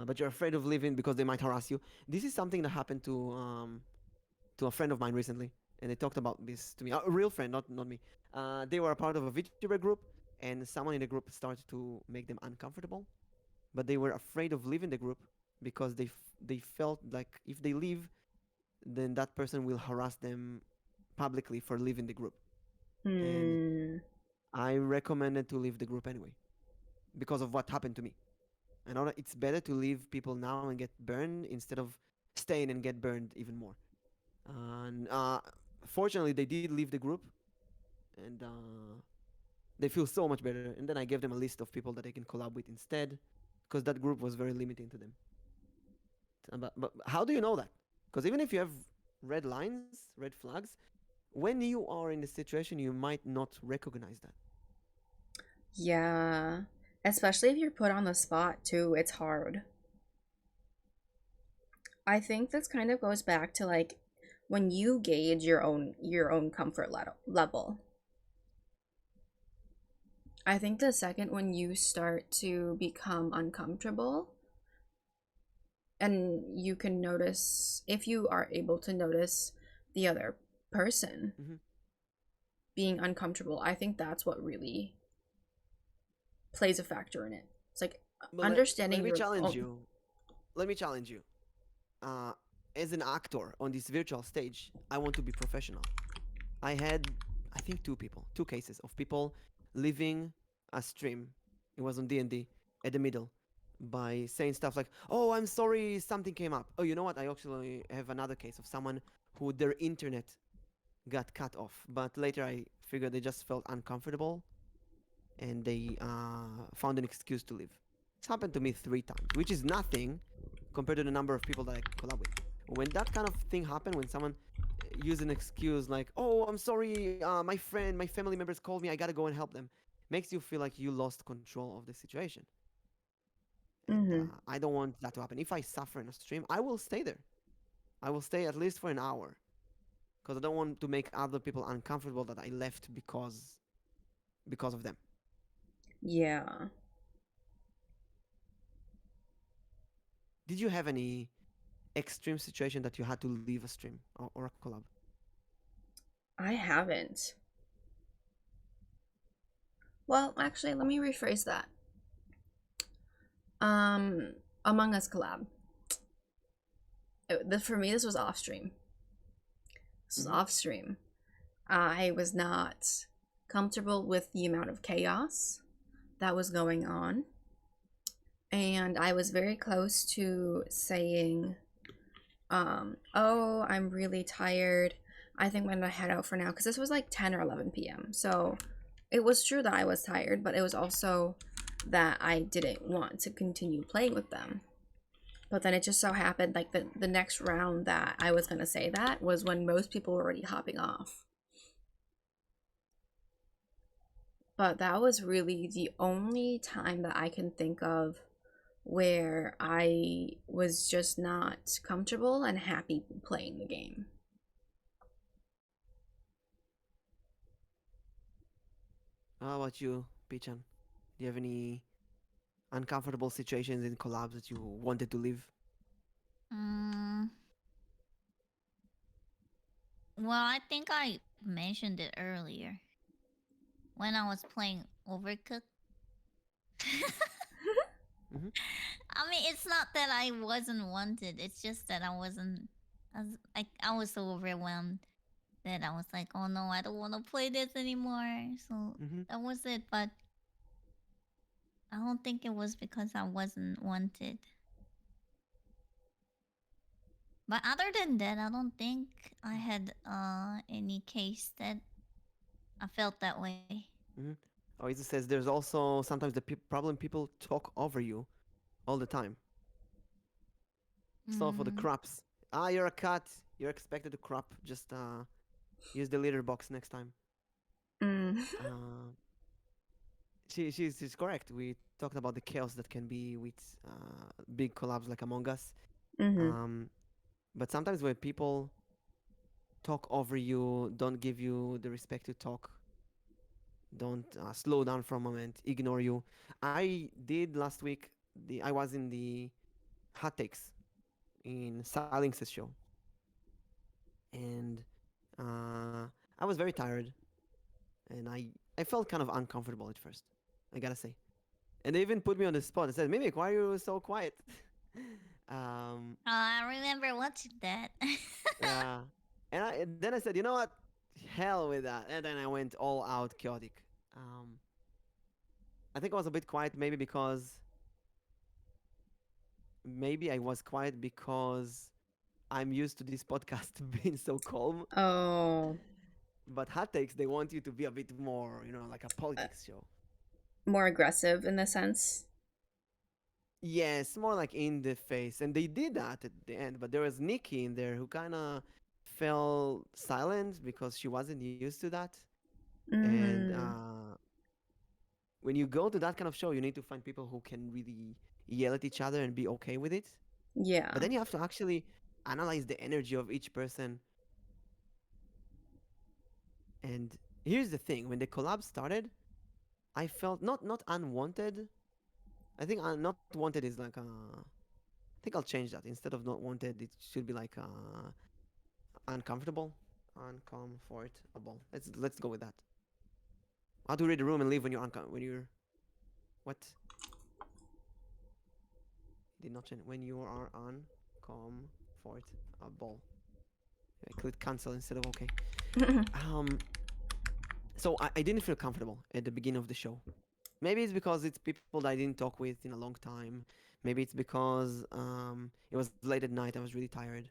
but you're afraid of leaving because they might harass you. This is something that happened to a friend of mine recently, and they talked about this to me. A real friend, not me. They were a part of a VTuber group, and someone in the group started to make them uncomfortable, but they were afraid of leaving the group because they felt like if they leave, then that person will harass them publicly for leaving the group. And Hmm. I recommended to leave the group anyway because of what happened to me. I know that it's better to leave people now and get burned instead of staying and get burned even more. And fortunately, they did leave the group, and they feel so much better. And then I gave them a list of people that they can collab with instead, because that group was very limiting to them. But how do you know that? Because even if you have red lines, red flags, when you are in the situation, you might not recognize that. Yeah. Especially if you're put on the spot too, it's hard. I think this kind of goes back to like when you gauge your own comfort level. I think the second when you start to become uncomfortable and you can notice if you are able to notice the other person Mm-hmm. being uncomfortable, I think that's what really plays a factor in it. It's like But let understanding me your challenge own. you. Let me challenge you. Uh, as an actor on this virtual stage, I want to be professional. I had, I think, two cases of people leaving a stream. It was on D&D at the middle by saying stuff like, "Oh, I'm sorry, something came up." Oh, you know what? I actually have another case of someone who their internet got cut off, but later I figured they just felt uncomfortable and they found an excuse to leave. It's happened to me 3 times, which is nothing compared to the number of people that I collab with. When that kind of thing happens, when someone use an excuse like, "Oh, I'm sorry, my friend, my family members called me, I gotta go and help them," makes you feel like you lost control of the situation. And Mm-hmm. I don't want that to happen. If I suffer in a stream, I will stay there. I will stay at least for an hour. because I don't want to make other people uncomfortable that I left because of them. Yeah. Did you have any extreme situation that you had to leave a stream or a collab? I haven't. Well, actually, let me rephrase that. Among Us collab. For me, this was off stream. This was off stream. I was not comfortable with the amount of chaos that was going on. And I was very close to saying, oh, I'm really tired. I think I'm gonna head out for now, because this was like 10 or 11 p.m. So it was true that I was tired, but it was also that I didn't want to continue playing with them. But then it just so happened, like, the next round that I was gonna say that was when most people were already hopping off. But that was really the only time that I can think of where I was just not comfortable and happy playing the game. How about you, Pichan? Do you have any uncomfortable situations in collabs that you wanted to leave? Mm, well, I think I mentioned it earlier when I was playing Overcooked. Mm-hmm. I mean, it's not that I wasn't wanted. It's just that I wasn't. I was so overwhelmed that I was like, oh no, I don't want to play this anymore. So Mm-hmm. that was it. But I don't think it was because I wasn't wanted. But other than that, I don't think I had any case that I felt that way. Mm-hmm. Oh, it says there's also sometimes the problem people talk over you all the time. So for the Mm. crops, you're a cat. You're expected to crop. Just use the litter box next time. Mm. Uh, she's correct. We talked about the chaos that can be with big collabs like Among Us. Mm-hmm. But sometimes when people talk over you, don't give you the respect to talk, don't slow down for a moment, ignore you. I did last week. I was in the hot takes in Silinx's show, and I was very tired, and I felt kind of uncomfortable at first. I gotta say, and they even put me on the spot and said, "Mimic, why are you so quiet?" Oh, I remember watching that. Yeah, and then I said, "You know what? Hell with that," and then I went all out chaotic. Um, I think I was a bit quiet, maybe I was quiet because I'm used to this podcast being so calm. Oh, But hot takes, they want you to be a bit more, like a uh, politics show. more aggressive in the sense. Yes, more like in the face. And they did that at the end. But there was Nikki in there who kind of fell silent because she wasn't used to that. And Mm. when you go to that kind of show, you need to find people who can really yell at each other and be okay with it. But Yeah. then you have to actually analyze the energy of each person. And here's the thing: when the collab started, I felt not unwanted. I think not wanted is like I think I'll change that. Instead of not wanted, it should be like uncomfortable, uncomfortable. Let's go with that. How to read the room and leave when you're what? Did not change when you are uncomfortable. I clicked cancel instead of okay. Um, so I didn't feel comfortable at the beginning of the show. Maybe it's because it's people that I didn't talk with in a long time. Maybe it's because it was late at night. I was really tired.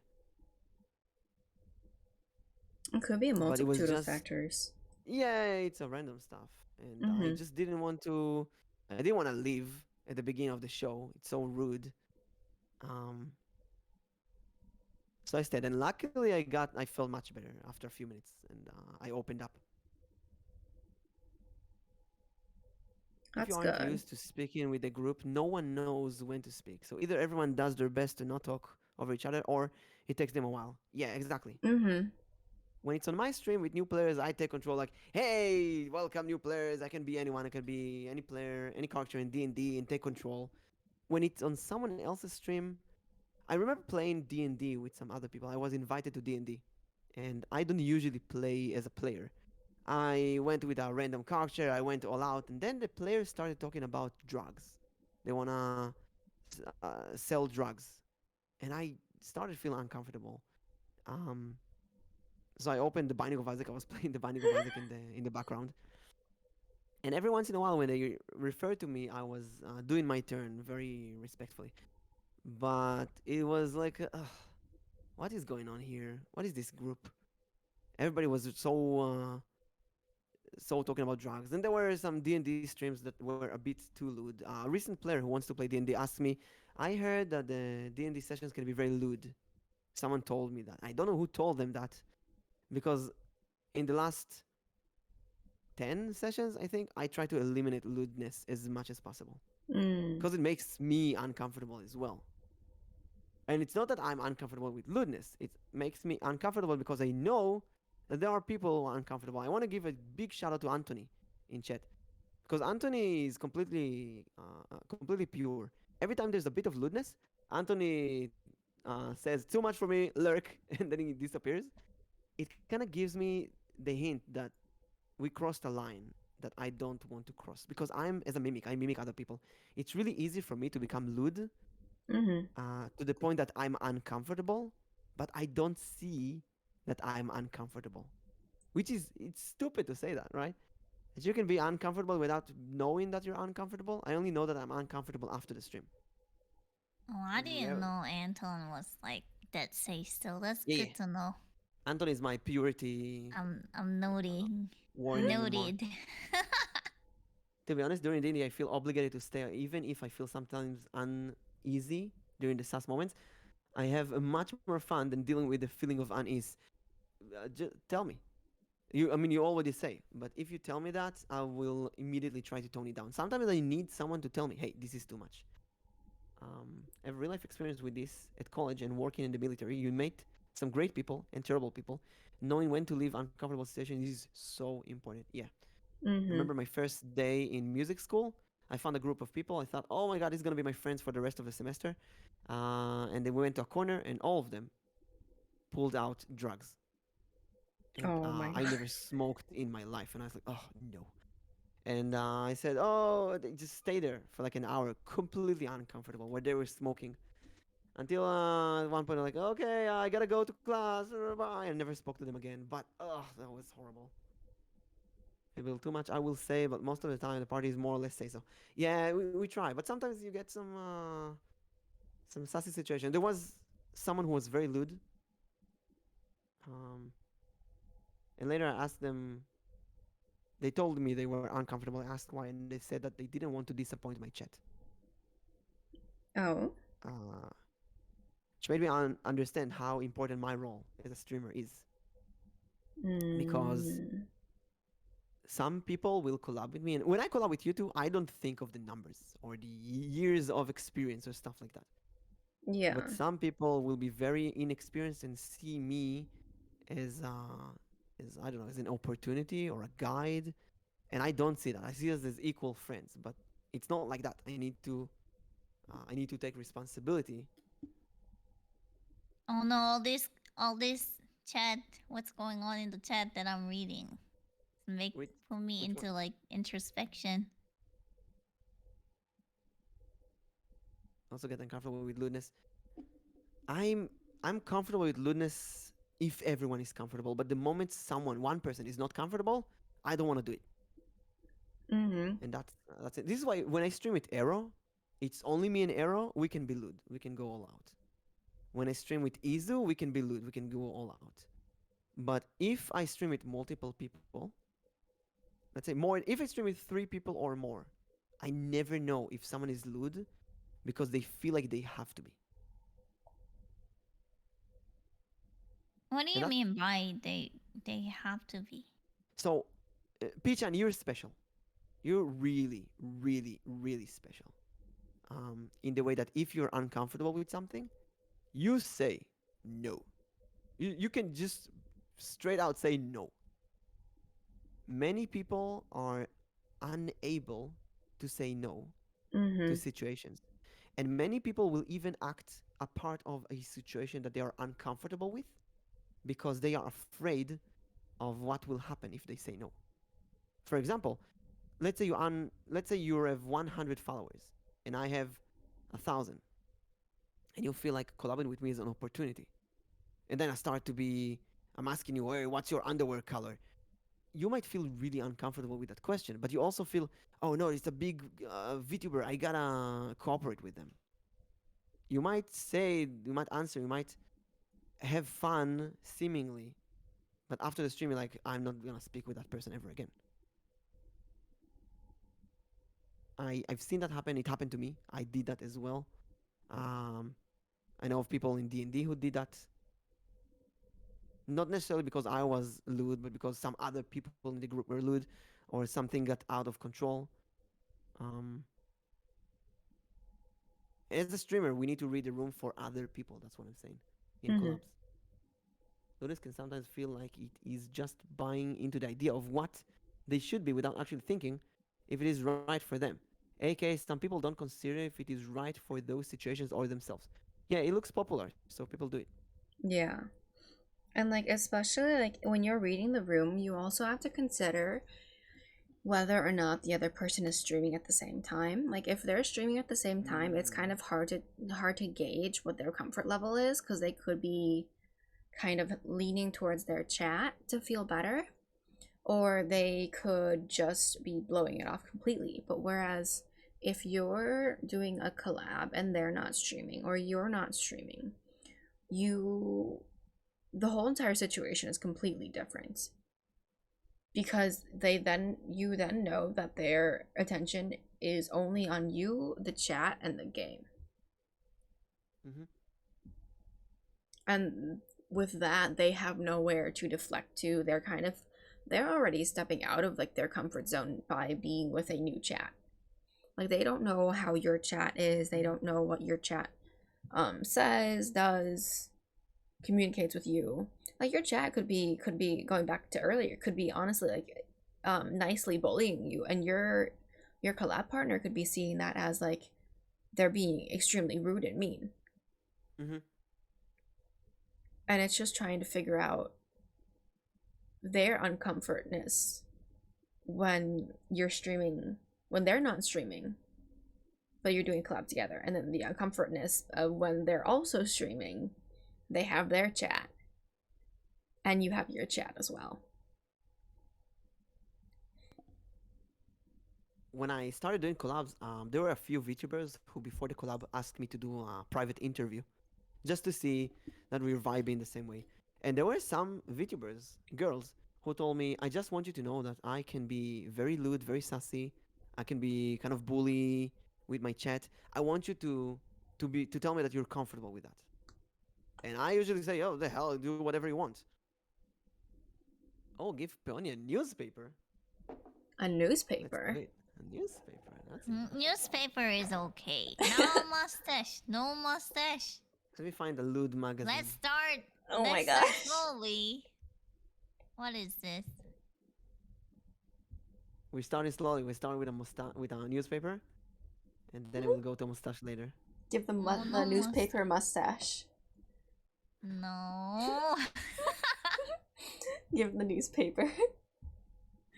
It could be a But it was multitude of just factors. yeah, it's a random stuff, and I Mm-hmm. just didn't want to. I didn't want to leave at the beginning of the show. It's so rude. Um, so I stayed, and luckily I felt much better after a few minutes, and I opened up. If you That's aren't good. used to speaking with a group, no one knows when to speak. So either everyone does their best to not talk over each other, or it takes them a while. Yeah, exactly. Mm-hmm. When it's on my stream with new players, I take control. Like, hey, welcome new players. I can be anyone. I can be any player, any character in D&D, and take control. When it's on someone else's stream, I remember playing D&D with some other people. I was invited to D&D, and I don't usually play as a player. I went with a random character. I went all out, and then the players started talking about drugs. They wanna sell drugs, and I started feeling uncomfortable. Um, so I opened the Binding of Isaac. I was playing the Binding of Isaac in the background, and every once in a while, when they referred to me, I was doing my turn very respectfully. But it was like, what is going on here? What is this group? Everybody was so talking about drugs. Then there were some D&D streams that were a bit too lewd. A recent player who wants to play D&D asked me, I heard that the D&D sessions can be very lewd. Someone told me that. I don't know who told them that, because in the last 10 sessions, I think, I try to eliminate lewdness as much as possible. Mm. Because it makes me uncomfortable as well. And it's not that I'm uncomfortable with lewdness. It makes me uncomfortable because I know that there are people who are uncomfortable. I want to give a big shout out to Anthony in chat, because Anthony is completely pure. Every time there's a bit of lewdness, Anthony says too much for me, lurk, and then he disappears. It kind of gives me the hint that we crossed a line that I don't want to cross, because I'm as a mimic. I mimic other people. It's really easy for me to become lewd to the point that I'm uncomfortable, but I don't see that I'm uncomfortable. Which is, it's stupid to say that, right? That you can be uncomfortable without knowing that you're uncomfortable. I only know that I'm uncomfortable after the stream. Oh, I didn't know Anton was like that safe still. That's Yeah, good to know. Anton is my purity I'm noting. warning mark. Noted. To be honest, during D&D, I feel obligated to stay, even if I feel sometimes uneasy during the sus moments. I have much more fun than dealing with the feeling of unease. Just tell me. You already say, but if you tell me that, I will immediately try to tone it down. Sometimes I need someone to tell me, hey, this is too much. I have real life experience with this at college and working in the military. You meet some great people and terrible people. Knowing when to leave uncomfortable situations is so important. Yeah. Remember my first day in music school? I found a group of people. I thought, oh my god, this is gonna be my friends for the rest of the semester. And then we went to a corner, and all of them pulled out drugs. And Oh my I God. never smoked in my life, and I was like, oh no. And I said, oh, they just stay there for like an hour, completely uncomfortable, where they were smoking. Until at one point, I'm like, okay, I gotta go to class. Bye. I never spoke to them again. But that was horrible. People too much, I will say, but most of the time the parties more or less say so. Yeah, we try, but sometimes you get some sassy situation. There was someone who was very lewd, um, and later I asked them. They told me they were uncomfortable. I asked why, and they said that they didn't want to disappoint my chat. Oh. Uh, which made me understand how important my role as a streamer is, because some people will collab with me, and when I collab with you two, I don't think of the numbers or the years of experience or stuff like that. Yeah. But some people will be very inexperienced and see me as I don't know, as an opportunity or a guide, and I don't see that. I see us as equal friends, but it's not like that. I need to take responsibility. Oh no, all this chat. What's going on in the chat that I'm reading? Put me which into one? like introspection. Also get uncomfortable with lewdness. I'm comfortable with lewdness if everyone is comfortable, but the moment one person is not comfortable, I don't want to do it. And that's it. This is why when I stream with Arrow, it's only me and Arrow. We can be lewd. We can go all out. When I stream with Izu, we can be lewd. We can go all out. But if I stream with multiple people, let's say more, if I stream with 3 people or more, I never know if someone is lewd because they feel like they have to be. What do you mean by they have to be? So, Pichan, you're special. You're really, really, really special. In the way that if you're uncomfortable with something, you say no. You can just straight out say no. Many people are unable to say no to Mm-hmm. situations. And many people will even act a part of a situation that they are uncomfortable with because they are afraid of what will happen if they say no. For example, let's say you have 100 followers and I have 1,000, and you feel like collabing with me is an opportunity. And then I'm asking you, hey, what's your underwear color? You might feel really uncomfortable with that question, but you also feel, oh no, it's a big VTuber. I gotta cooperate with them. You might answer, you might have fun seemingly, but after the stream, you're like, I'm not gonna speak with that person ever again. I've seen that happen. It happened to me. I did that as well. Um, I know of people in D&D who did that. Not necessarily because I was lewd, but because some other people in the group were lewd, or something got out of control. Um, as a streamer, we need to read the room for other people. That's what I'm saying in Mm-hmm. collabs. Students can sometimes feel like it is just buying into the idea of what they should be without actually thinking if it is right for them. AKA, some people don't consider if it is right for those situations or themselves. Yeah, it looks popular, so people do it. Yeah. And like especially like when you're reading the room, you also have to consider whether or not the other person is streaming at the same time. Like if they're streaming at the same time, it's kind of hard to gauge what their comfort level is because they could be kind of leaning towards their chat to feel better, or they could just be blowing it off completely. But whereas if you're doing a collab and they're not streaming or you're not streaming, the whole entire situation is completely different because you then know that their attention is only on you, the chat, and the game. Mm-hmm. And with that, they have nowhere to deflect to. They're already stepping out of like their comfort zone by being with a new chat. Like they don't know how your chat is. They don't know what your chat says, does, communicates with you. Like your chat could be going back to earlier, could be honestly like nicely bullying you, and your collab partner could be seeing that as like they're being extremely rude and mean. Mm-hmm. And it's just trying to figure out their uncomfortness when you're streaming, when they're not streaming, but you're doing a collab together, and then the uncomfortness of when they're also streaming, they have their chat and you have your chat as well. When I started doing collabs, there were a few VTubers who, before the collab, asked me to do a private interview just to see that we were vibing the same way. And there were some VTubers, girls, who told me, I just want you to know that I can be very lewd, very sassy. I can be kind of bully with my chat. I want you to tell me that you're comfortable with that. And I usually say, oh, the hell, do whatever you want. Oh, give Peony a newspaper. A That's newspaper. great. A newspaper. That's Newspaper is okay. No mustache. No mustache. Let me find a lewd magazine. Let's start. Oh my Let's start gosh. slowly. What is this? We're starting slowly. We start with a newspaper, and then we'll go to a mustache later. Give them Oh, the no newspaper mustache. No. Give them the newspaper.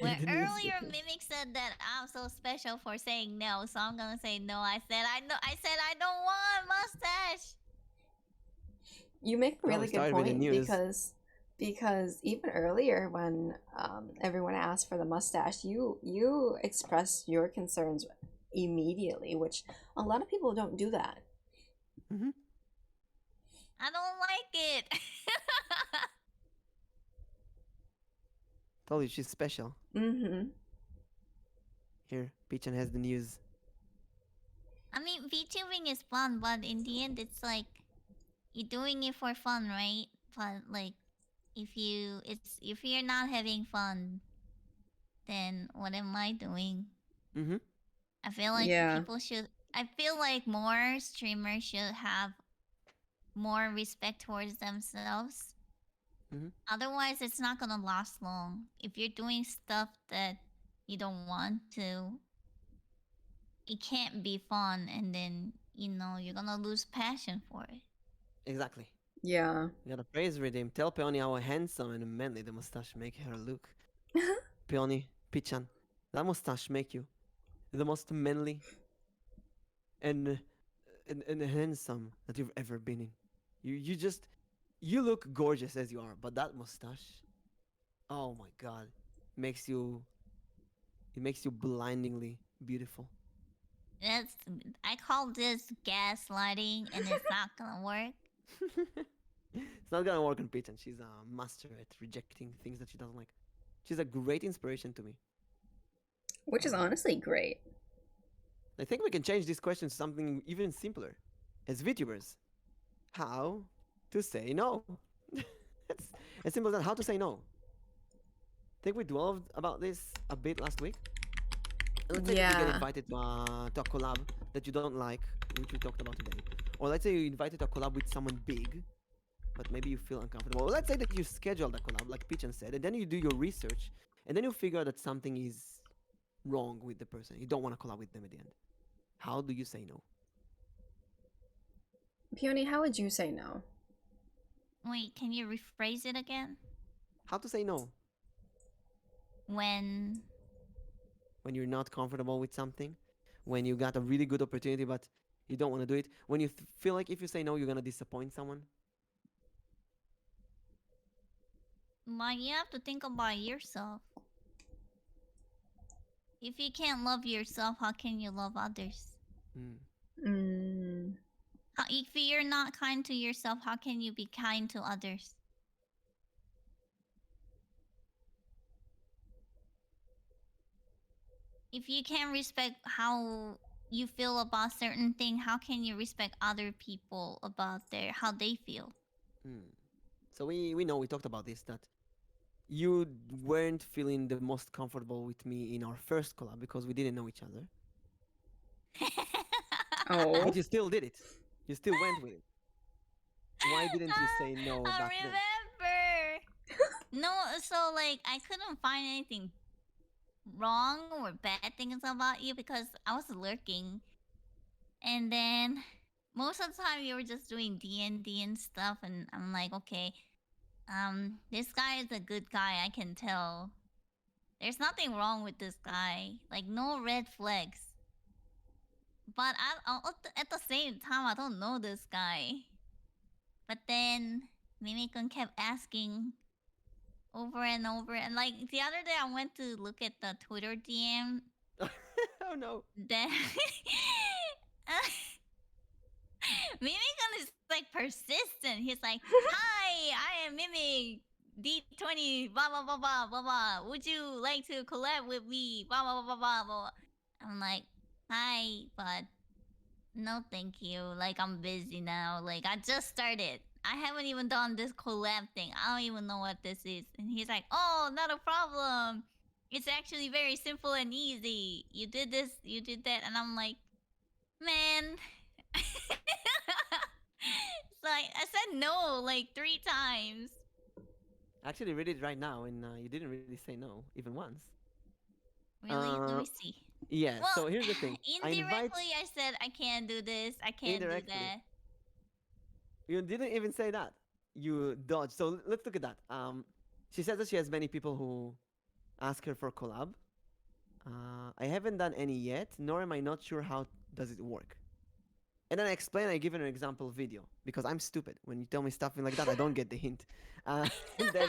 Well, The earlier newspaper. Mimic said that I'm so special for saying no, so I'm gonna say no. I said I don't want mustache. You make a really good started with the point news. because even earlier when everyone asked for the mustache, you expressed your concerns immediately, which a lot of people don't do that. Mm-hmm. I don't like it. Told you she's special. Mm-hmm. Here, Peachan has the news. I mean, VTubing is fun, but in the end, it's like you're doing it for fun, right? But like, if you're not having fun, then what am I doing? Mm-hmm. I feel like Yeah. I feel like more streamers should have more respect towards themselves Otherwise, it's not gonna last long. If you're doing stuff that you don't want to, it can't be fun, and then you're gonna lose passion for it. Exactly. Yeah. You gotta praise redeem. Tell Peony how handsome and manly the mustache make her look. Peony, Pichan, that mustache make you the most manly and and handsome that you've ever been in. You look gorgeous as you are, but that mustache, oh my god, makes you it makes you blindingly beautiful. That's I call this gaslighting, and it's not gonna work. It's not gonna work on Pichan. She's a master at rejecting things that she doesn't like. She's a great inspiration to me. Which is honestly great. I think we can change this question to something even simpler. As VTubers, how to say no? It's as simple as that. How to say no. I think we dwelled about this a bit last week. And let's say that you get Yeah. invited to a collab that you don't like, which we talked about today. Or let's say you're invited to a collab with someone big, but maybe you feel uncomfortable. Or let's say that you schedule the collab, like Pichan said, and then you do your research, and then you figure out that something is wrong with the person. You don't want to collab with them at the end. How do you say no? Peony, how would you say no? Wait, can you rephrase it again? How to say no When when you're not comfortable with something, when you got a really good opportunity but you don't want to do it, when you feel like if you say no, you're gonna disappoint someone. Well, you have to think about yourself. If you can't love yourself, how can you love others? Mm. If you're not kind to yourself, how can you be kind to others? If you can't respect how you feel about certain thing, how can you respect other people about how they feel? So we know we talked about this that you weren't feeling the most comfortable with me in our first collab because we didn't know each other. Oh. But you still did it. You still went with it. Why didn't you say no back then? I remember. No, so like I couldn't find anything wrong or bad things about you because I was lurking, and then most of the time you were just doing D&D and stuff, and I'm like, okay, this guy is a good guy. I can tell. There's nothing wrong with this guy. Like no red flags. But at the same time, I don't know this guy. But then Mimi-kun kept asking over and over. And like the other day, I went to look at the Twitter DM. Oh no. Then Mimi-kun is like persistent. He's like, "Hi, I am Mimi. D20, blah blah blah blah blah blah. Would you like to collab with me? Blah blah blah blah blah." I'm like, "Hi, but no, thank you. Like I'm busy now. Like I just started. I haven't even done this collab thing. I don't even know what this is." And he's like, "Oh, not a problem. It's actually very simple and easy. You did this, you did that." And I'm like, "Man." It's like I said no like 3 times. I actually read it right now, and you didn't really say no even once. Really? Let me see. Yeah. Well, So here's the thing. indirectly I said I can't do this. I can't do Indirectly. that. You didn't even say that. You dodged. So let's look at that. She says that she has many people who ask her for collab. I haven't done any yet, nor am I not sure how does it work. And then I explain, I give her an example video because I'm stupid. When you tell me stuff like that, I don't get the hint. And then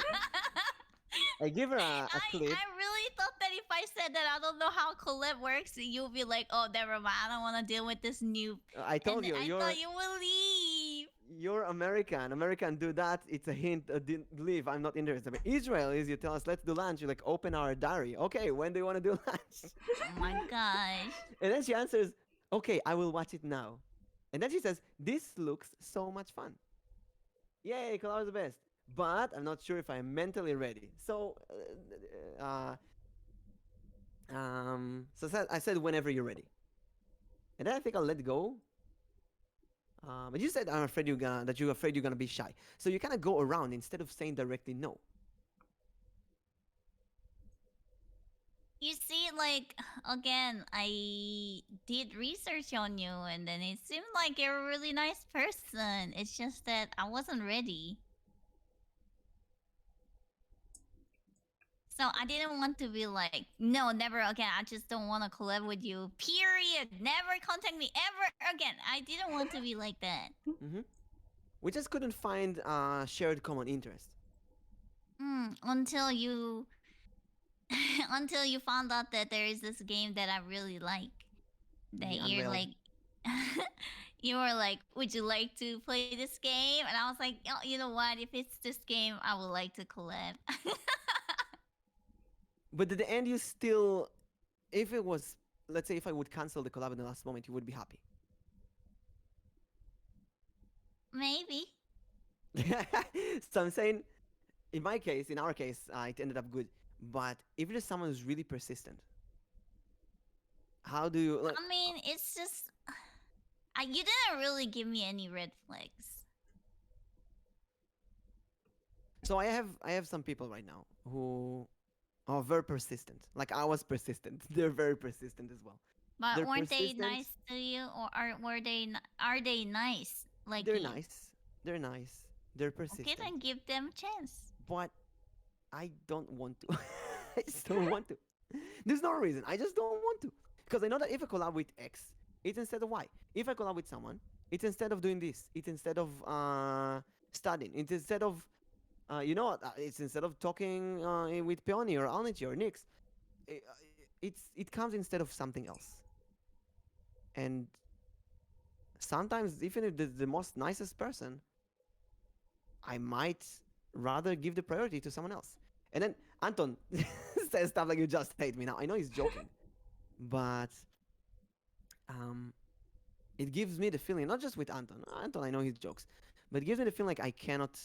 I give her a clip. I really thought that if I said that I don't know how collab works, you'll be like, "Oh, never mind. I don't want to deal with this noob." I told you, I thought you will leave. You're American. American do that. It's a hint. Didn't leave. I'm not interested. But Israel is you tell us, let's do lunch. You like open our diary. Okay, when do you want to do lunch? Oh my gosh. And then she answers, okay, I will watch it now. And then she says, this looks so much fun. Yay, collab is the best. But I'm not sure if I'm mentally ready. So, I said whenever you're ready. And then I think I'll let go. But you said that you're afraid you're gonna be shy. So you kind of go around instead of saying directly no. You see, like, again, I did research on you, and then it seemed like you're a really nice person. It's just that I wasn't ready. So I didn't want to be like, no, never again. I just don't want to collab with you. Period. Never contact me ever again. I didn't want to be like that. We just couldn't find shared common interest. Until you until you found out that there is this game that I really like. That The you're unveiled. like you were like, would you like to play this game? And I was like, oh, you know what? If it's this game, I would like to collab. But at the end, you still, if it was, let's say, if I would cancel the collab in the last moment, you would be happy. Maybe. So I'm saying, in my case, in our case, it ended up good. But if there's someone who's really persistent, how do you? Like, I mean, it's just you didn't really give me any red flags. so I have some people right now who are very persistent. Like I was persistent. They're very persistent as well. But They're weren't they persistent. nice to you, or are they nice like They're you? nice. They're nice. They're Okay, persistent. then give them a chance. But I don't want to. I just don't want to. There's no reason. I just don't want to. Because I know that if I collab with X, it's instead of Y. If I collab with someone, it's instead of doing this. It's instead of studying. It's instead of, you know what? It's instead of talking with Peoni or Alnichi or Nyx. It comes instead of something else. And sometimes, even if the most nicest person, I might rather give the priority to someone else. And then Anton says stuff like, "You just hate me." Now I know he's joking, but it gives me the feeling, not just with Anton. Anton, I know his jokes, but it gives me the feeling like I cannot,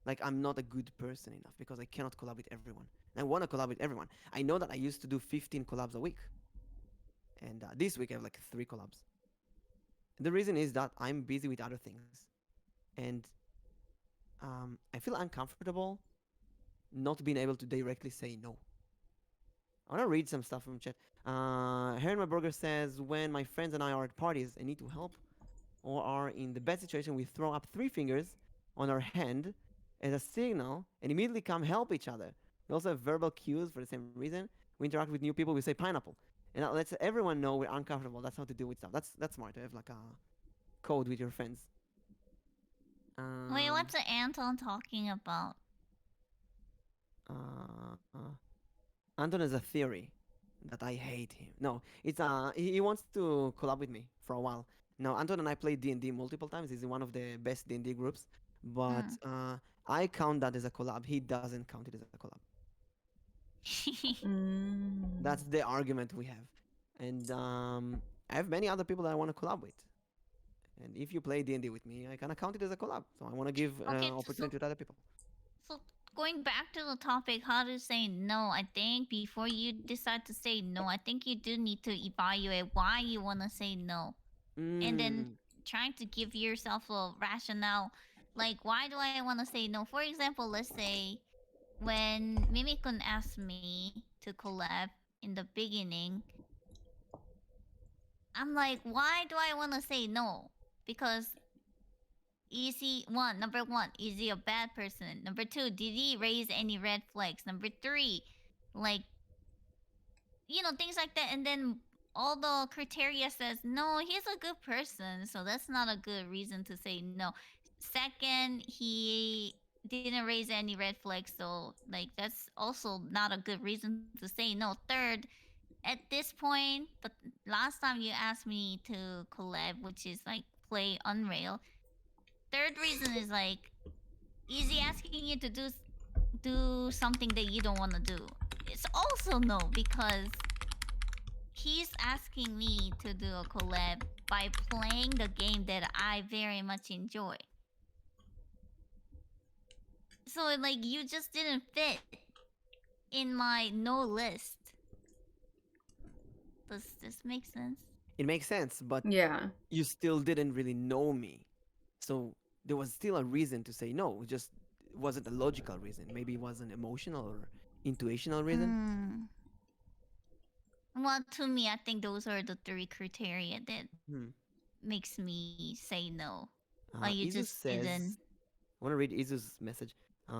like I'm not a good person enough because I cannot collab with everyone. And I want to collab with everyone. I know that I used to do 15 collabs a week, and this week I have like 3 collabs. The reason is that I'm busy with other things, and I feel uncomfortable not being able to directly say no. I want to read some stuff from chat. Herman Burger says, when my friends and I are at parties and need to help, or are in the bad situation, we throw up 3 fingers on our hand as a signal and immediately come help each other. We also have verbal cues for the same reason. We interact with new people, we say pineapple. And that lets everyone know we're uncomfortable. That's how to deal with stuff. That's smart to have like a code with your friends. Wait, what's Anton talking about? Anton has a theory that I hate him. No, it's he wants to collab with me for a while. Now Anton and I played D&D multiple times. He's in one of the best D&D groups, but I count that as a collab. He doesn't count it as a collab. That's the argument we have, and I have many other people that I want to collab with. And if you play D&D with me, I kind of count it as a collab. So I want to give opportunity to other people. So going back to the topic, how to say no, I think before you decide to say no, I think you do need to evaluate why you want to say no. And then trying to give yourself a rationale. Like, why do I want to say no? For example, let's say when Mimikun asked me to collab in the beginning, I'm like, why do I want to say no? Because number one, is he a bad person? Number 2, did he raise any red flags? Number 3, like, things like that. And then all the criteria says, no, he's a good person, so that's not a good reason to say no. Second, he didn't raise any red flags, so like that's also not a good reason to say no. Third, at this point, but last time you asked me to collab, which is like play Unreal. Third reason is like, is he asking you to do something that you don't want to do? It's also no, because he's asking me to do a collab by playing the game that I very much enjoy. So like, you just didn't fit in my no list. Does this make sense? It makes sense, but Yeah. you still didn't really know me. So there was still a reason to say no. It just wasn't a logical reason. Maybe it was an emotional or intuitional reason. Well, to me, I think those are the 3 criteria that Hmm. makes me say no. Or you Izu just didn't. says, I want to read Izu's message.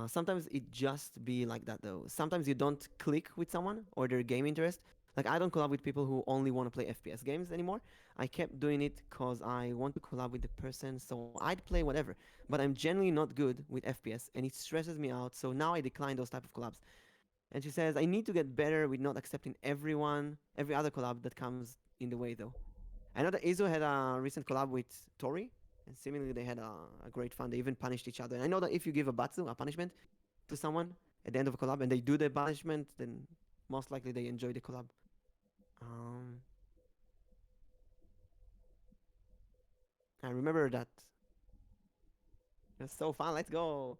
Sometimes it just be like that though. Sometimes you don't click with someone or their game interest. Like I don't collab with people who only want to play FPS games anymore. I kept doing it because I want to collab with the person, so I'd play whatever. But I'm generally not good with FPS, and it stresses me out. So now I decline those type of collabs. And she says I need to get better with not accepting every other collab that comes in the way though. I know that Izu had a recent collab with Tori, and seemingly they had a great fun. They even punished each other. And I know that if you give a batsu, a punishment, to someone at the end of a collab, and they do the punishment, then most likely they enjoy the collab. I remember that. It was so fun. Let's go.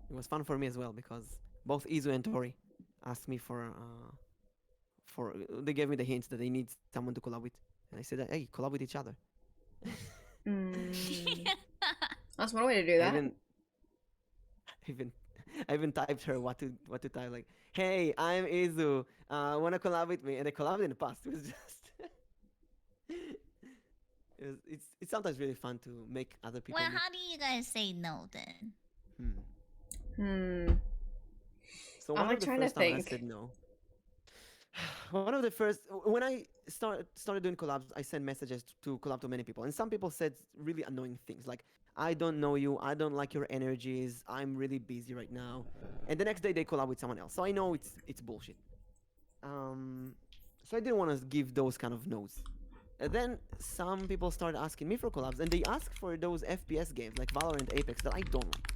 It was fun for me as well because both Izu and Tori asked me for they gave me the hints that they need someone to collab with, and I said, "Hey, collab with each other." That's one way to do that. I even typed her what to type, like, "Hey, I'm Izu. Wanna collab with me?" And they collabed in the past. It was just it's sometimes really fun to make other people. Well, how do you guys say no then? So one of the first time I said no. One of the first, when I started doing collabs, I sent messages to collab to many people, and some people said really annoying things like, "I don't know you, I don't like your energies, I'm really busy right now," and the next day they collab with someone else. So I know it's bullshit. So I didn't want to give those kind of no's. And then some people started asking me for collabs, and they ask for those FPS games like Valorant, Apex that I don't like.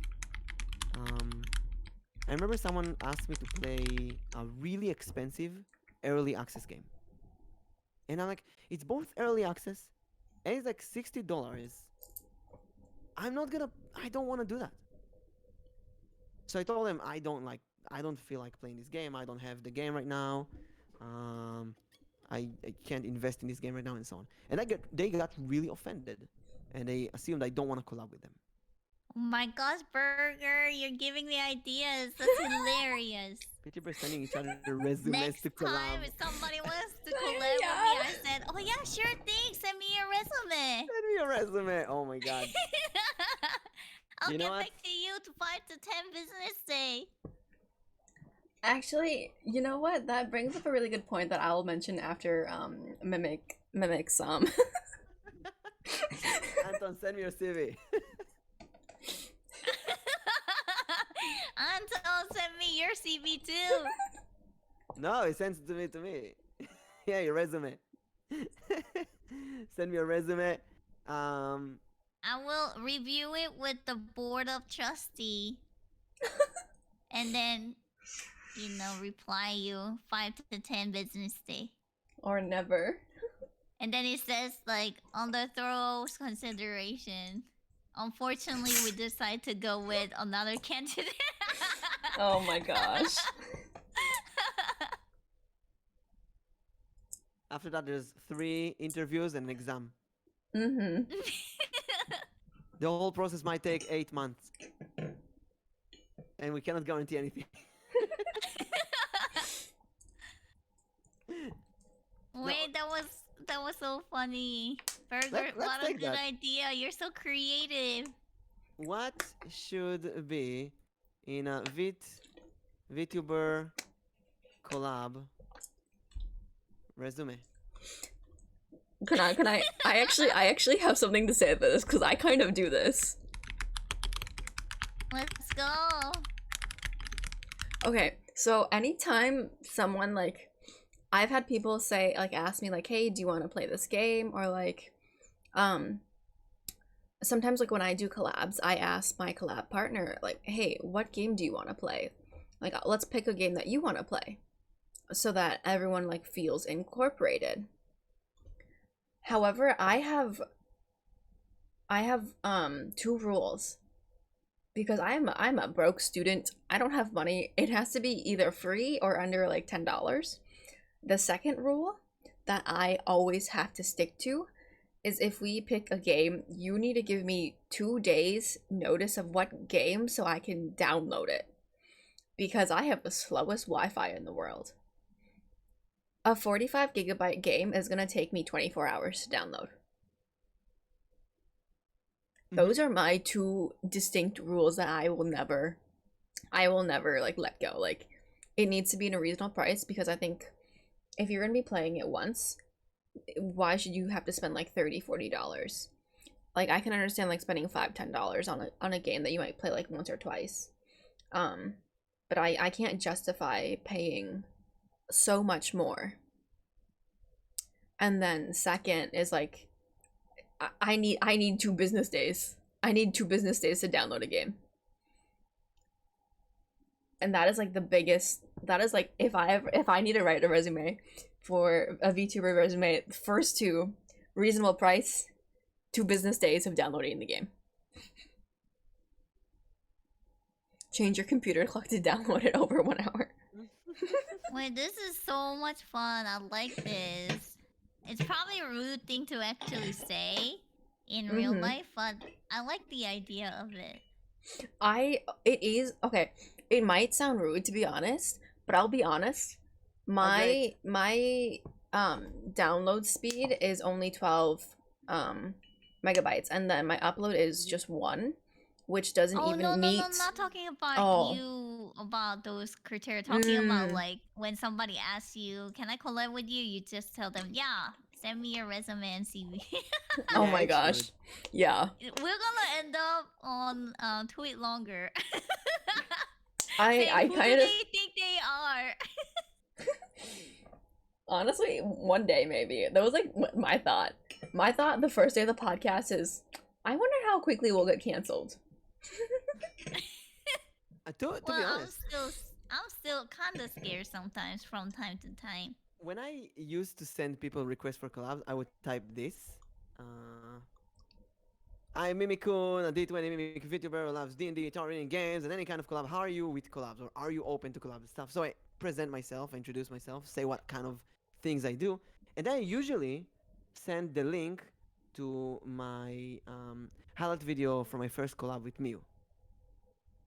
I remember someone asked me to play a really expensive early access game. And I'm like, it's both early access and it's like $60. I don't want to do that. So I told them I don't feel like playing this game. I don't have the game right now. I can't invest in this game right now and so on. And they got really offended. And they assumed I don't want to collab with them. Oh my gosh, Burger, you're giving me ideas. That's hilarious. People are sending each other resumes Next to collab. time if somebody wants to collab with me, I said, "Oh yeah, sure thing. Send me your resume." Send me a resume. Oh my god. I'll You get know what? back to you to 5 to 10 business day. Actually, you know what? That brings up a really good point that I'll mention after mimics Anton, send me your CV. Anton, send me your CV too. No, he sends it to me. Yeah, your resume. Send me your resume. I will review it with the board of trustee. And then, reply you 5 to 10 business day. or never. And then it says, like, under thorough consideration. Unfortunately, we decide to go with another candidate. Oh my gosh. After that, there's 3 interviews and an exam. Mm-hmm. The whole process might take 8 months. And we cannot guarantee anything. Wait, that was so funny. Burger, Let's what a take good that. idea. You're so creative. What should be in a VTuber collab resume? Can I? I actually have something to say to this because I kind of do this. Let's go. Okay, so anytime someone like, I've had people say, like, ask me like, "Hey, do you want to play this game?" Or like, sometimes like when I do collabs, I ask my collab partner like, "Hey, what game do you want to play? Like, let's pick a game that you want to play," so that everyone like feels incorporated. However, I have 2 rules. Because I'm a broke student, I don't have money. It has to be either free or under like $10. The second rule that I always have to stick to is if we pick a game, you need to give me 2 days notice of what game so I can download it. Because I have the slowest Wi-Fi in the world. A 45 gigabyte game is going to take me 24 hours to download. Those are my two distinct rules that I will never like let go. Like, it needs to be in a reasonable price, because I think if you're going to be playing it once, why should you have to spend like $30-$40? Like, I can understand like spending $5-$10 on a game that you might play like once or twice. But I can't justify paying so much more. And then second is like, I need 2 business days. I need 2 business days to download a game. And that is like the biggest, that is like, if I need to write a resume for a VTuber resume, the first 2, reasonable price, 2 business days of downloading the game. Change your computer clock to download it over 1 hour. Wait, this is so much fun. I like this. It's probably a rude thing to actually say in real life, but I like the idea of it. It is, okay, it might sound rude to be honest, but I'll be honest. My download speed is only 12 megabytes, and then my upload is just 1, which doesn't even meet. No, not talking about you, about those criteria. Talking about like when somebody asks you, "Can I collab with you?" You just tell them, "Yeah, send me your resume and CV." Oh my gosh, good. yeah. We're gonna end up on tweet longer. I Who kind do of they think they are? honestly, one day maybe. That was like my thought. My thought the first day of the podcast is, I wonder how quickly we'll get canceled. To be honest, I'm still kind of scared sometimes from time to time. when I used to send people requests for collabs, I would type this. I'm Mimikun, a D20 Mimic VTuber who loves D&D, tower reading games, and any kind of collab. How are you with collabs, or are you open to collab stuff? So I present myself, introduce myself, say what kind of things I do, and then I usually send the link to my highlight video from my first collab with Miu,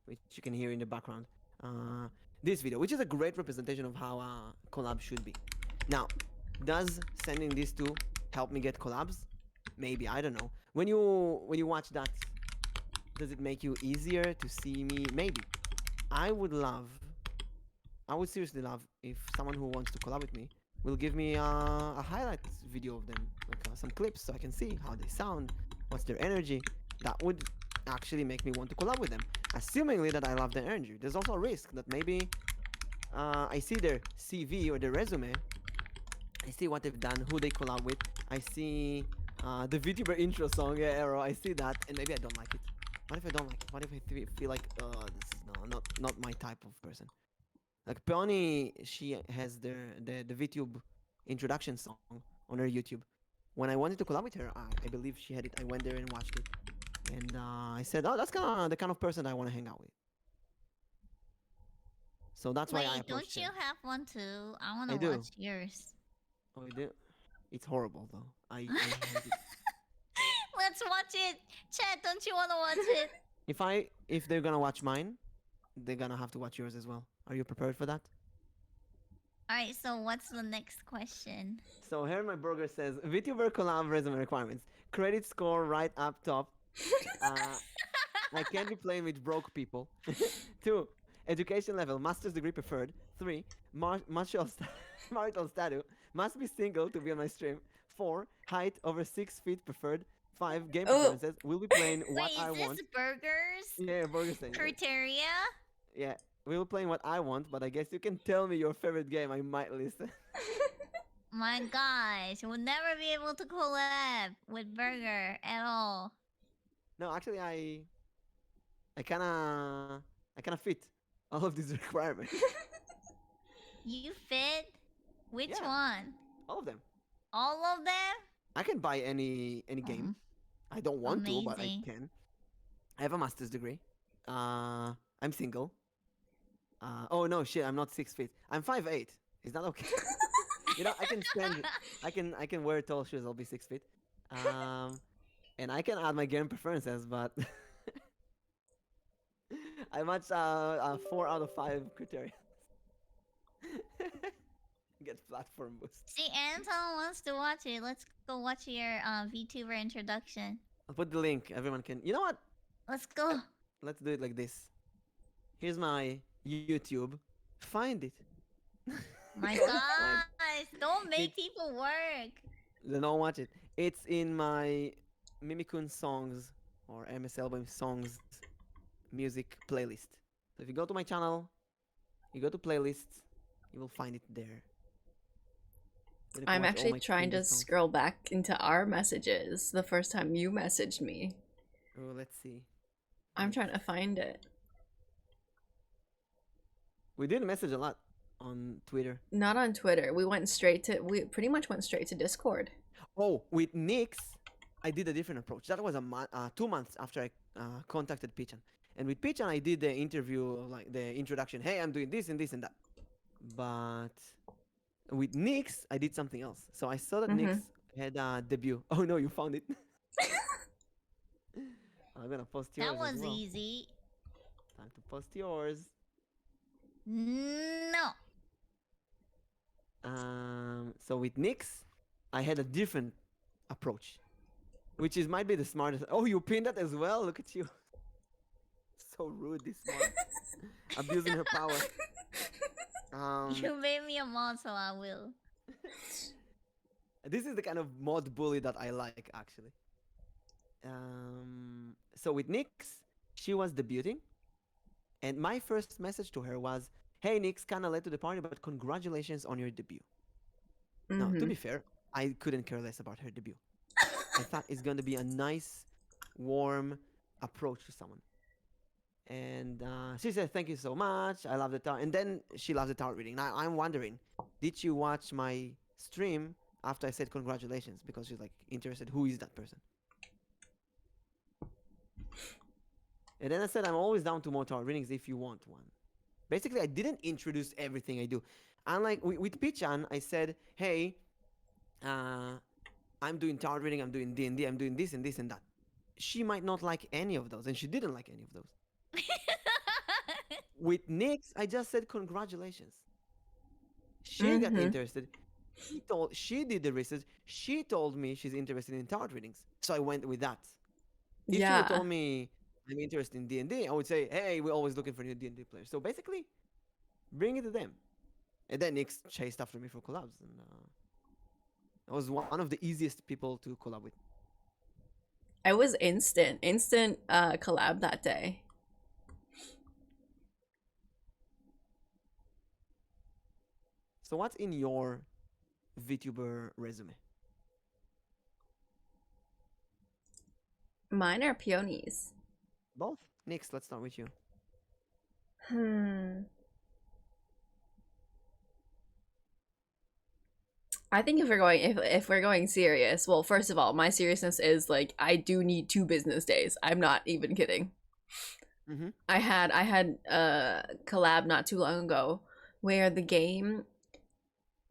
which you can hear in the background. This video, which is a great representation of how a collab should be. Now, does sending these two help me get collabs? Maybe, I don't know. When you watch that, does it make you easier to see me? Maybe. I would seriously love if someone who wants to collab with me will give me a highlight video of them, like some clips, so I can see how they sound, what's their energy. That would actually make me want to collab with them, assumingly that I love their energy. There's also a risk that maybe I see their CV or their resume, I see what they've done, who they collab with, I see the VTuber intro song, yeah, Arrow, I see that, and maybe I don't like it. What if I don't like it? What if I feel like, this is not my type of person? Like Peoni, she has the VTube introduction song on her YouTube. When I wanted to collab with her, I believe she had it. I went there and watched it, and I said, "Oh, that's kind of the kind of person I want to hang out with." So that's why I Wait, approached don't you her. have one too? I want I to do. watch yours. Oh, you do? It's horrible though. I hate it. Let's watch it. Chat, don't you want to watch it? If they're gonna watch mine, they're gonna have to watch yours as well. Are you prepared for that? Alright, so what's the next question? So Herman Burger says VTuber collab resume requirements. Credit score right up top. I can't be playing with broke people. 2. Education level, master's degree preferred. 3. Marital status, must be single to be on my stream. 4. Height over 6 feet preferred. 5. Game preferences, will be playing what Wait, I is want. this burgers? Yeah, Burger saying. Criteria? Yeah, we will playing what I want, but I guess you can tell me your favorite game. I might listen. My gosh, we'll never be able to collab with Burger at all. No, actually, I kind of fit all of these requirements. You fit? Which Yeah. one? All of them. All of them? I can buy any game. I don't want to, but I Amazing. can. I have a master's degree. I'm single. Oh no, shit! I'm not 6 feet. I'm 5'8". Is that okay? You know, I can stand. I can wear tall shoes. I'll be 6 feet. And I can add my game preferences, but I match 4 out of 5 criteria. Get platform boost. See, Anton wants to watch it. Let's go watch your VTuber introduction. I'll put the link. Everyone can. You know what? Let's go. Let's do it like this. Here's my YouTube. Find it. My Fine. gosh, don't make people work. Don't watch it. It's in my Mimikun songs or MsElboim songs music playlist. So if you go to my channel, you go to playlists, you will find it there. Then you can I'm watch all actually my trying to cringy songs. scroll back into our messages the first time you messaged me. Oh, let's see. I'm trying to find it. We did message a lot on Twitter. Not on Twitter. We pretty much went straight to Discord. Oh, with Nyx, I did a different approach. That was 2 months after I contacted Pichan. And with Pichan, I did the interview, like the introduction. Hey, I'm doing this and this and that. But with Nyx, I did something else. So I saw that Nyx had a debut. Oh no, you found it. I'm gonna post yours. That was as well. easy. Time to post yours. No. So with Nyx, I had a different approach, which might be the smartest. Oh, you pinned that as well. Look at you. So rude, this one. Abusing her power. You made me a mod, so I will. This is the kind of mod bully that I like, actually. So with Nyx, she was debuting, and my first message to her was, "Hey, Nyx, kinda late to the party, but congratulations on your debut." Now, to be fair, I couldn't care less about her debut. I thought it's gonna be a nice, warm approach to someone. And she said, "Thank you so much. I love the tower." And then she loves the tower reading. Now I'm wondering, did you watch my stream after I said congratulations? Because she's like interested. Who is that person? And then I said, I'm always down to more tower readings if you want one. Basically, I didn't introduce everything I do. Unlike with Pichan, I said, hey, I'm doing tower reading, I'm doing D&D, I'm doing this and this and that. She might not like any of those, and she didn't like any of those. With Nyx, I just said congratulations. She got interested. She did the research. She told me she's interested in tower readings, so I went with that. If she had told me I'm interested in D&D, I would say, hey, we're always looking for new D&D players. So basically, bring it to them. And then Nyx chased after me for collabs, and I was one of the easiest people to collab with. I was instant collab that day. So what's in your VTuber resume? Mine are peonies. Both? Nyx, let's start with you. I think if we're going serious, well, first of all, my seriousness is like I do need 2 business days. I'm not even kidding. I had a collab not too long ago where the game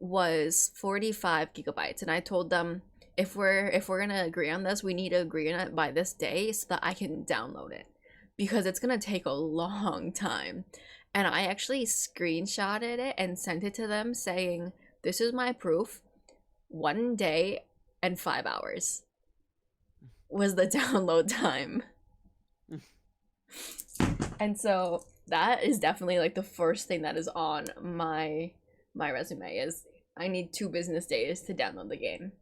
was 45 gigabytes, and I told them if we're gonna agree on this, we need to agree on it by this day so that I can download it, because it's gonna take a long time. And I actually screenshotted it and sent it to them saying, this is my proof. 1 day and 5 hours was the download time. And so that is definitely like the first thing that is on my resume is I need 2 business days to download the game.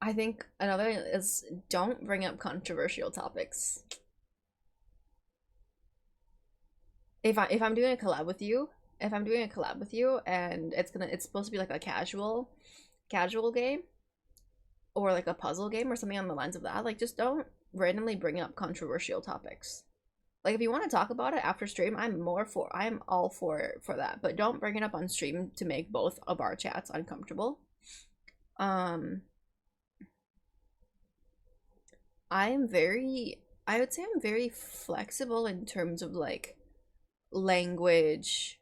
I think another is don't bring up controversial topics. If I'm doing a collab with you, and it's supposed to be like a casual game or like a puzzle game or something on the lines of that, like just don't randomly bring up controversial topics. Like if you want to talk about it after stream, I'm all for that, but don't bring it up on stream to make both of our chats uncomfortable. I would say I'm very flexible in terms of like language,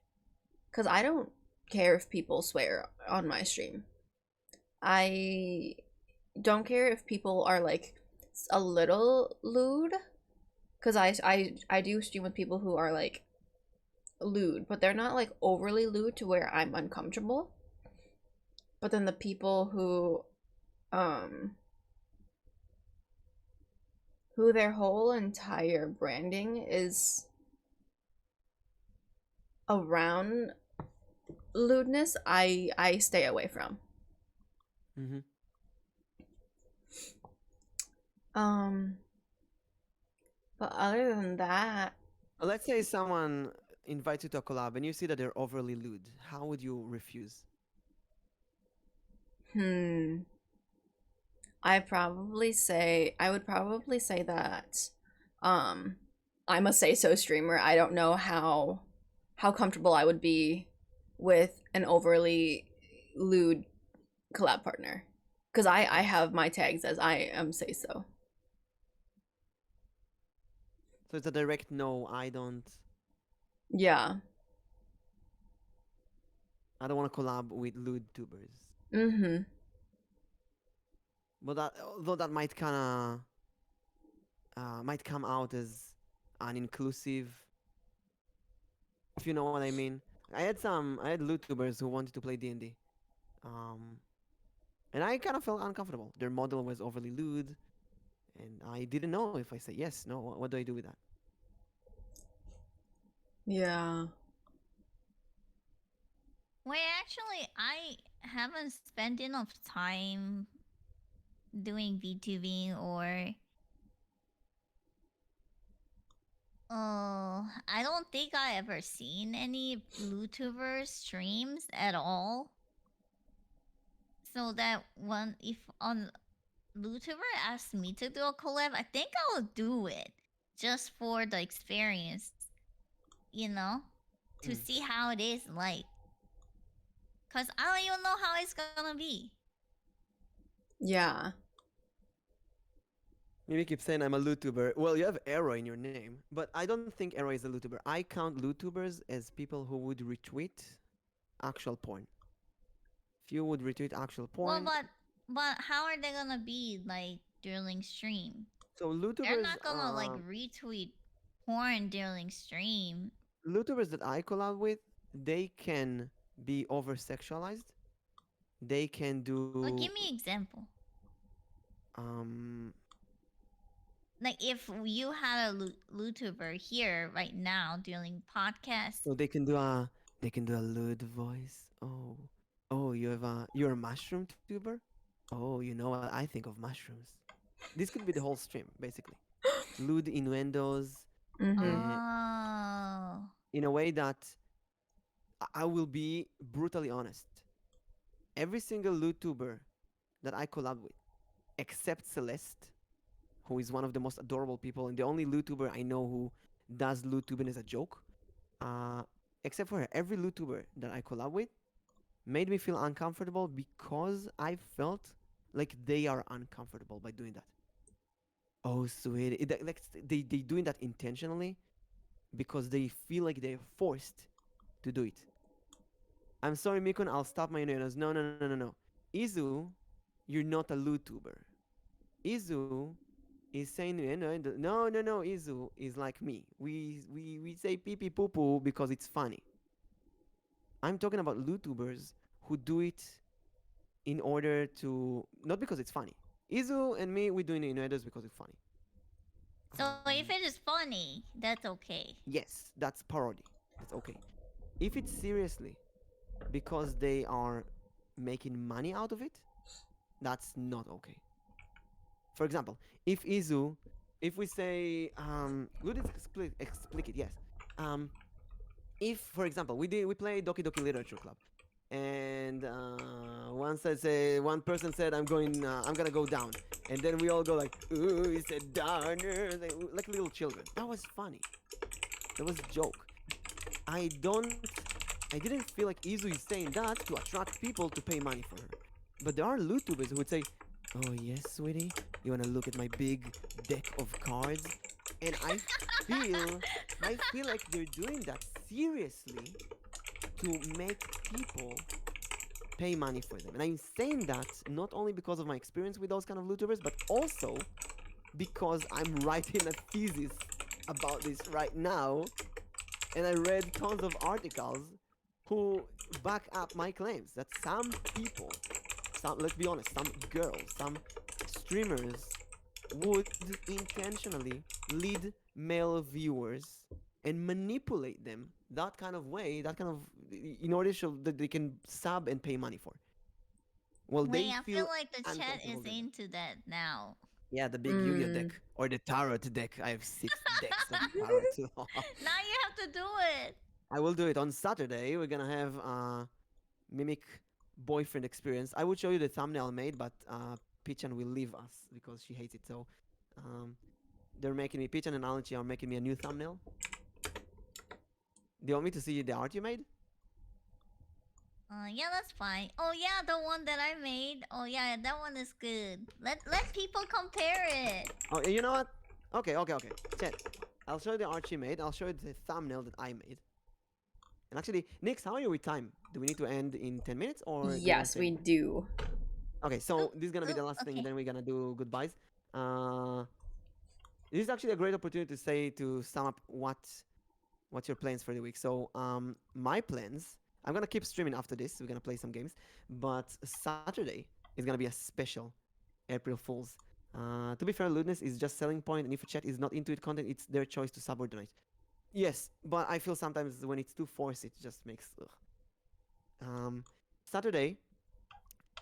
because I don't care if people swear on my stream. I don't care if people are like a little lewd, because I do stream with people who are like lewd, but they're not like overly lewd to where I'm uncomfortable. But then the people who their whole entire branding is around lewdness, I stay away from. Mm-hmm. But other than that, Let's say someone invites you to a collab and you see that they're overly lewd. How would you refuse? I would probably say that I'm a say so streamer. I don't know how comfortable I would be with an overly lewd collab partner, because I have my tags as I am say so. So it's a direct no. Yeah. I don't want to collab with lewd tubers. Mm-hmm. But although that might might come out as an inclusive, if you know what I mean. I had lewd tubers who wanted to play D&D, um, and I kind of felt uncomfortable. Their model was overly lewd, and I didn't know if I say yes, no. What do I do with that? Yeah. Well, actually, I haven't spent enough time doing VTubing or. Oh, I don't think I ever seen any YouTuber streams at all. So that if on YouTuber asked me to do a collab, I think I will do it just for the experience, to see how it is like. Cause I don't even know how it's gonna be. Yeah. Maybe keep saying I'm a YouTuber. Well, you have Arrow in your name, but I don't think Arrow is a YouTuber. I count YouTubers as people who would retweet actual porn. If you would retweet actual porn, Well, but how are they gonna be like during stream? so YouTubers, They're not gonna like retweet porn during stream. YouTubers that I collab with, they can be over sexualized. They can do. Well, give me example. Um, Like if you had a YouTuber here right now doing podcast. so they can do a lewd voice. Oh, you're a mushroom tuber. Oh, you know what I think of mushrooms. This could be the whole stream, basically. Lewd innuendos. Oh. In a way that I will be brutally honest. Every single YouTuber that I collab with, except Celeste, who is one of the most adorable people and the only YouTuber I know who does YouTubing as a joke, except for her, every YouTuber that I collab with made me feel uncomfortable because I felt like they are uncomfortable by doing that. Oh, sweet. Like they doing that intentionally because they feel like they're forced to do it. I'm sorry, Mikun, I'll stop my nails. No. Izu, you're not a YouTuber. Izu is saying no. Izu is like me. We say pee pee poo poo because it's funny. I'm talking about YouTubers who do it in order to not because it's funny. Izu and me, we're doing it because it's funny. So if it is funny, that's okay. Yes, that's parody. That's okay. If it's seriously because they are making money out of it, that's not okay. For example, if we say, would explicit, yes. If, for example, we play Doki Doki Literature Club, and one person said, I'm gonna go down, and then we all go like, ooh, he said downer, like little children. That was funny. That was a joke. I didn't feel like Izu is saying that to attract people to pay money for her. But there are YouTubers who would say, oh yes, sweetie, you wanna look at my big deck of cards? And I feel like they're doing that seriously to make people pay money for them. And I'm saying that not only because of my experience with those kind of YouTubers, but also because I'm writing a thesis about this right now, and I read tons of articles who back up my claims that some people, let's be honest, some girls, some streamers would intentionally lead male viewers and manipulate them that kind of way, in order so that they can sub and pay money for. Well, Wait, they I feel feel like the chat uncomfortable is doing that. into that now. Yeah, the big Yu-Gi-Oh deck or the Tarot deck. I have 6 decks of Tarot too. Now you have to do it. I will do it on Saturday. We're gonna have mimic boyfriend experience. I would show you the thumbnail I made, but Pichan will leave us because she hates it. So they're making me, Pichan and Alanchi are making me a new thumbnail. Do you want me to see the art you made? Yeah, that's fine. Oh yeah, the one that I made. Oh yeah, that one is good. Let people compare it. Oh, you know what? Okay. Chat. I'll show you the art she made. I'll show you the thumbnail that I made. And actually, Nyx, how are you with time? Do we need to end in 10 minutes or? do you want Yes, to- we do. Okay, so this is gonna be the last thing, okay. and then we're gonna do goodbyes. This is actually a great opportunity to say, to sum up what's your plans for the week. So my plans, I'm gonna keep streaming after this. We're gonna play some games, but Saturday is gonna be a special April Fools. To be fair, lewdness is just selling point, and if a chat is not into it content, it's their choice to sub or donate. Yes, but I feel sometimes when it's too forced, it just makes. Saturday,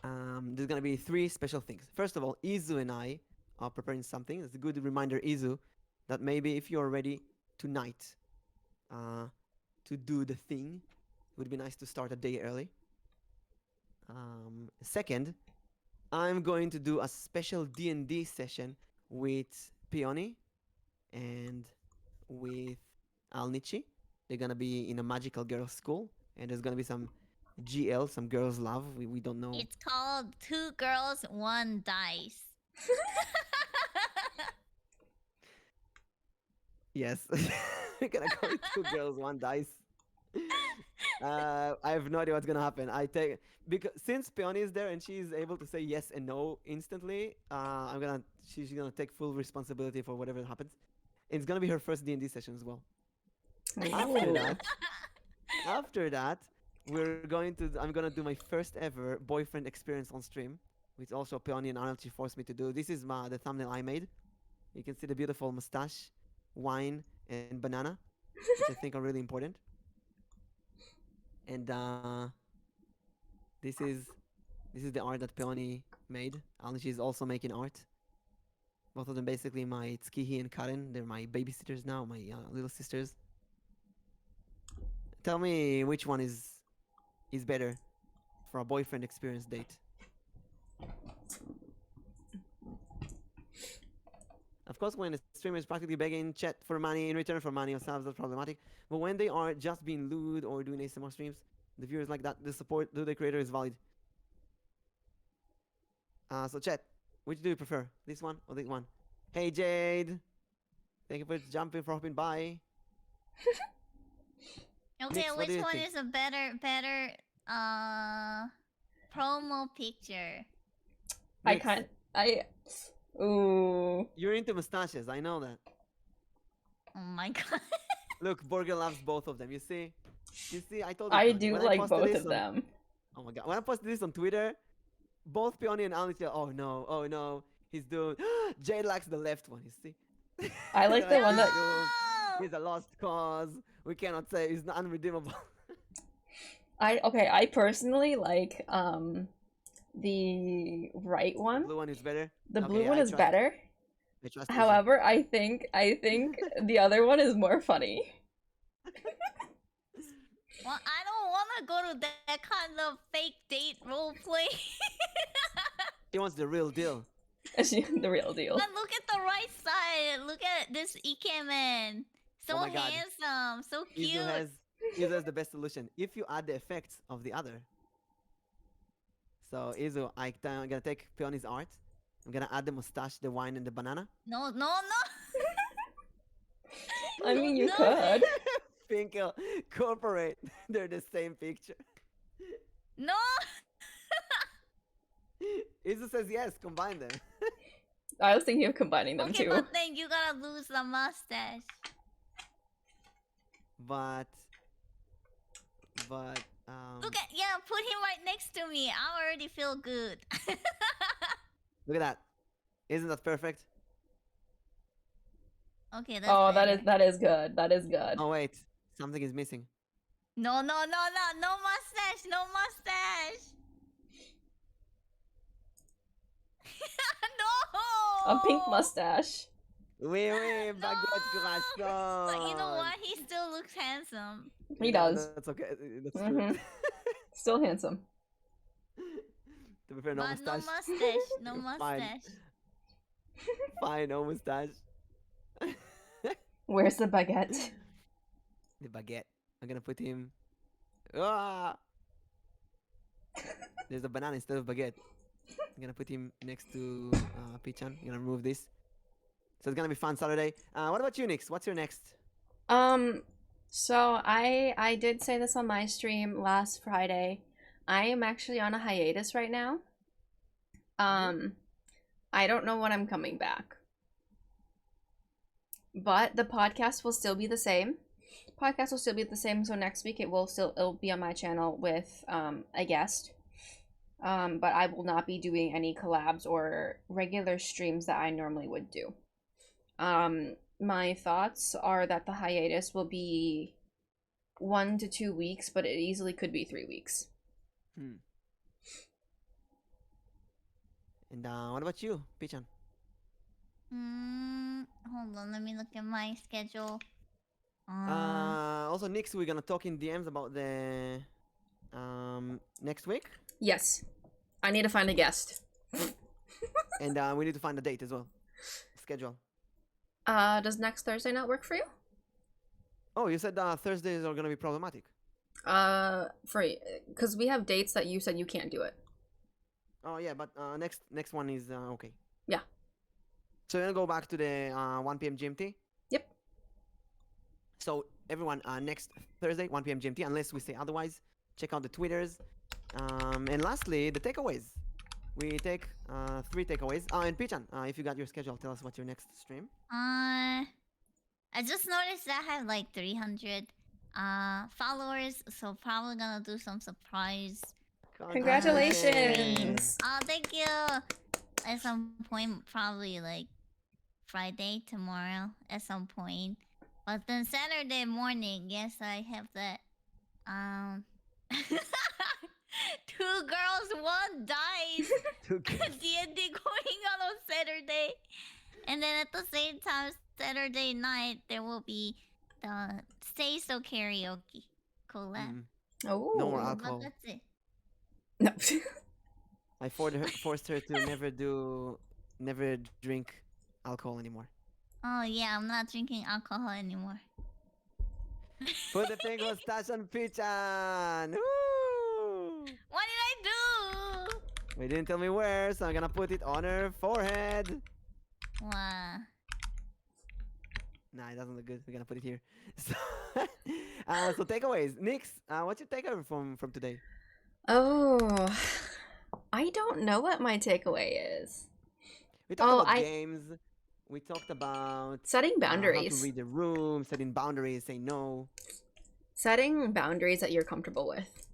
there's gonna be 3 special things. First of all, Izu and I are preparing something. It's a good reminder, Izu, that maybe if you're ready tonight to do the thing, it would be nice to start a day early. Second, I'm going to do a special D&D session with Peoni and with Alnichi. They're gonna be in a magical girls' school, and there's gonna be some GL, some girls' love. We don't know. It's called 2 Girls, 1 Dice. Yes, we're gonna go with 2 girls, 1 dice. I have no idea what's gonna happen. Because since Peony is there and she's able to say yes and no instantly, she's gonna take full responsibility for whatever happens. It's gonna be her first D&D session as well. After that, I'm gonna do my first ever boyfriend experience on stream, which also Peony and Arnold forced me to do. This is the thumbnail I made. You can see the beautiful mustache, wine, and banana, which I think are really important. And this is the art that Peony made. Arnold is also making art. Both of them basically my Tskihi and Karen. They're my babysitters now, my little sisters. Tell me which one is better for a boyfriend experience date. Of course, when a streamer is practically begging chat for money in return for money or subs, that's problematic. But when they are just being lewd or doing ASMR streams, the viewers like that, the support to the creator is valid. So chat, which do you prefer? This one or this one? Hey Jade! Thank you for jumping, for hopping by. Okay, Nyx, what do which you one think? is a better promo picture? Ooh. You're into mustaches, I know that. Oh my god. Look, Borger loves both of them. You see, I told you. I Peony. do When like posted both this of them. Oh my god! When I posted this on Twitter, both Peony and Alicia. Oh no, he's doing. Jade likes the left one. You see. I like the one that. No! He's a lost cause. We cannot say he's not unredeemable. I personally like the right one. Blue one is better. The Okay, blue one I is trust- better. I trust Izzy. However, I think the other one is more funny. Well, I don't want to go to that kind of fake date roleplay. He wants the real deal. The real deal. But look at the right side. Look at this Ike man. So Oh my God. handsome, so cute. Izu has the best solution. If you add the effects of the other. So Izu, I'm gonna take Peony's art. I'm gonna add the mustache, the wine, and the banana. No. I mean, you No. could. Finkel Corporate. They're the same picture. No. Izu says yes, combine them. I was thinking of combining them Okay, too. but then you gotta lose the mustache. But Look at put him right next to me. I already feel good. look at that. Isn't that perfect? Okay, that's Oh, better. that is good. That is good. Oh wait, something is missing. No mustache, no mustache. No. A pink mustache. Oui, oui, baguette croissant. But you know what? He still looks handsome. He Yeah, does. That's okay. That's true. Mhm. Still handsome. To be fair, no But no mustache. mustache, no Fine. mustache. Fine, no mustache. Where's the baguette? The baguette. I'm gonna put him. Ah! There's a banana instead of baguette. I'm gonna put him next to Pichan. I'm gonna remove this. So it's gonna be fun Saturday. What about you, Nyx? What's your next? So I did say this on my stream last Friday. I am actually on a hiatus right now. I don't know when I'm coming back. But the podcast will still be the same. Podcast will still be the same, so next week it'll be on my channel with a guest. But I will not be doing any collabs or regular streams that I normally would do. My thoughts are that the hiatus will be 1 to 2 weeks, but it easily could be 3 weeks. And what about you, Pichan? Hold on, let me look at my schedule. Also, Nyx, we're gonna talk in DMs about the next week, Yes. I need to find a guest. and we need to find a date as well. Schedule. Does next Thursday not work for you? Oh, you said Thursdays are gonna be problematic. Because we have dates that you said you can't do it. Oh yeah, but next one is okay. Yeah. So we're gonna go back to the 1 p.m. GMT. Yep. So everyone, next Thursday 1 p.m. GMT, unless we say otherwise. Check out the Twitters. And lastly, the takeaways. We take 3 takeaways. And Pichan, if you got your schedule, tell us what's your next stream. I just noticed that I have like 300 followers, so probably gonna do some surprise. Congratulations. Oh, thank you. At some point, probably like Friday, tomorrow, at some point. But then Saturday morning, yes, I have that. 2 girls, 1 dies. D&D going on Saturday. And then at the same time, Saturday night, there will be the Say So Karaoke collab. Oh. No more But alcohol. that's it. No. I forced her to never drink alcohol anymore. Oh yeah, I'm not drinking alcohol anymore. Put the pink mustache on Pichan. Woo! What did I do? We didn't tell me where, so I'm gonna put it on her forehead. Wow. Nah, it doesn't look good. We're gonna put it here. So, so takeaways. Nyx, what's your takeaway from today? Oh. I don't know what my takeaway is. We talked about games. We talked about Setting how boundaries. to read the room, setting boundaries, say no. Setting boundaries that you're comfortable with.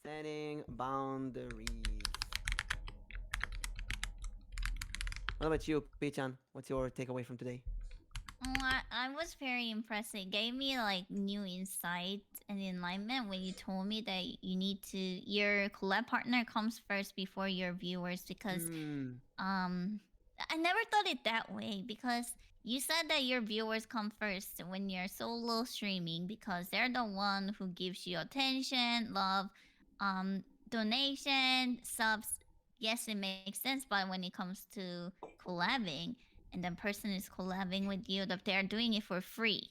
Setting boundaries. What about you, Pichan? What's your takeaway from today? I was very impressed. It gave me like new insight and enlightenment when you told me that you need to your collab partner comes first before your viewers because I never thought it that way because you said that your viewers come first when you're solo streaming because they're the one who gives you attention, love, donation, subs. Yes, it makes sense, but when it comes to collabing and the person is collabing with you, that they're doing it for free.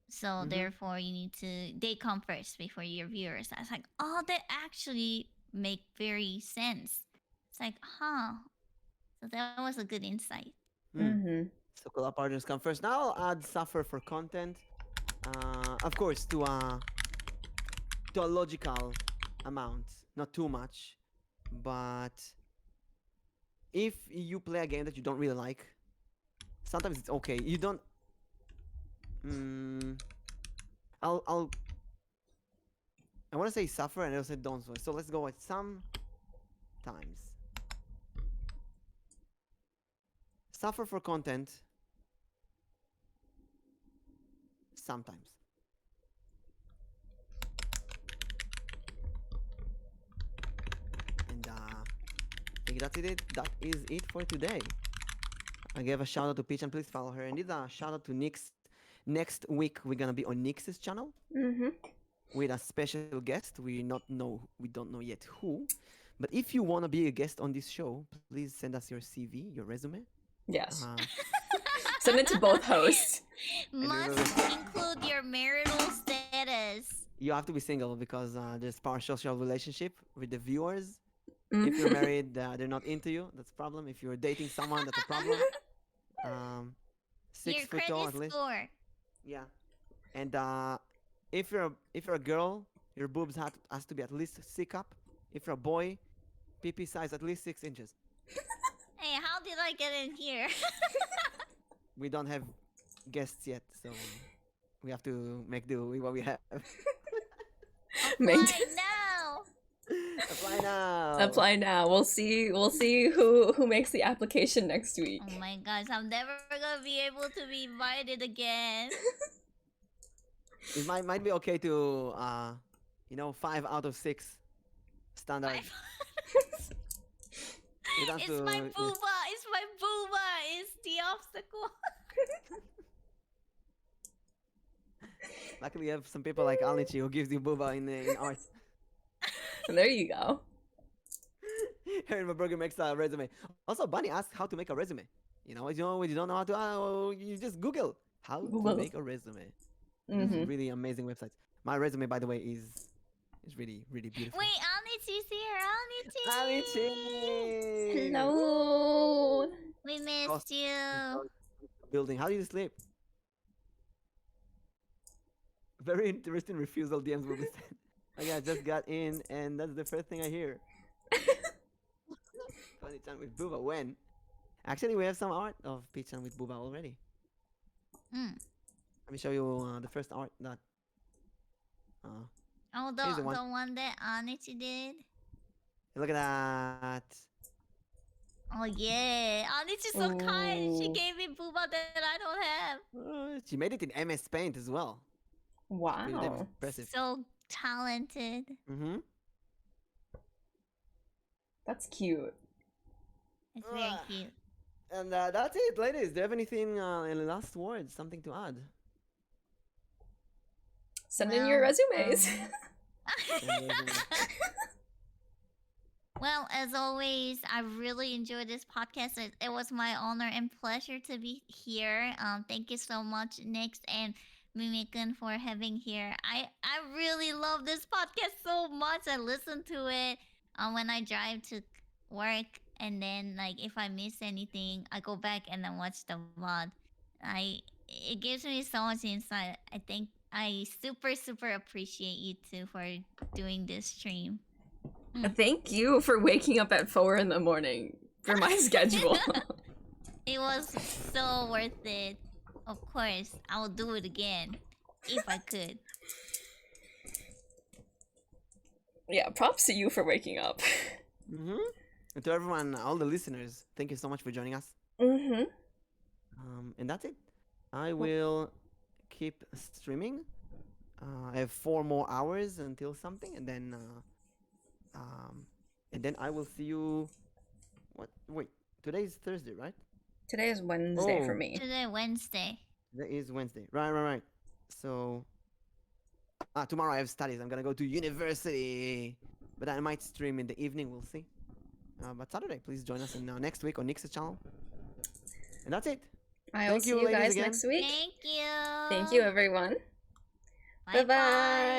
So therefore you need to they come first before your viewers. I was like, oh, that actually make very sense. It's like, huh. So that was a good insight. So collab partners come first. Now I'll add suffer for content. Of course, to a logical amount, not too much. But if you play a game that you don't really like, sometimes it's okay. You don't. I'll. I want to say suffer, and I also don't. So let's go with sometimes. Suffer for content. Sometimes. And I think that's it. That is it for today. I gave a shout out to Peach, and please follow her. And it's a shout out to Nyx. Next week we're gonna be on Nyx's channel with a special guest. We don't know yet who. But if you wanna be a guest on this show, please send us your CV, your resume. Yes. Send it to both hosts. Must include your marital status. You have to be single because there's parasocial relationship with the viewers. If you're married, they're not into you. That's a problem. If you're dating someone, that's a problem. 6 Your foot tall at credit least. score. Yeah. And if you're a girl, your boobs has to be at least 6 up. If you're a boy, PP size at least 6 inches. Hey, how did I get in here? We don't have guests yet, so we have to make do with what we have. Apply now. Apply now. Apply now. We'll see who makes the application next week. Oh my gosh, I'm never gonna be able to be invited again. It might be okay to 5 out of 6 standard. It's my booba. It's my booba. It's the obstacle. Luckily, you have some people like Alnichi who gives you booba in art. So there you go. Harry Burger makes a resume. Also, Bunny asked how to make a resume. When you don't know how to, you just Google how to make a resume. It's really amazing websites. My resume, by the way, is really, really beautiful. Wait, Alnichi's here. Alnichi. Alnichi! Hello. We missed you. Building. How do you sleep? Very interesting refusal DMs will be sent. Okay, I just got in, and that's the first thing I hear. 20-chan with Booba. When? Actually, we have some art of Peach-chan with Booba already. Let me show you the first art that. Oh, here's the the one. one that Anichi did. Look at that. Oh yeah, Anichi's so kind. She gave me booba that I don't have. She made it in MS Paint as well. Pretty damn Wow. impressive. So talented. That's cute. It's very cute. And that's it, ladies. Do you have anything, any last words? Something to add? Send in your resumes. Well, as always, I really enjoyed this podcast. It was my honor and pleasure to be here. Thank you so much, Nyx and Mimikun, for having here. I really love this podcast so much. I listen to it when I drive to work, and then if I miss anything, I go back and then watch the VOD. It gives me so much insight. I super appreciate you two for doing this stream. Thank you for waking up at 4 in the morning for my schedule. It was so worth it. Of course, I will do it again if I could. Yeah, props to you for waking up. And to everyone, all the listeners, thank you so much for joining us. Mm-hmm. And that's it. I will keep streaming. I have 4 more hours until something, and then I will see you. Wait, today is Thursday, right? Today is Wednesday for Oh. me. Today, Wednesday. Today is Wednesday. Right. So, tomorrow I have studies. I'm gonna go to university, but I might stream in the evening. We'll see. But Saturday, please join us in next week on Nyx's channel. And that's it. I will Thank see you, you ladies, guys again. next week. Thank you. Thank you, everyone. Bye-bye.